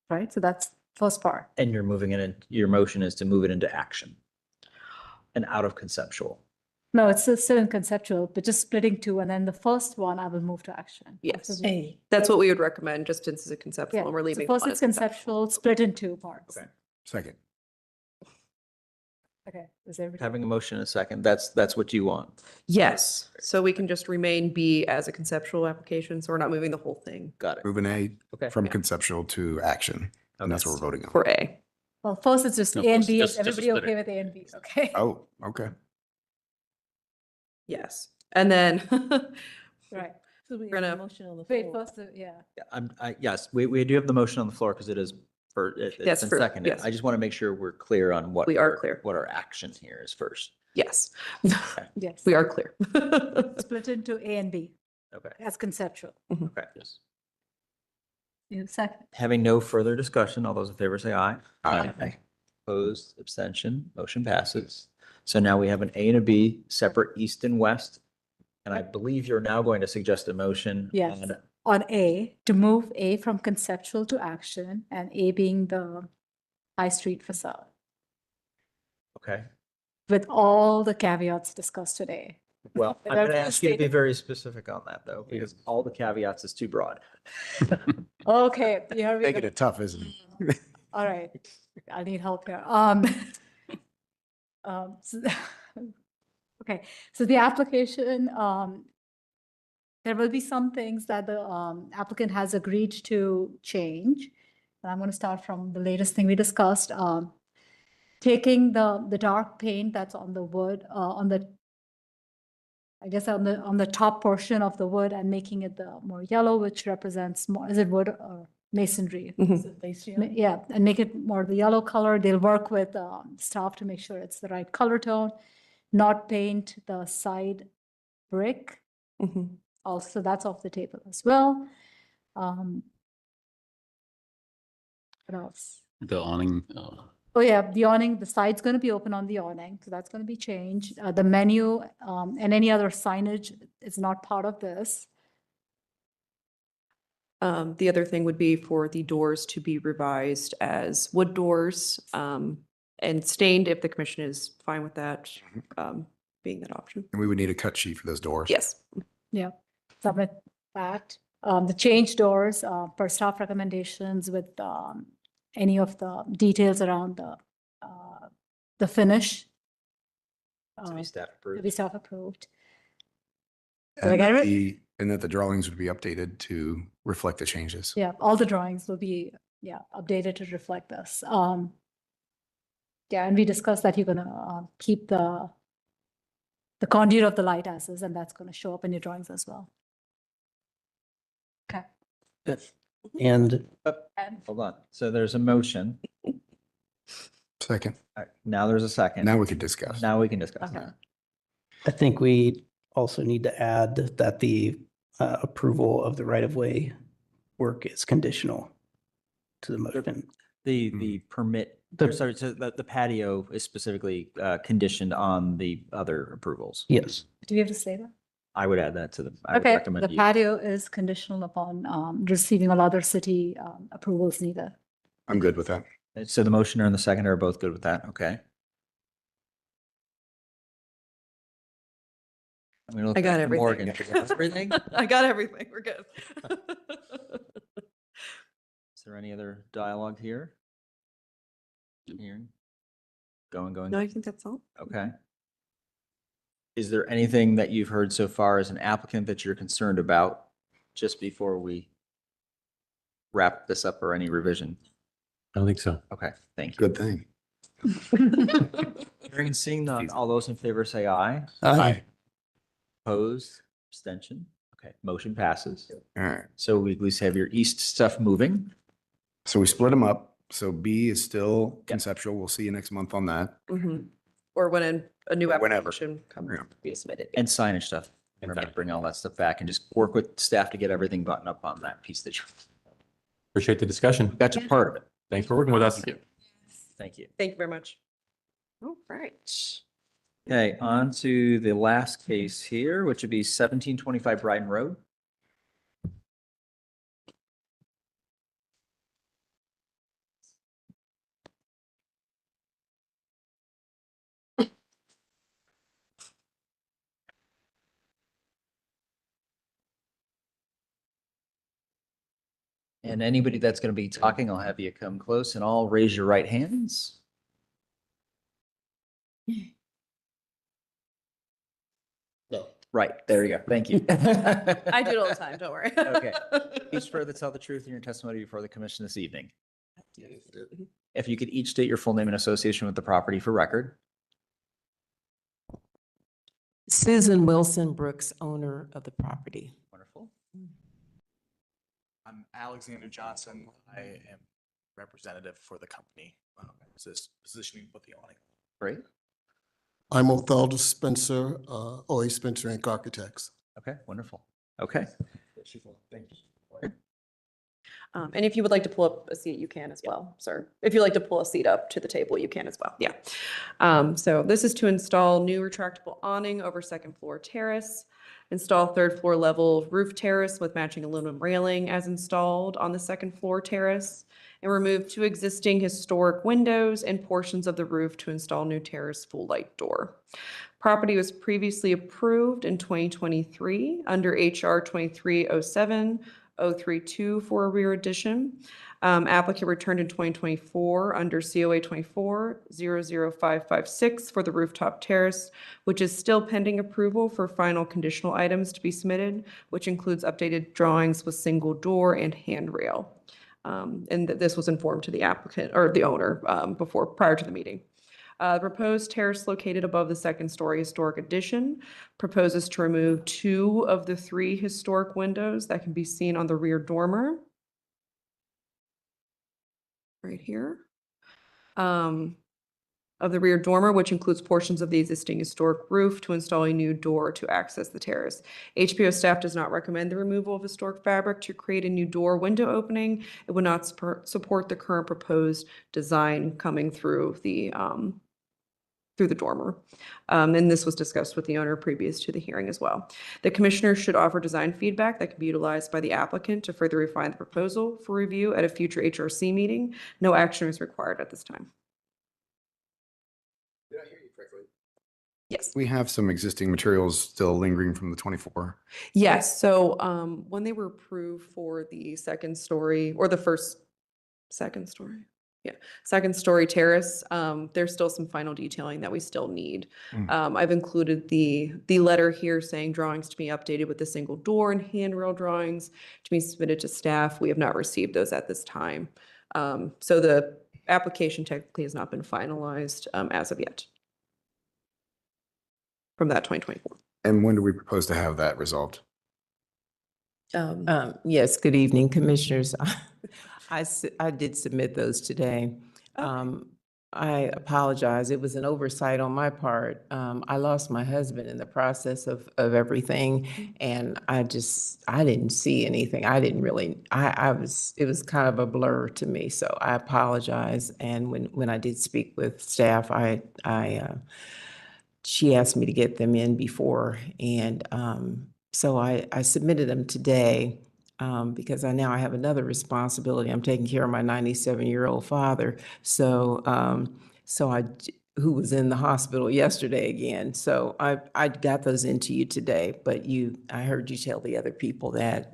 Right, so that's first part. And you're moving it in, your motion is to move it into action and out of conceptual. No, it's still in conceptual, but just splitting two, and then the first one I will move to action. Yes. After the- That's what we would recommend, just since it's a conceptual Yeah, and we're so leaving. first one it's as conceptual. conceptual, split in two parts. Okay. Second. Okay, is everything? Having a motion in a second, that's what you want. Yes, so we can just remain B as a conceptual application, so we're not moving the whole thing Got it. Moving A Okay. from conceptual to action. And that's what we're voting on. for A. Well, first it's just No, A and first B. Is just everybody split okay it. with A and B? Okay. Oh, okay. Yes, and then Right. So we We're have a gonna- motion on the Wait, floor. first, yeah. Yes, we do have the motion on the floor because it is it's Yes, been for- seconded. yes. I just want to make sure we're clear on what. We are clear. What our action here is first. yes, Yes. we are clear. Split into A and B Okay. as conceptual. Okay. Yes. You second. Having no further discussion, all those in favor say aye. Aye. Opposed, abstention, motion passes. So now we have an A and a B, separate east and west. And I believe you're now going to suggest a motion. Yes. on- On A, to move A from conceptual to action, and A being the High Street facade, Okay, with all the caveats discussed today. well, I'm going Everything to ask you to be stated. very specific on that though, because all the caveats is too broad. Okay, here we Making go. it tough, isn't it? All right, I need help here. So- Okay, so the application, there will be some things that the applicant has agreed to change. And I'm going to start from the latest thing we discussed. Taking the dark paint that's on the wood, on the, I guess on the top portion of the wood, and making it the more yellow, which represents more, is it wood or masonry? Yeah, and make it more the yellow color. They'll work with staff to make sure it's the right color tone, not paint the side brick. Mhm. Also, that's off the table as well. What else? The awning. Oh yeah, the awning, the side's going to be open on the awning, so that's going to be changed. The menu and any other signage is not part of this. The other thing would be for the doors to be revised as wood doors and stained if the commission is fine with that, being that option. And we would need a cut sheet for those doors. Yes. Yeah, submit that. The change doors per staff recommendations with any of the details around the finish. To be staff approved. To be staff approved. Did I And get that it? the drawings would be updated to reflect the changes. Yeah, all the drawings will be, updated to reflect this. Yeah, and we discussed that you're gonna keep the conduit of the light as is, and that's gonna show up in your drawings as well. Okay. And Hold on. So there's a motion. Second. All right, now there's a second. Now we could discuss. Now we can discuss. Okay. I think we also need to add that the approval of the right-of-way work is conditional to the motion. The permit, sorry, so the patio is specifically conditioned on the other approvals. Yes. Do we have to say that? I would add that to the, I would Okay, recommend the you. patio is conditional upon receiving all other city approvals needed. I'm good with that. So the motioner and the seconder are both good with that, okay? I'm gonna look I got at everything. Morgan. Everything? I got everything. We're good. Is there any other dialogue here? Hearing? Going. No, I think that's all. Okay. Is there anything that you've heard so far as an applicant that you're concerned about just before we wrap this up, or any revision? I don't think so. Okay, thank you. Good thing. Hearing and seeing none, all those in favor say aye. Aye. Opposed, abstention. Okay, motion passes. All right. So we at least have your east stuff moving. So we split them up. So B is still conceptual. We'll see you next month on that. Mhm. Or when a new Whenever. application comes Yeah. to be submitted. And signage stuff. Remember to bring all that stuff back and just work with staff to get everything buttoned up on that piece that you Appreciate the discussion. got your part of it. Thanks for working with us. Thank you. Thank you very much. All right. Okay, on to the last case here, which would be 1725 Bryden Road. And anybody that's going to be talking, I'll have you come close and all raise your right hands. No. Right, there you go. Thank you. I do it all the time, don't worry. Okay. Each further tell the truth in your testimony before the commission this evening. If you could each state your full name and association with the property for record. Susan Wilson Brooks, owner of the property. Wonderful. I'm Alexander Johnson. I am representative for the company, positioning with the awning. Great. I'm Otheldo Spencer, OA Spencer Inc. Architects. Okay, wonderful. Okay. Thank you. And if you would like to pull up a seat, you can as well, sir. If you'd like to pull a seat up to the table, you can as well. Yeah. So this is to install new retractable awning over second floor terrace, install third floor level roof terrace with matching aluminum railing as installed on the second floor terrace, and remove two existing historic windows and portions of the roof to install new terrace full light door. Property was previously approved in 2023 under HR 2307-032 for a rear addition. Applicant returned in 2024 under COA 24-00556 for the rooftop terrace, which is still pending approval for final conditional items to be submitted, which includes updated drawings with single door and handrail. And this was informed to the applicant or the owner prior to the meeting. The proposed terrace located above the second-story historic addition proposes to remove two of the three historic windows that can be seen on the rear dormer. Right here. Of the rear dormer, which includes portions of the existing historic roof, to install a new door to access the terrace. HPO staff does not recommend the removal of historic fabric to create a new door window opening. It would not support the current proposed design coming through the dormer. And this was discussed with the owner previous to the hearing as well. The commissioner should offer design feedback that can be utilized by the applicant to further refine the proposal for review at a future HRC meeting. No action is required at this time. Did I hear you correctly? Yes. We have some existing materials still lingering from the 24. Yes, so when they were approved for the second story or the second story, Second story terrace, there's still some final detailing that we still need. I've included the letter here saying drawings to be updated with the single door and handrail drawings to be submitted to staff. We have not received those at this time. So the application technically has not been finalized as of yet from that 2024. And when do we propose to have that resolved? Yes, good evening, Commissioners. I did submit those today. I apologize. It was an oversight on my part. I lost my husband in the process of everything, and I didn't see anything. I didn't really, it was kind of a blur to me, so I apologize. And when I did speak with staff, she asked me to get them in before, and so I submitted them today because now I have another responsibility. I'm taking care of my 97-year-old father, who was in the hospital yesterday again. So I got those into you today, but I heard you tell the other people that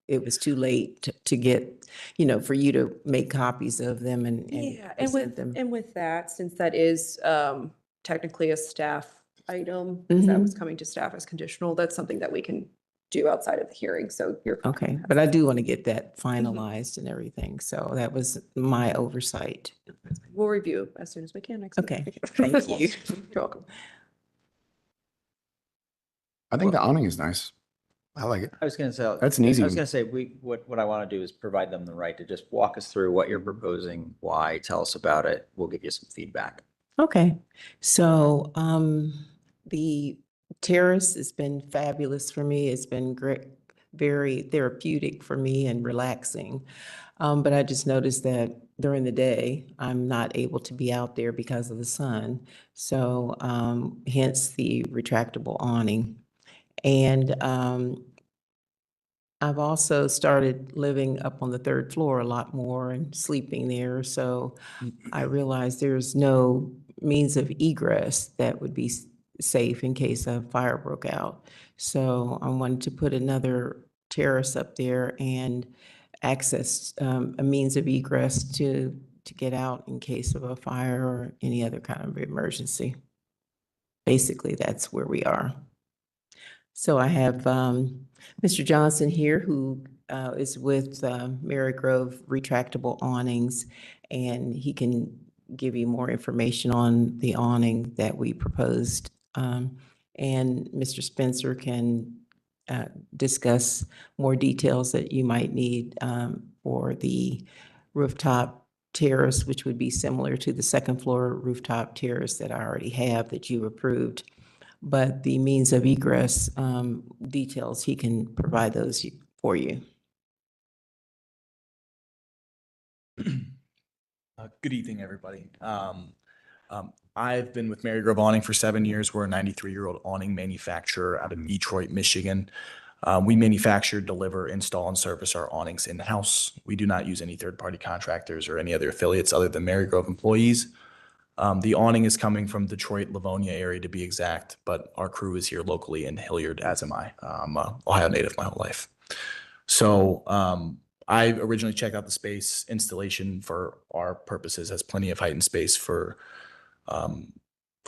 it was too late to get, for you to make copies of them and present them. And with that, since that is technically a staff item, that was coming to staff as conditional, that's something that we can do outside of the hearing. So you're okay, but I do want to get that finalized and everything. So that was my oversight. We'll review as soon as we can next week. Okay, thank you. You're welcome. I think the awning is nice. I like it. I was going to say, That's an easy I was one. going to say, what I want to do is provide them the right to just walk us through what you're proposing, why, tell us about it. We'll give you some feedback. Okay, so the terrace has been fabulous for me. It's been great, very therapeutic for me and relaxing. But I just noticed that during the day, I'm not able to be out there because of the sun. So hence the retractable awning. And I've also started living up on the third floor a lot more and sleeping there. So I realized there's no means of egress that would be safe in case a fire broke out. So I wanted to put another terrace up there and access a means of egress to get out in case of a fire or any other kind of emergency. Basically, that's where we are. So I have Mr. Johnson here, who is with Mary Grove Retractable Awnings, and he can give you more information on the awning that we proposed. And Mr. Spencer can discuss more details that you might need for the rooftop terrace, which would be similar to the second floor rooftop terrace that I already have that you approved. But the means of egress details, he can provide those for you. Good evening, everybody. I've been with Mary Grove Awning for 7 years. We're a 93-year-old awning manufacturer out of Detroit, Michigan. We manufacture, deliver, install, and service our awnings in-house. We do not use any third-party contractors or any other affiliates other than Mary Grove employees. The awning is coming from Detroit, Livonia area to be exact, but our crew is here locally in Hilliard, as am I. I'm an Ohio native my whole life. So I originally checked out the space. Installation for our purposes has plenty of height and space for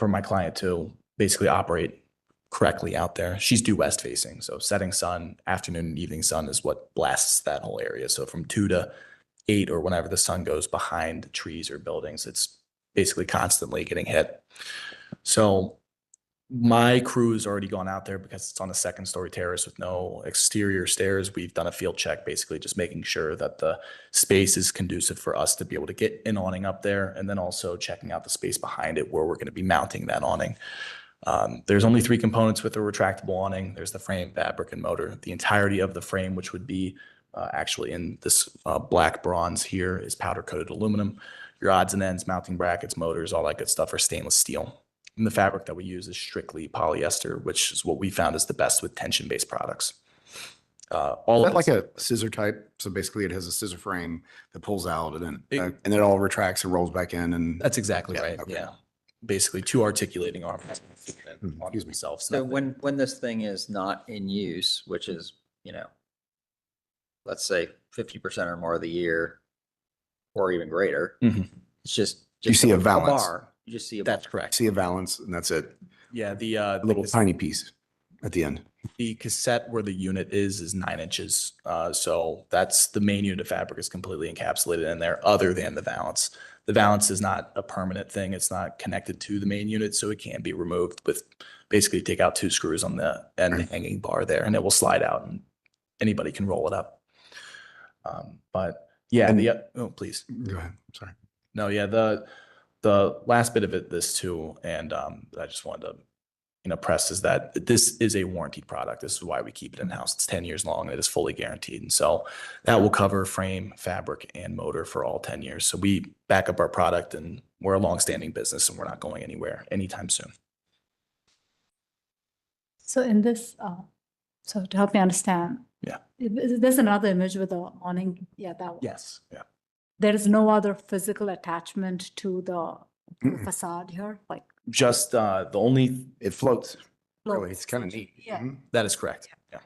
my client to basically operate correctly out there. She's due west facing, so setting sun, afternoon and evening sun is what blasts that whole area. So from 2 to 8 or whenever the sun goes behind trees or buildings, it's basically constantly getting hit. So my crew has already gone out there because it's on a second story terrace with no exterior stairs. We've done a field check, basically just making sure that the space is conducive for us to be able to get an awning up there, and then also checking out the space behind it where we're going to be mounting that awning. There's only 3 components with a retractable awning. There's the frame, fabric, and motor. The entirety of the frame, which would be actually in this black bronze here, is powder coated aluminum. Your odds and ends, mounting brackets, motors, all that good stuff are stainless steel. And the fabric that we use is strictly polyester, which is what we found is the best with tension-based products. All is that like a scissor type? So basically it has a scissor frame that pulls out and then and it all retracts and rolls back in. And that's exactly right. Okay. Yeah. Basically 2 articulating arms on themselves. So when this thing is not in use, which is, let's say 50% or more of the year, or even greater. Mhm. It's just. You see a valance. bar. You just see a. That's correct. See a valance and that's it. Yeah, the A little tiny piece at the end. the cassette where the unit is 9 inches. So that's the main unit of fabric is completely encapsulated in there other than the valance. The valance is not a permanent thing. It's not connected to the main unit, so it can be removed with basically take out 2 screws on the end hanging bar there and it will slide out and anybody can roll it up. But yeah, oh, please. Go ahead. Sorry. No, yeah, the last bit of this too, and I just wanted to press is that this is a warranted product. This is why we keep it in house. It's 10 years long. It is fully guaranteed, and so that will cover frame, fabric, and motor for all 10 years. So we back up our product, and we're a long-standing business, and we're not going anywhere anytime soon. So in this, so to help me understand. Yeah. There's another image with the awning. Yeah, that one. Yes. Yeah. There is no other physical attachment to the facade here, like. Just the only It floats. Really, floats. it's kind of neat. Yeah. Mhm. that is correct. Yeah.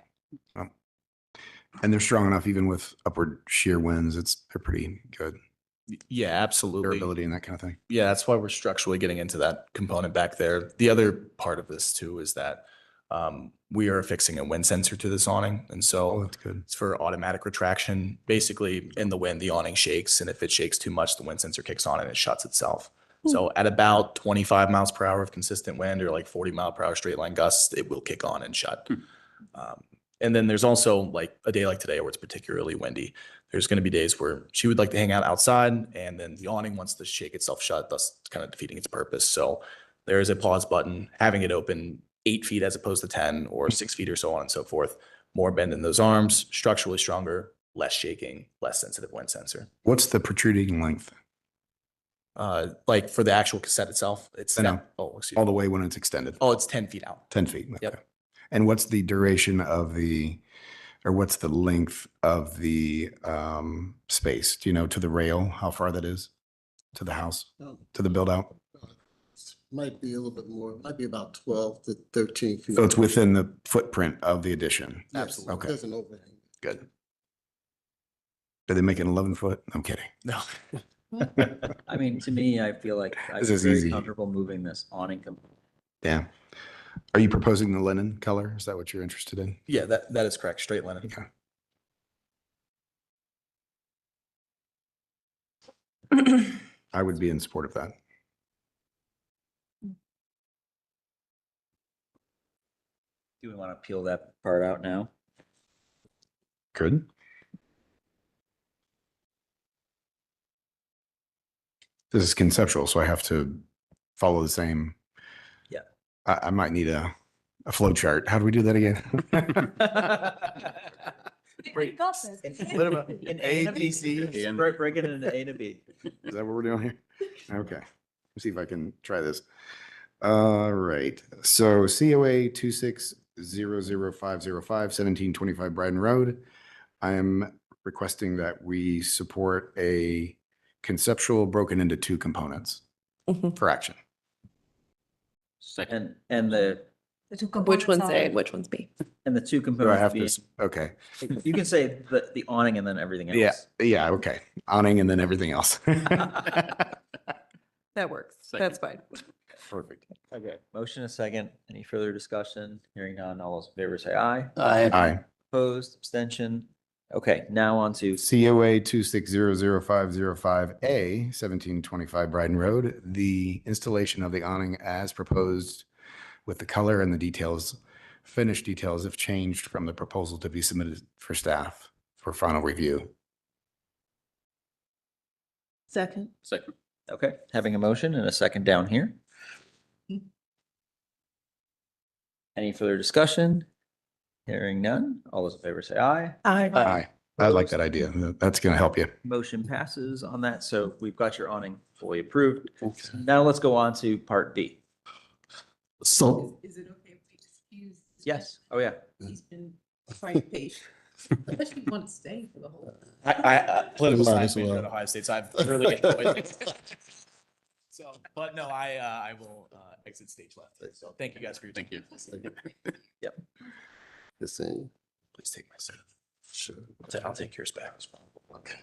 And they're strong enough even with upward shear winds. They're pretty good. Yeah, absolutely. Durability and that kind of thing. Yeah, that's why we're structurally getting into that component back there. The other part of this too is that we are affixing a wind sensor to this awning. And so Oh, that's good. it's for automatic retraction. Basically, in the wind, the awning shakes. And if it shakes too much, the wind sensor kicks on and it shuts itself. So at about 25 miles per hour of consistent wind or like 40 mile per hour straight line gusts, it will kick on and shut. And then there's also like a day like today where it's particularly windy. There's going to be days where she would like to hang out outside and then the awning wants to shake itself shut, thus kind of defeating its purpose. So there is a pause button, having it open 8 feet as opposed to 10 or 6 feet or so on and so forth. More bend in those arms, structurally stronger, less shaking, less sensitive wind sensor. What's the protruding length? Like for the actual cassette itself, it's I know. oh, excuse All me. the way when it's extended. Oh, it's 10 feet out. 10 feet. Yep. Okay. And what's the duration of or what's the length of the space? Do you know, to the rail, how far that is? To the house, to the build out? Might be a little bit more, might be about 12 to 13 feet. So it's within the footprint of the addition? Yes, Absolutely. Okay, There's an overhang. good. Did they make it 11 foot? I'm kidding. No. I mean, to me, I feel like I'm This is very easy. comfortable moving this awning. Yeah. Are you proposing the linen color? Is that what you're interested in? Yeah, that is correct. Straight linen. Okay. I would be in support of that. Do we want to peel that part out now? Good. This is conceptual, so I have to follow the same. Yeah. I might need a flow chart. How do we do that again? We got this. What about an A, B, C? Break it into A to B. Is that what we're doing here? Okay. Let's see if I can try this. All right. So COA 2600505, 1725 Bryden Road. I am requesting that we support a conceptual broken into 2 components for action. Second. And the two Which one's components A, are- which one's B? and the 2 Do I components have being, to? Okay. you can say the awning and then everything else. Yeah. Yeah. Okay. Awning and then everything else. That works. That's fine. Perfect. Okay. Motion a second. Any further discussion? Hearing none. All those in favor say aye. Aye. Opposed, abstention. Okay, now on to COA 2600505A, 1725 Bryden Road, the installation of the awning as proposed with the color and the details, finished details if changed from the proposal to be submitted for staff for final review. Second. Second. Okay, having a motion and a second down here. Any further discussion? Hearing none. All those in favor say aye. Aye. I like that idea. That's going to help you. Motion passes on that. So we've got your awning fully approved. Now let's go on to part B. So Is it okay if we excuse? Yes. Oh, yeah. He's been quite patient. Especially want to stay for the whole. I political Might science as major well. at Ohio State, so I've really enjoyed it. So, but no, I will exit stage left. So thank you guys for your time. Thank you. Yep. the same. Please take my seat. Sure. I'll take yours back as well. Okay.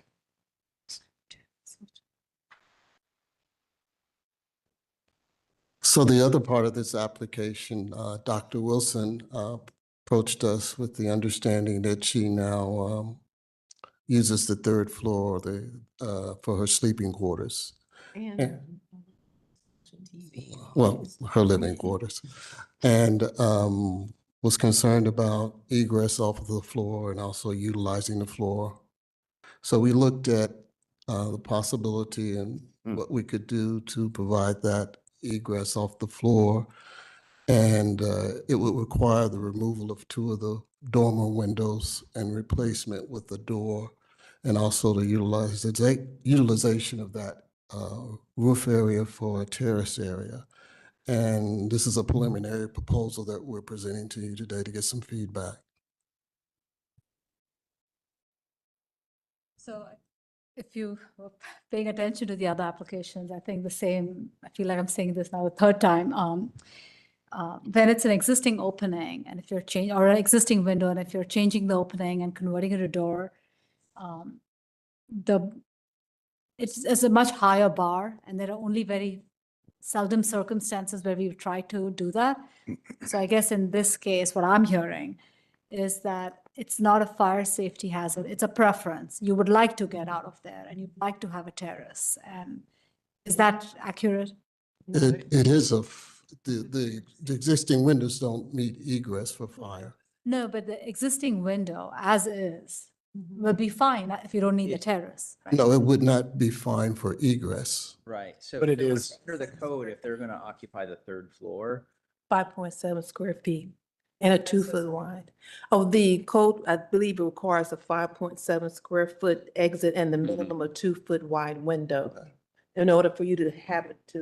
So the other part of this application, Dr. Wilson approached us with the understanding that she now uses the third floor for her sleeping quarters. And- well, her living quarters. And was concerned about egress off of the floor and also utilizing the floor. So we looked at the possibility and what we could do to provide that egress off the floor. And it would require the removal of 2 of the dormer windows and replacement with a door, and also the utilization of that roof area for a terrace area. And this is a preliminary proposal that we're presenting to you today to get some feedback. So if you were paying attention to the other applications, I think the same, I feel like I'm saying this now the third time. When it's an existing opening and if you're changing, or an existing window, and if you're changing the opening and converting it to a door, it's a much higher bar, and there are only very seldom circumstances where we've tried to do that. So I guess in this case, what I'm hearing is that it's not a fire safety hazard, it's a preference. You would like to get out of there and you'd like to have a terrace. And is that accurate? It is the existing windows don't meet egress for fire. No, but the existing window as is will be fine if you don't need the terrace. Right? No, it would not be fine for egress. Right, so. But it if- is- Under the code, if they're gonna occupy the third floor, 5.7 square feet and a 2-foot wide. Oh, the code, I believe it requires a 5.7 square foot exit and the minimum of 2-foot wide window in order for you to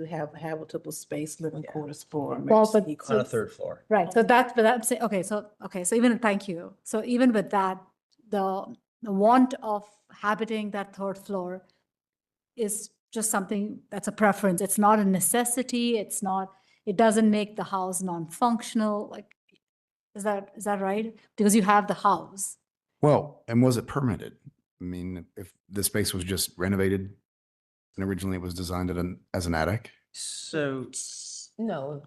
have habitable space, living quarters for. Well, but- emergency on the calls. third floor. Right, so that's, but I'm saying, okay, so even, thank you. So even with that, the want of habiting that third floor is just something that's a preference. It's not a necessity. It's not, it doesn't make the house non-functional. Like, is that right? Because you have the house. Well, and was it permitted? I mean, if the space was just renovated and originally it was designed as an attic? So, No.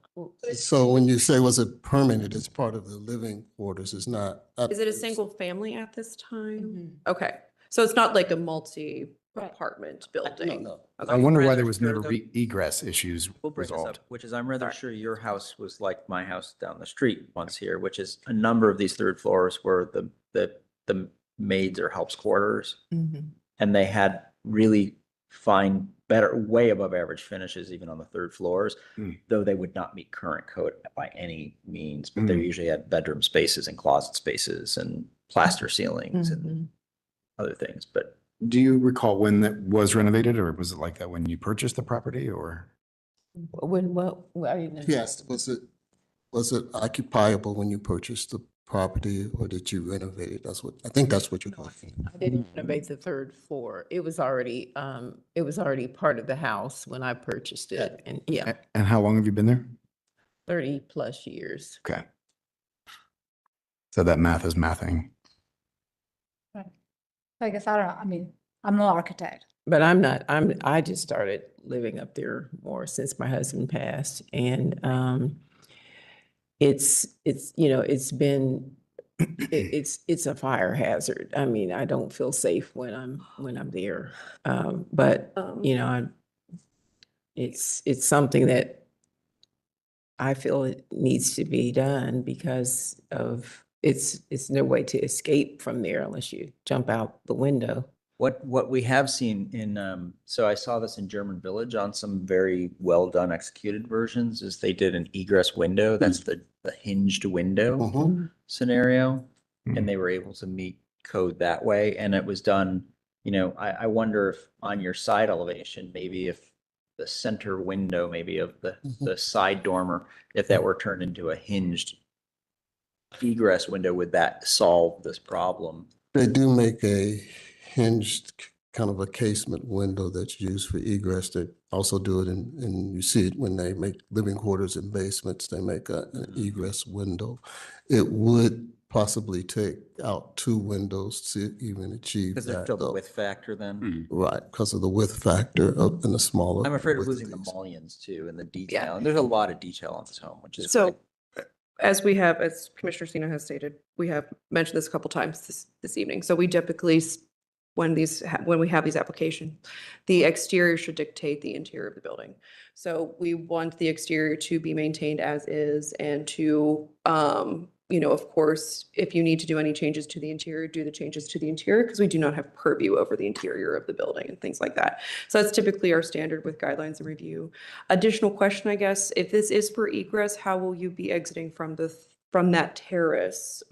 So when you say was it permanent, it's part of the living quarters, it's not. Is it a single family at this time? Okay, so it's not like a multi-apartment building? No. I wonder why rather there was sure never the- egress issues we'll bring this up, resolved. which is I'm rather Sorry. sure your house was like my house down the street once here, which is a number of these third floors were the maids or helps quarters. And they had really fine, better, way above average finishes even on the third floors, though they would not meet current code by any means, but they usually had bedroom spaces and closet spaces and plaster ceilings and other things, but. Do you recall when that was renovated, or was it like that when you purchased the property, or? I didn't. Yes, was it occupiable when you purchased the property, or did you renovate it? I think that's what you're talking. I didn't renovate the third floor. It was already part of the house when I purchased it. And yeah, And how long have you been there? 30 plus years. Okay. So that math is mathing. I guess, I don't know, I mean, I'm no architect. But I just started living up there more since my husband passed. And it's a fire hazard. I mean, I don't feel safe when I'm there. But it's something that I feel it needs to be done because of it's no way to escape from there unless you jump out the window. What we have seen in, so I saw this in German Village on some very well done executed versions, is they did an egress window. That's the hinged window scenario. And they were able to meet code that way. And it was done, I wonder if on your side elevation, maybe if the center window, maybe of the side dormer, if that were turned into a hinged egress window, would that solve this problem? They do make a hinged kind of a casement window that's used for egress. They also do it and you see it when they make living quarters and basements, they make an egress window. It would possibly take out 2 windows to even achieve Because there's that. still the though. width factor then. Right, because of the width factor of, and the smaller. I'm afraid of width losing the these. mullions too and the detail. And there's a lot of detail on this home, which is So as we have, as Commissioner Sino has stated, we have mentioned this a couple times this evening. So we typically, when we have these applications, the exterior should dictate the interior of the building. So we want the exterior to be maintained as is and to, you know, of course, if you need to do any changes to the interior, do the changes to the interior because we do not have purview over the interior of the building and things like that. So that's typically our standard with guidelines and review. Additional question, I guess, if this is for egress, how will you be exiting from that terrace?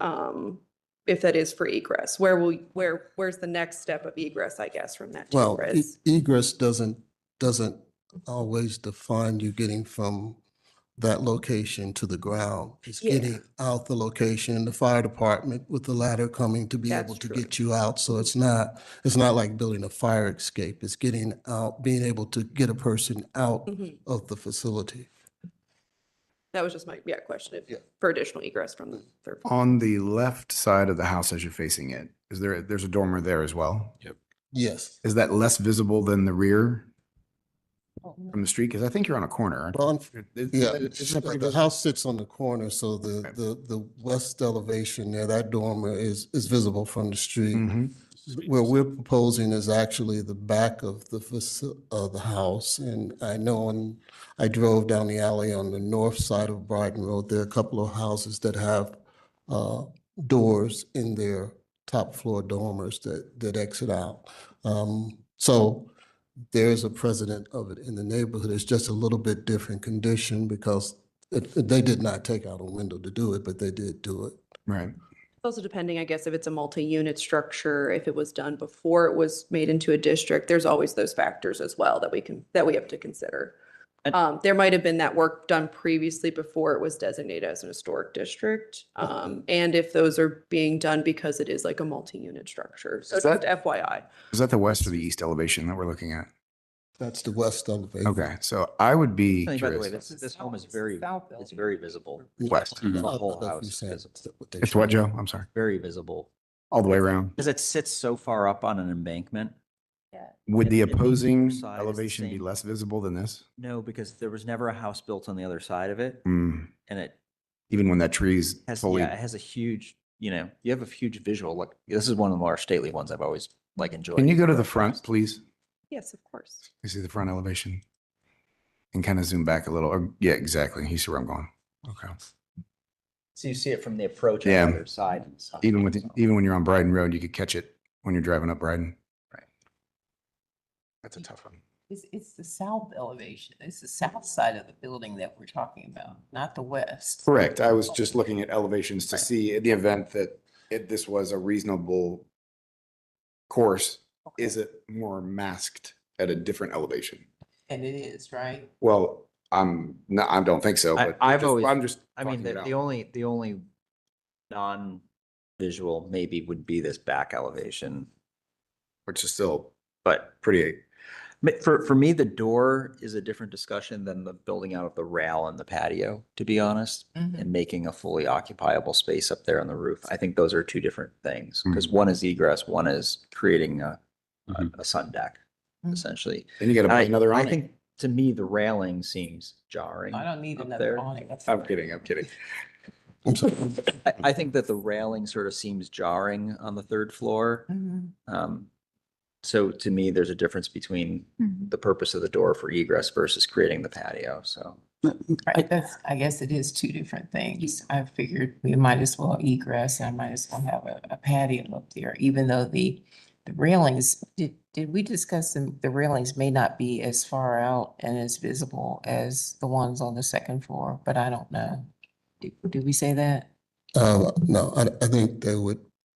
If that is for egress, where's the next step of egress, I guess, from that Well, terrace? egress doesn't always define you getting from that location to the ground. It's Yeah. getting out the location, the fire department with the ladder coming to be able to get you out. So it's not like building a fire escape. It's getting out, being able to get a person out of the facility. That was just my question for additional egress from the third floor. On the left side of the house as you're facing it, there's a dormer there as well? Yep. Yes. Is that less visible than the rear from the street? Because I think you're on a corner. aren't you? Well, yeah, Isn't that pretty the visible? house sits on the corner, so the west elevation there, that dormer is visible from the street. Where we're proposing is actually the back of the house, and I know when I drove down the alley on the north side of Brighton Road, there are a couple of houses that have doors in their top floor dormers that exit out. So there's a precedent of it in the neighborhood. It's just a little bit different condition because they did not take out a window to do it, but they did do it. Right. Also depending, I guess, if it's a multi-unit structure, if it was done before it was made into a district, there's always those factors as well that we have to consider. There might have been that work done previously before it was designated as an historic district. And if those are being done because it is like a multi-unit structure. So Is just that- FYI. Is that the west or the east elevation that we're looking at? That's the west elevation. Okay, so I would be I think, by the way, curious. this home is very visible. West. The whole house is visible. It's what, Joe? I'm sorry. Very visible. All the way around. Because it sits so far up on an embankment. Would the And the opposing side is the elevation be same. less visible than this? No, because there was never a house built on the other side of it. Mm. And it Even when that tree's has, fully. it has a huge, you have a huge visual. Look, this is one of the more stately ones I've always enjoyed. Can you go to the front, please? Yes, of course. You see the front elevation? And kind of zoom back a little. Or, yeah, exactly. You see where I'm going. Okay. So you see it from the approach on Yeah. the other side. And stuff. Even when you're on Brighton Road, you could catch it when you're driving up Brighton. Right. That's a tough one. It's the south elevation. It's the south side of the building that we're talking about, not the west. Correct. I was just looking at elevations to see in the event that this was a reasonable course, is it more masked at a different elevation? And it is, right? Well, I don't think so, but I'm just I mean, talking it the out. only non-visual maybe would be this back elevation, Which is still but pretty. but for me, the door is a different discussion than the building out of the rail and the patio, to be honest, and making a fully occupiable space up there on the roof. I think those are two different things because one is egress, one is creating a sun deck, essentially. Then you got to buy another I awning. think to me, the railing seems jarring. I don't need up another there. awning. That's I'm fine. kidding. I'm kidding. I think that the railing sort of seems jarring on the third floor. So to me, there's a difference between the purpose of the door for egress versus creating the patio, so. Right, I guess it is two different things. I figured we might as well egress, I might as well have a patio up there, even though the railings, did we discuss the railings may not be as far out and as visible as the ones on the second floor, but I don't know. Did we say that? No, I think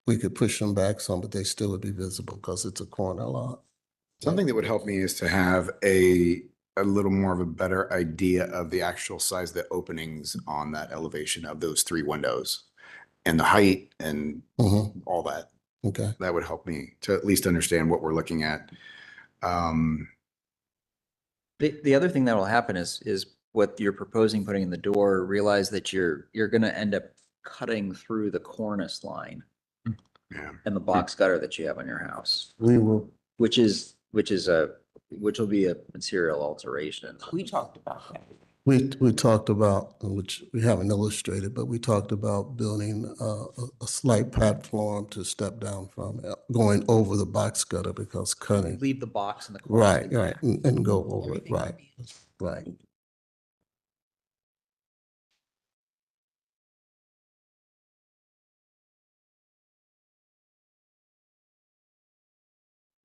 we could push them back some, but they still would be visible because it's a corner lot. Something that would help me is to have a little more of a better idea of the actual size of the openings on that elevation of those 3 windows and the height and all that. Okay. That would help me to at least understand what we're looking at. The other thing that will happen is what you're proposing putting in the door, realize that you're going to end up cutting through the cornice line Yeah. and the box gutter that you have on your house, We will, which will be a material alteration. We talked about that. we talked about, which we haven't illustrated, but we talked about building a slight platform to step down from, going over the box gutter because cutting. Leave the box in the corner. Right, and go over it, right, right.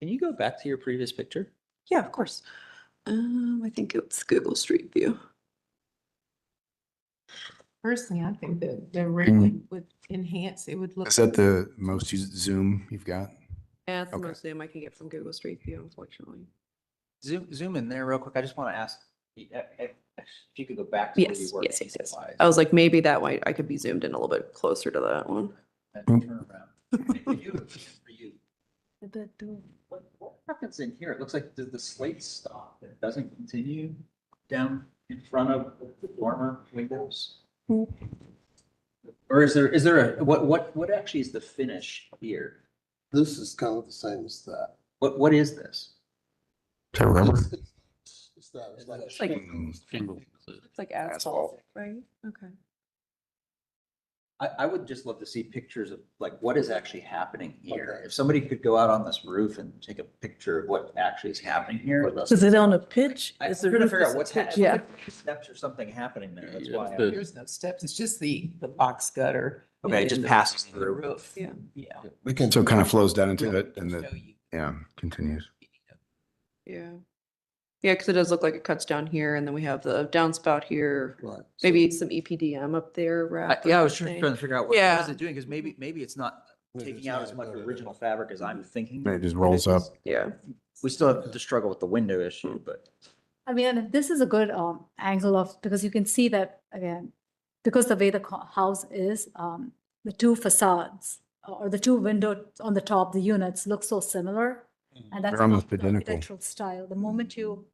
Can you go back to your previous picture? Yeah, of course. I think it's Google Street View. Personally, I think that the rig would enhance, it would look. Is that the most used Zoom you've got? Yeah, it's the Okay. most Zoom I can get from Google Street View, unfortunately. Zoom in there real quick. I just want to ask if you could go back to where you Yes, were. yes, yes, yes. Wise. I was like, maybe that way I could be zoomed in a little bit closer to that one. And turn around. For you. What happens in here? It looks like the slate stop. It doesn't continue down in front of the dormer windows. Or is there what actually is the finish here? This is kind of the same as that. What is this? Is that rubber? It's that, it's like. It's like, it's like asphalt, right? Okay. I would just love to see pictures of like what is actually happening here. If somebody could go out on this roof and take a picture of what actually is happening here. Is it on a pitch? I'm Is the trying to roof figure out just a what's pitch? happening. Yeah. Steps or something happening there. That's Yeah, why. There's no steps, it's just the box gutter. Okay, it and just the- passes the through. Roof. Yeah. Yeah. We can. So it kind of flows down into it and Show the, you. yeah, continues. Yeah. Yeah, because it does look like it cuts down here and then we have the downspout here. Right. Maybe some EPDM up there. wrap or Yeah, I was trying something. to figure out what Yeah. is it doing, because maybe it's not Maybe taking it's out not, as much right, original fabric as I'm thinking. It just rolls up. Yeah. We still have to struggle with the window issue, but I mean, and this is a good angle of, because you can see that, again, because the way the house is, the two facades or the two windows on the top, the units look so similar. And that's They're almost the identical. architectural style. The moment you,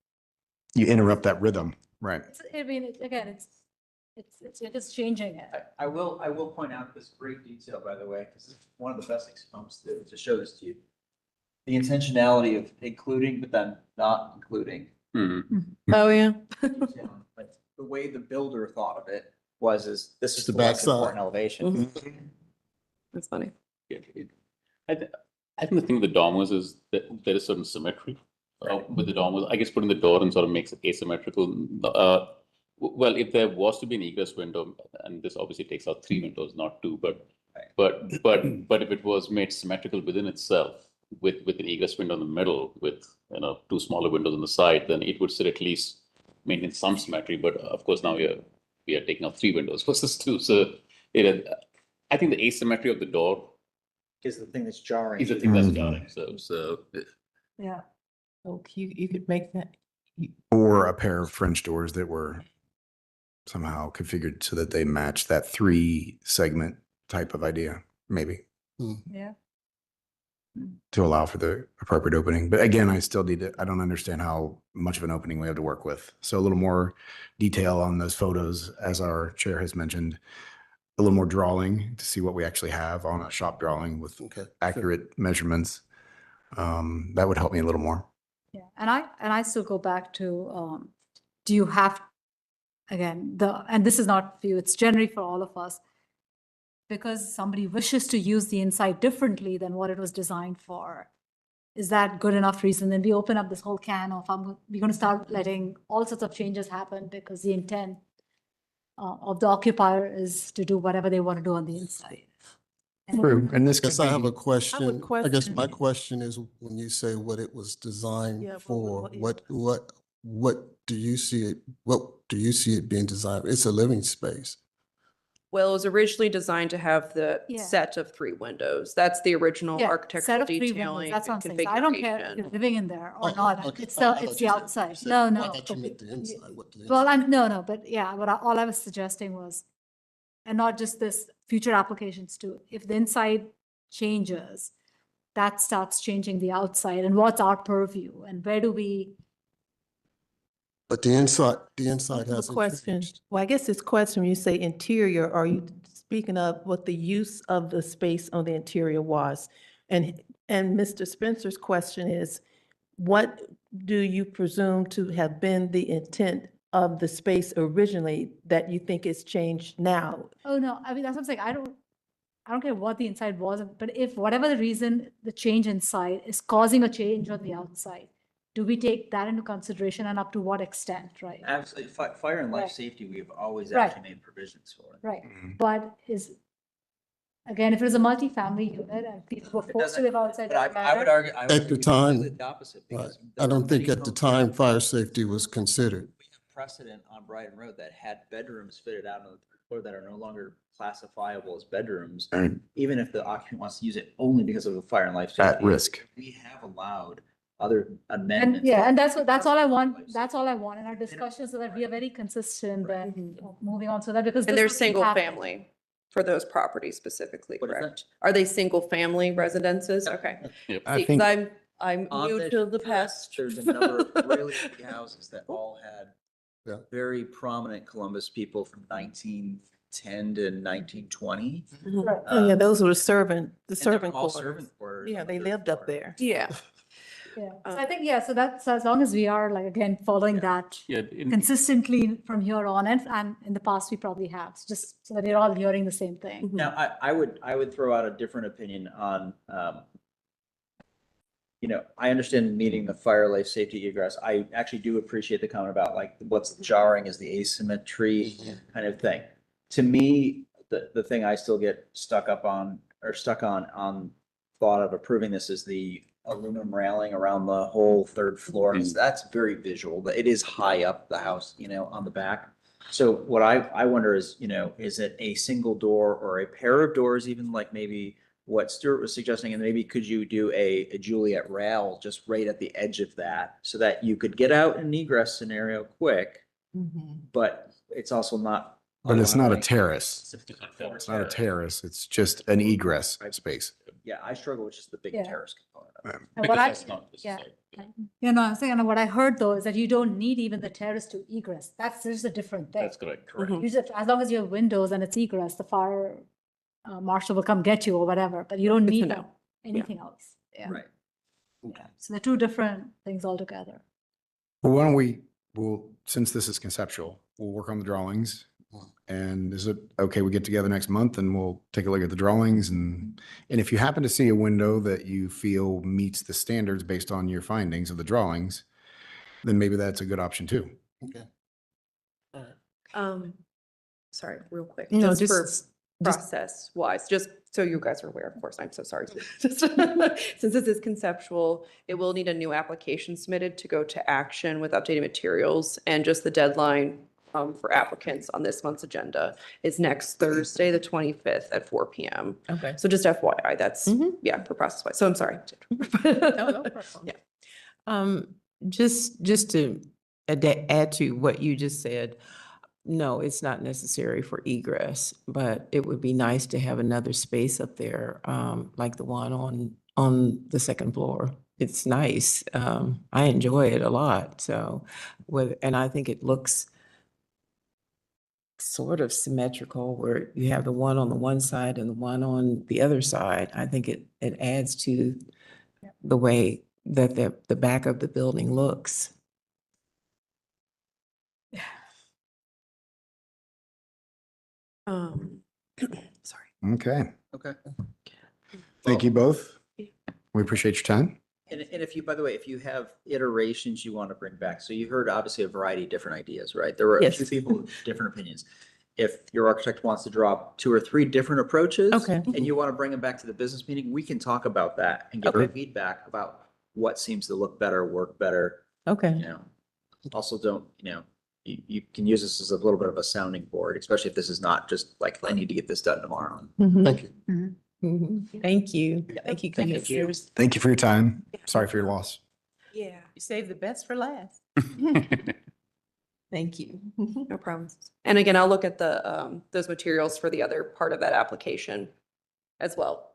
You interrupt that rhythm, right? I mean, again, it is changing it. I will point out this great detail, by the way, because it's one of the best examples to show this to you. The intentionality of including, but then not including. Oh, yeah. Like, the way the builder thought of it is this is The the less backside. important elevation. That's funny. Yeah, I think the thing with the dormers is that there is certain symmetry with the dormers. I guess putting the door in sort of makes it asymmetrical. Well, if there was to be an egress window, and this obviously takes out 3 windows, not 2, but if it was made symmetrical within itself, with an egress window in the middle, with 2 smaller windows on the side, then it would still at least maintain some symmetry. But of course, now we are taking out 3 windows versus 2. So I think the asymmetry of the door Is the thing that's jarring. is the thing that's jarring. So Yeah. So you could make that. Or a pair of French doors that were somehow configured so that they match that 3 segment type of idea, maybe, Yeah. to allow for the appropriate opening. But again, I still I don't understand how much of an opening we have to work with. So a little more detail on those photos, as our chair has mentioned, a little more drawing to see what we actually have on a shop drawing with accurate measurements. That would help me a little more. Yeah, and I still go back to, do you have, again, and this is not for you, it's generally for all of us, because somebody wishes to use the inside differently than what it was designed for. Is that good enough reason? Then we open up this whole can of, we're going to start letting all sorts of changes happen because the intent of the occupier is to do whatever they want to do on the inside. True, and this Yes, could I have be- a question. I guess question. my question is, when you say what it was designed Yeah, for, what- yeah. what do you see it being designed? It's a living space. Well, it was originally designed to have the Yeah. set of 3 windows. That's the original Yeah, set architectural of 3 windows, detailing that's what I'm and saying. So I don't care if you're configuration. living in there or Oh, not. okay. It's I the, thought it's you the said- outside. you said- No, I no. thought you meant the inside. What the Well, inside- no, but yeah, all I was suggesting was, and not just this, future applications too. If the inside changes, that starts changing the outside, and what's our purview, and where do we? But the inside I have a hasn't question. changed. Well, I guess this question, when you say interior, are you speaking of what the use of the space on the interior was. And Mr. Spencer's question is, what do you presume to have been the intent of the space originally that you think is changed now? Oh, no, I mean, that's what I'm saying. I don't care what the inside was, but if whatever the reason, the change inside is causing a change on the outside, do we take that into consideration and up to what extent, right? Absolutely. Fire and life Right. safety, we have always Right. actually made provisions for it. Right, but again, if it was a multifamily unit and people were forced to live outside. But I would matter. argue. I would At the argue time, completely the opposite, right. because I there are don't think many at the homes- time fire safety was considered. We have precedent on Brighton Road that had bedrooms fitted out on the third floor that are no longer classifiable as bedrooms, And even if the occupant wants to use it only because of the fire and life safety. at risk. We have allowed other And amendments. yeah, and that's all I want, that's all I want in our discussion, so that we are very consistent and moving on, so that because. And this they're was keep single happening. family for those properties specifically, What is correct? Are they single family residences? Okay. Yep. I See, 'cause think I'm On new this to the list, past. there's a number of really big houses that all had Yeah. very prominent Columbus people from 1910 to 1920. Right. Oh, yeah, those were the servant All quarters. servant quarters. Yeah, on the they third lived up floor. there. Yeah. Yeah, so I think, yeah, so that's, so as long as we are like, again, following that Yeah, consistently from here on, and in the past, we probably have, so just so that we're all hearing the same thing. Now, I would throw out a different opinion on, I understand meeting the fire, life, safety, egress. I actually do appreciate the comment about like what's jarring is the asymmetry kind of thing. To me, the thing I still get stuck on thought of approving this is the aluminum railing around the whole third floor. That's very visual. It is high up the house, on the back. So what I wonder is, is it a single door or a pair of doors, even like maybe what Stuart was suggesting, and maybe could you do a Juliet rail just right at the edge of that so that you could get out in an egress scenario quick, but it's also not. But it's not a allowing- terrace. It's not a terrace. It's just an egress space. Yeah, I struggle with just the big Yeah. terrace component of it. And Because what that's not yeah, necessary. I'm saying, and what I heard though, is that you don't need even the terrace to egress, that's just a different thing. That's correct. You just, as long as you have windows and it's egress, the fire marshal will come get you or whatever, but you don't Good to need know. anything else. Yeah. Right. Yeah. So they're two different things altogether. Well, why don't since this is conceptual, we'll work on the drawings. And is it okay, we get together next month and we'll take a look at the drawings and if you happen to see a window that you feel meets the standards based on your findings of the drawings, then maybe that's a good option too. Okay. Sorry, real quick. No, Just for just process wise, just so you guys are aware, of course, I'm so sorry. Just- Since this is conceptual, it will need a new application submitted to go to action with updated materials, and just the deadline for applicants on this month's agenda is next Thursday, the 25th at 4 p.m. Okay. So just FYI, that's, yeah, for process wise. So I'm sorry. no problem. Yeah. Just to add to what you just said, no, it's not necessary for egress, but it would be nice to have another space up there, like the one on the second floor. It's nice. I enjoy it a lot. So and I think it looks sort of symmetrical where you have the one on the one side and the one on the other side. I think it adds to the way that the back of the building looks. Sorry. Okay. Okay. Thank you both. We appreciate your time. And if you, by the way, if you have iterations you want to bring back, so you heard obviously a variety of different ideas, right? There were a few Yes. people with different opinions. If your architect wants to drop 2 or 3 different approaches. Okay. And you want to bring them back to the business meeting, we can talk about that and give Okay. our feedback about what seems to look better, work better, Okay. Also don't, you can use this as a little bit of a sounding board, especially if this is not just like, I need to get this done tomorrow. Thank you. Thank you. Thank you, Thank you. commissioners. Thank you for your time. Sorry for your loss. Yeah. You saved the best for last. Thank you. No problems. And again, I'll look at those materials for the other part of that application as well,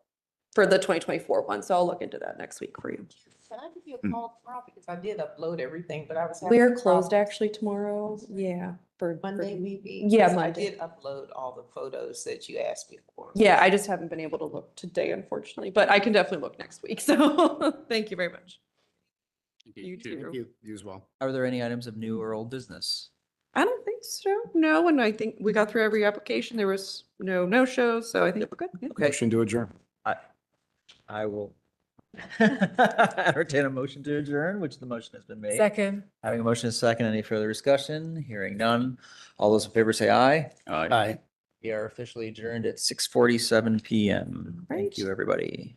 for the 2024 one. So I'll look into that next week for you. Can I give you a call tomorrow? Because I did upload everything, but I was. We're closed actually tomorrow. Yeah. for. Monday we be. Yeah, I Monday. did upload all the photos that you asked me for. Yeah, I just haven't been able to look today, unfortunately, but I can definitely look next week. So thank you very much. You too. Thank you. You as well. Are there any items of new or old business? I don't think so. No, and I think we got through every application. There was no-shows, so I think we're good. Yeah. Okay, Motion to adjourn. I will entertain a motion to adjourn, which the motion has been made. Second. Having a motion and a second, any further discussion? Hearing none. All those in favor say aye. Aye. Aye. We are officially adjourned at 6:47 PM. Thank Right. you, everybody.